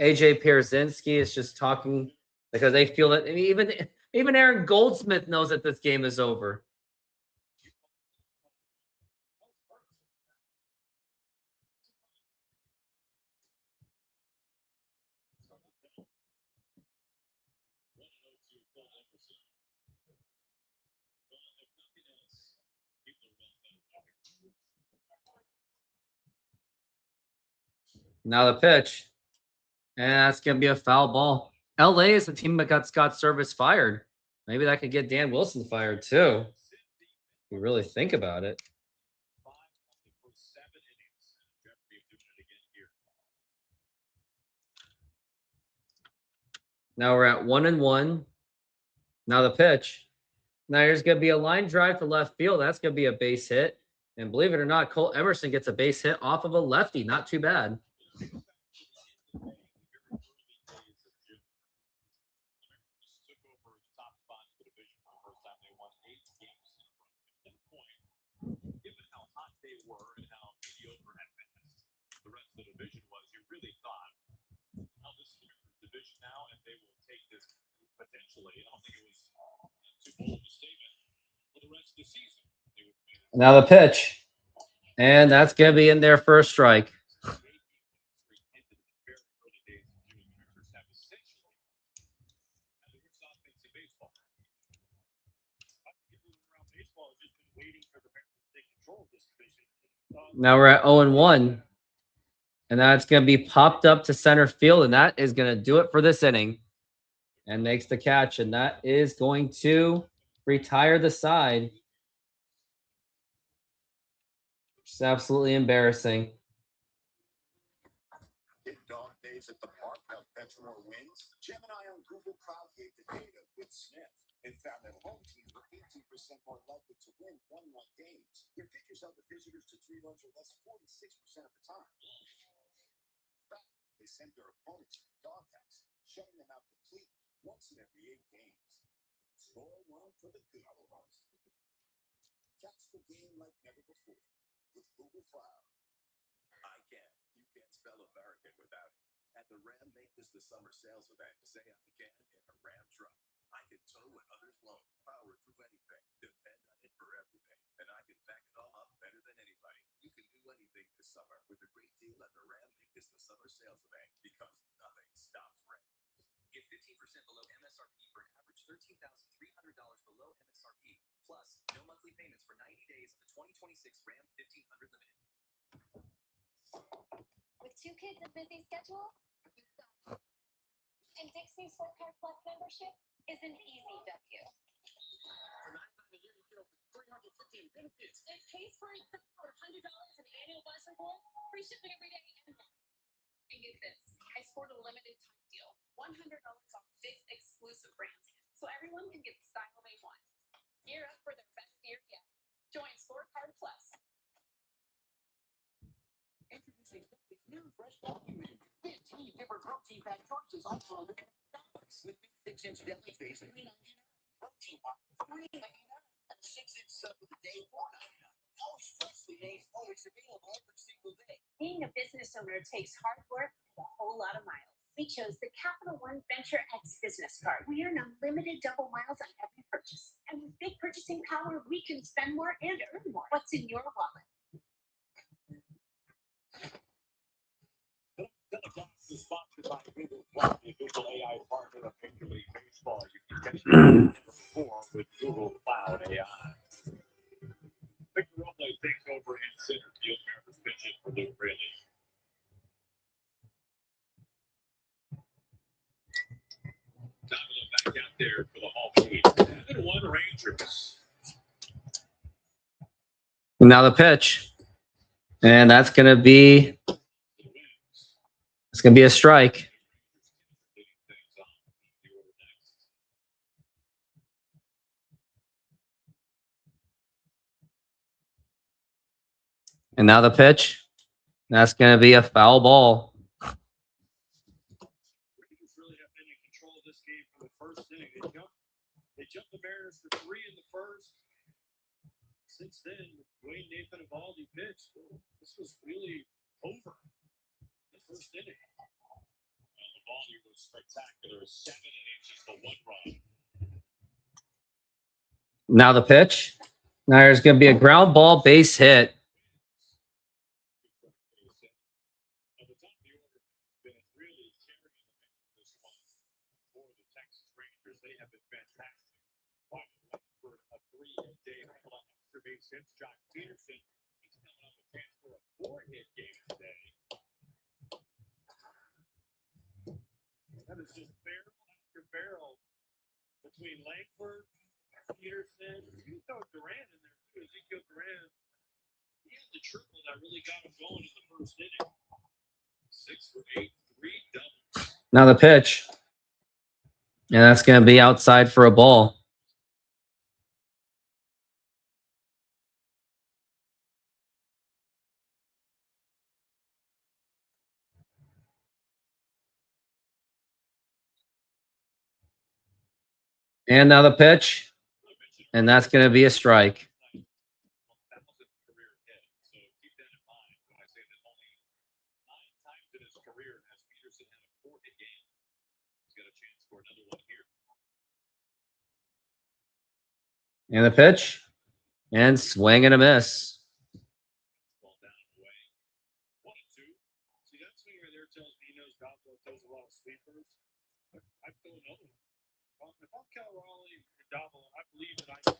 AJ Pierzynski is just talking because they feel that even Aaron Goldsmith knows that this game is over. Now the pitch. And that's going to be a foul ball. LA is the team that got Scott Service fired. Maybe that could get Dan Wilson fired too. If you really think about it. Now we're at 1-1. Now the pitch. Now there's going to be a line drive to left field. That's going to be a base hit. And believe it or not, Cole Emerson gets a base hit off of a lefty. Not too bad. Now the pitch. And that's going to be in there for a strike. Now we're at 0-1. And that's going to be popped up to center field. And that is going to do it for this inning. And makes the catch. And that is going to retire the side. It's absolutely embarrassing. Get dog days at the park. Now Petro wins. Gemini on Google Cloud gave the data with Smith and found that home teams were 18% more likely to win 1-1 games. Their pitchers held the visitors to 3 runs or less 46% of the time. In fact, they sent their opponents to doghouse, shutting them out completely once in every 8 games. Score one for the Google ones. Catch the game like never before with Google Cloud. I can. You can't spell American without it. At the Ram Make This the Summer Sales Event, say I can in a Ram truck. I can tow what others won't. Power through anything. Depend on it for everything. And I can back it all up better than anybody. You can do anything this summer with a great deal at the Ram Make This the Summer Sales Event because nothing stops Ram. Get 15% below MSRP for an average $13,300 below MSRP. Plus, no monthly payments for 90 days of the 2026 Ram 1500 Limited. With 2 kids and busy schedule, you've got it. And Dixie's Scorecard Plus membership is an easy W. For $99 a year, you get over $350 in benefits. It pays for $100 in annual bus report, free shipping every day, and more. And get this, I scored a limited time deal, $100 off 6 exclusive brands, so everyone can get the style they want. Gear up for their best year yet. Join Scorecard Plus. Introducing new fresh vacuum in 15 different protein pack choices also on the with 6-inch deli face $3.99. Protein pack $3.99 and 6-inch sub of the day $4.99. Always freshly made, always available every single day. Being a business owner takes hard work and a whole lot of miles. We chose the Capital One Venture X business card. We earn unlimited double miles on every purchase. And with big purchasing power, we can spend more and earn more. What's in your wallet? Is sponsored by Google Cloud, the Google AI partner of Major League Baseball. You can catch the before with Google Cloud AI. Victor Robles takes over in center field. Mariners pitching for Luke Riley. Domino back out there for the home team. 7-1 Rangers. Now the pitch. And that's going to be... It's going to be a strike. And now the pitch. That's going to be a foul ball. Rangers really have been in control of this game from the first inning. They jumped the Mariners for 3 in the first. Since then, Wayne Nathan Eovaldi pitched. This was really over. First inning. The ball was spectacular. 7 innings to 1 run. Now the pitch. Now there's going to be a ground ball base hit. At the top of the order, been really carrying this one for the Texas Rangers. They have been fantastic. For a 3-day extra base hit, Jock Peterson. He's coming up with a chance for a 4-hit game today. That is just barrel after barrel between Langford, Peterson. You throw Duran in there too. Ezekiel Duran. He had the triple that really got him going in the first inning. 6 for 8, 3 doubles. Now the pitch. And that's going to be outside for a ball. And now the pitch. And that's going to be a strike. Career hit. So keep that in mind when I say that only 9 times in his career has Peterson had a 4-hit game. He's got a chance for another one here. And the pitch. And swing and a miss. Ball down and away. 1-2. See, that swing right there tells me he knows Goblet throws a lot of sweepers. I throw another one. If I'm Cal Raleigh or Goblet, I believe that I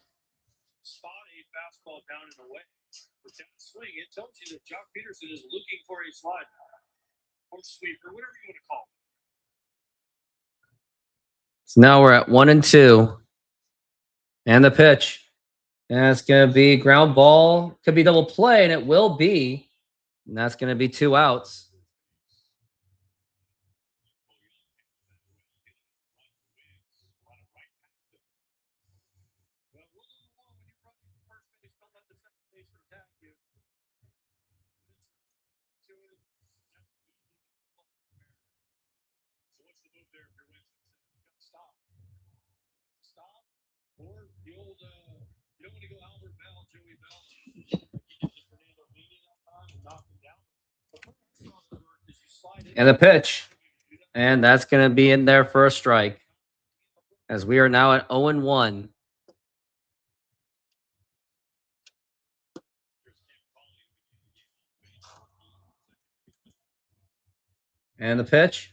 spot a fastball down and away. With that swing, it tells you that Jock Peterson is looking for a slide or sweeper, whatever you want to call it. So now we're at 1-2. And the pitch. And it's going to be ground ball. Could be double play, and it will be. And that's going to be 2 outs. Or the old, you don't want to go Albert Bell, Joey Bell. He did the Fernando Meany that time and knocked him down. And the pitch. And that's going to be in there for a strike. As we are now at 0-1. And the pitch.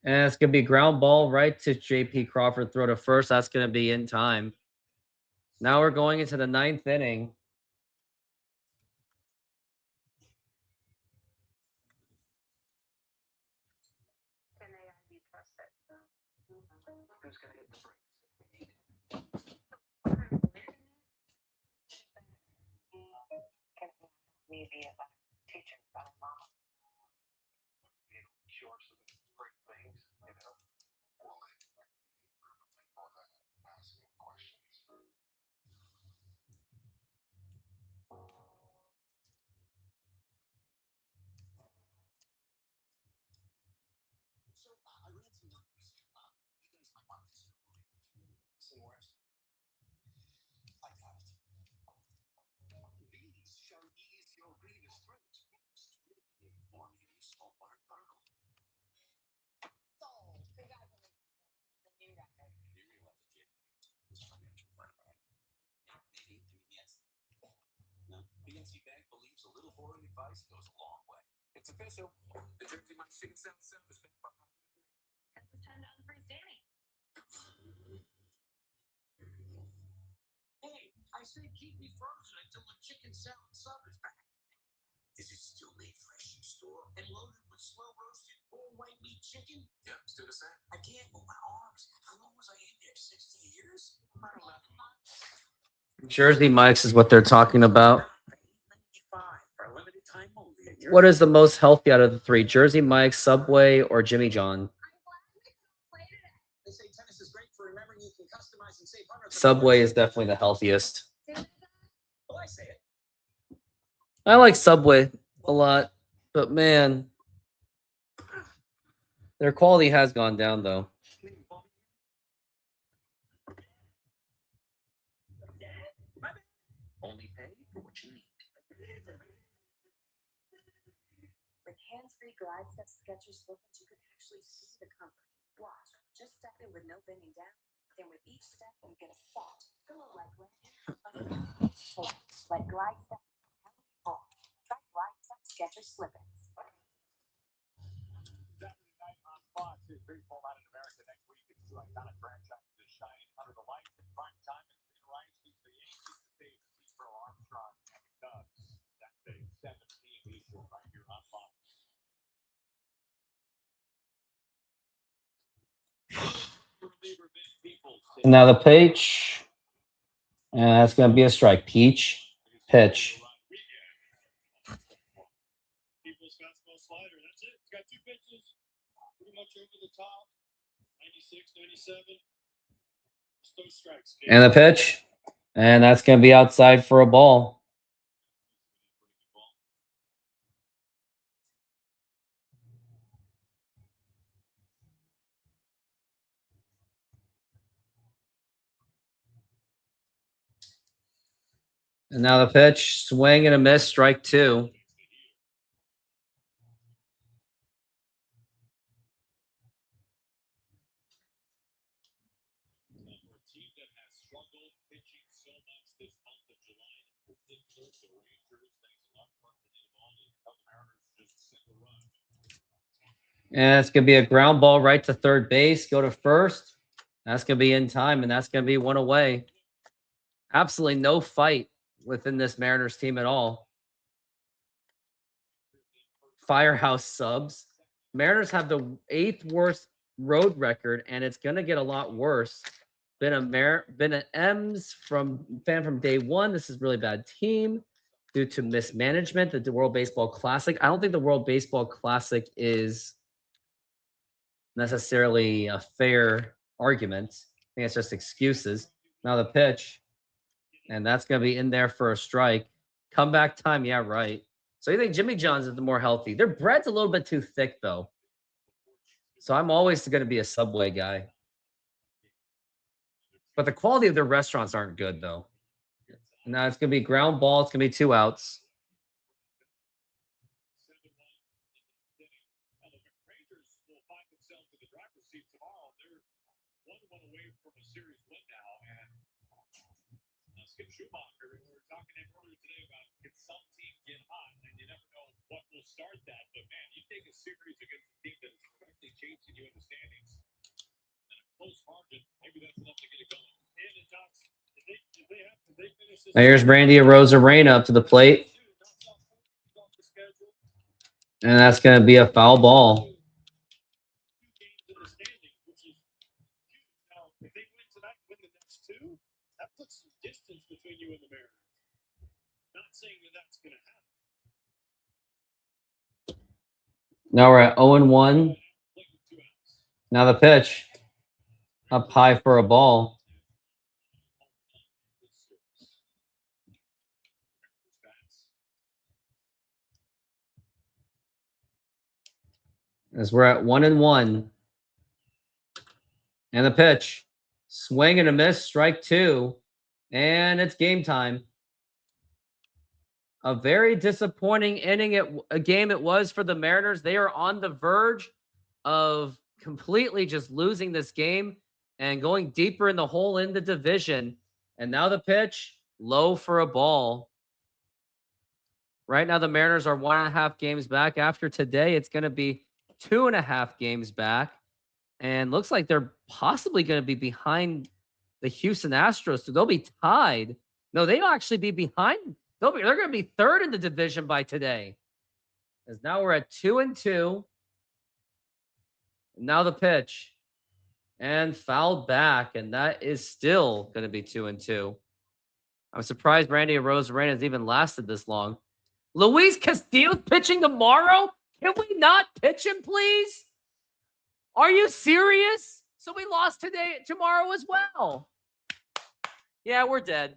And it's going to be ground ball right to J.P. Crawford. Throw to first. That's going to be in time. Now we're going into the 9th inning. Who's gonna hit the brakes? Maybe about teaching about mama. Sure, some great things, you know. Well, asking questions. So I read some numbers. You guys might want this. Somewhere else. I got it. These shall ease your grievous throat. Or maybe salt water gargle. So, congratulations. The new record. Do you realize that Jake is financial firepower? Maybe, I mean, yes. No. PNC Bank believes a little boring advice goes a long way. It's official. The Jersey Mike's Chicken Salad Sandwich is picked by It's time to unfreeze Danny. Hey, I said keep me frozen until the chicken salad sub is back. Is it still made fresh in store and loaded with slow roasted full white meat chicken? Yeah, still the same. I can't move my arms. How long was I in there? 60 years? About 11 months. Jersey Mike's is what they're talking about. For a limited time only. What is the most healthy out of the 3? Jersey Mike's, Subway, or Jimmy John? They say tennis is great for remembering you can customize and save hundreds of Subway dollars. is definitely the healthiest. Well, I say it. I like Subway a lot, but man, their quality has gone down though. Only pay for what you need. With hands-free glide step Skechers slippers, you can actually see the comfort. Watch. Just step in with no bending down. Then with each step, you get a soft pillow-like landing. Let glide step help you fall. Try glide step Skechers slippers. Saturday night on Fox is baseball out in America next week. It's 2 iconic franchises that shine under the lights in prime time. It's Green Rice leads the Yankees to save Steve Armstrong and the Cubs. Saturday, 7 p.m. Eastern, right here on Fox. Now the pitch, and that's going to be a strike. Peach, pitch. People's fastball slider. That's it. It's got 2 pitches. Pretty much over the top. 96, 97. Just those strikes. And the pitch, and that's going to be outside for a ball. And now the pitch, swing and a miss, strike 2. And it's going to be a ground ball right to third base. Go to first. That's going to be in time, and that's going to be 1 away. Absolutely no fight within this Mariners team at all. Firehouse Subs. Mariners have the 8th worst road record, and it's going to get a lot worse. Been an M's fan from day one. This is a really bad team due to mismanagement. The World Baseball Classic. I don't think the World Baseball Classic is necessarily a fair argument. I think it's just excuses. Now the pitch, and that's going to be in there for a strike. Comeback time, yeah, right. So you think Jimmy John's is the more healthy? Their bread's a little bit too thick, though. So I'm always going to be a Subway guy. But the quality of their restaurants aren't good, though. Now it's going to be ground ball. It's going to be 2 outs. Rangers will find themselves in the driver's seat tomorrow. They're 1-1 away from a series win now. And Skip Schumacher, we were talking to him earlier today about can some team get hot, and you never know what will start that. But man, you take a series against a team that is quickly chasing you in the standings and a close margin, maybe that's enough to get it going. And it does. If they finish this, Now here's Randy Arozarena up to the plate. And that's going to be a foul ball. If they win tonight, win the next 2, that puts some distance between you and the Mariners. Not saying that that's going to happen. Now we're at 0-1. Now the pitch. Up high for a ball. As we're at 1-1. And the pitch. Swing and a miss, strike 2. And it's game time. A very disappointing game it was for the Mariners. They are on the verge of completely just losing this game and going deeper in the hole in the division. And now the pitch, low for a ball. Right now the Mariners are 1.5 games back. After today, it's going to be 2.5 games back. And looks like they're possibly going to be behind the Houston Astros. So they'll be tied. No, they'll actually be behind. They're going to be 3rd in the division by today. As now we're at 2-2. Now the pitch. And fouled back. And that is still going to be 2-2. I'm surprised Randy Arozarena has even lasted this long. Luis Castillo's pitching tomorrow? Can we not pitch him, please? Are you serious? So we lost tomorrow as well. Yeah, we're dead.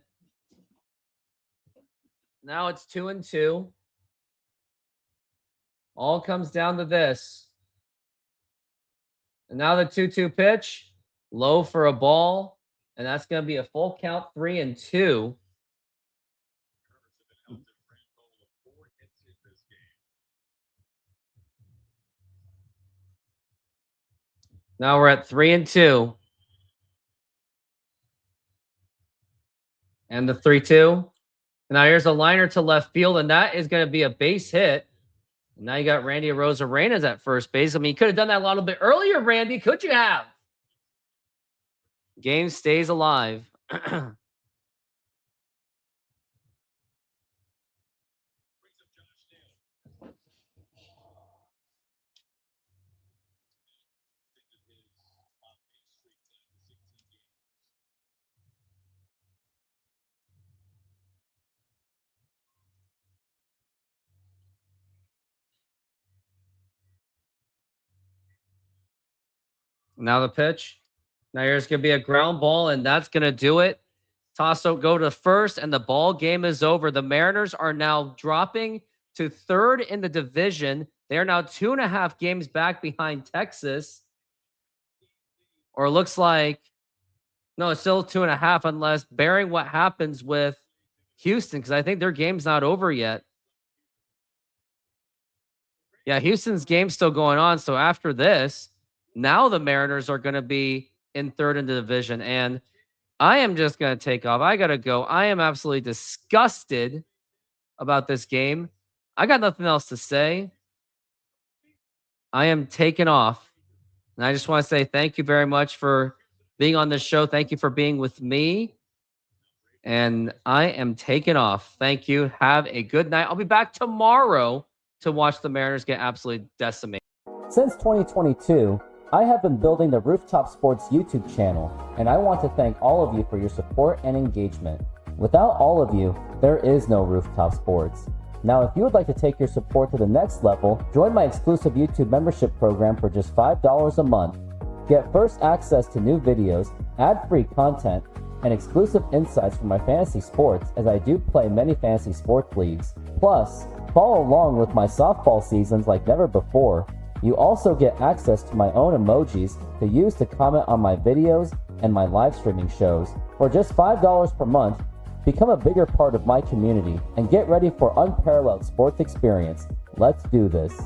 Now it's 2-2. All comes down to this. And now the 2-2 pitch. Low for a ball. And that's going to be a full count, 3-2. Now we're at 3-2. And the 3-2. Now here's a liner to left field, and that is going to be a base hit. And now you got Randy Arozarena at first base. I mean, you could have done that a little bit earlier, Randy. Could you have? Game stays alive. Now the pitch. Now here's going to be a ground ball, and that's going to do it. Tasso go to first, and the ball game is over. The Mariners are now dropping to 3rd in the division. They are now 2.5 games back behind Texas. Or it looks like, no, it's still 2.5 unless bearing what happens with Houston, because I think their game's not over yet. Yeah, Houston's game's still going on. So after this, now the Mariners are going to be in 3rd in the division. And I am just going to take off. I got to go. I am absolutely disgusted about this game. I got nothing else to say. I am taking off. And I just want to say thank you very much for being on this show. Thank you for being with me. And I am taking off. Thank you. Have a good night. I'll be back tomorrow to watch the Mariners get absolutely decimated. Since 2022, I have been building the Rooftop Sports YouTube channel, and I want to thank all of you for your support and engagement. Without all of you, there is no Rooftop Sports. Now, if you would like to take your support to the next level, join my exclusive YouTube membership program for just $5 a month. Get first access to new videos, ad-free content, and exclusive insights from my fantasy sports, as I do play many fantasy sports leagues. Plus, follow along with my softball seasons like never before. You also get access to my own emojis to use to comment on my videos and my live streaming shows. For just $5 per month, become a bigger part of my community and get ready for unparalleled sports experience. Let's do this.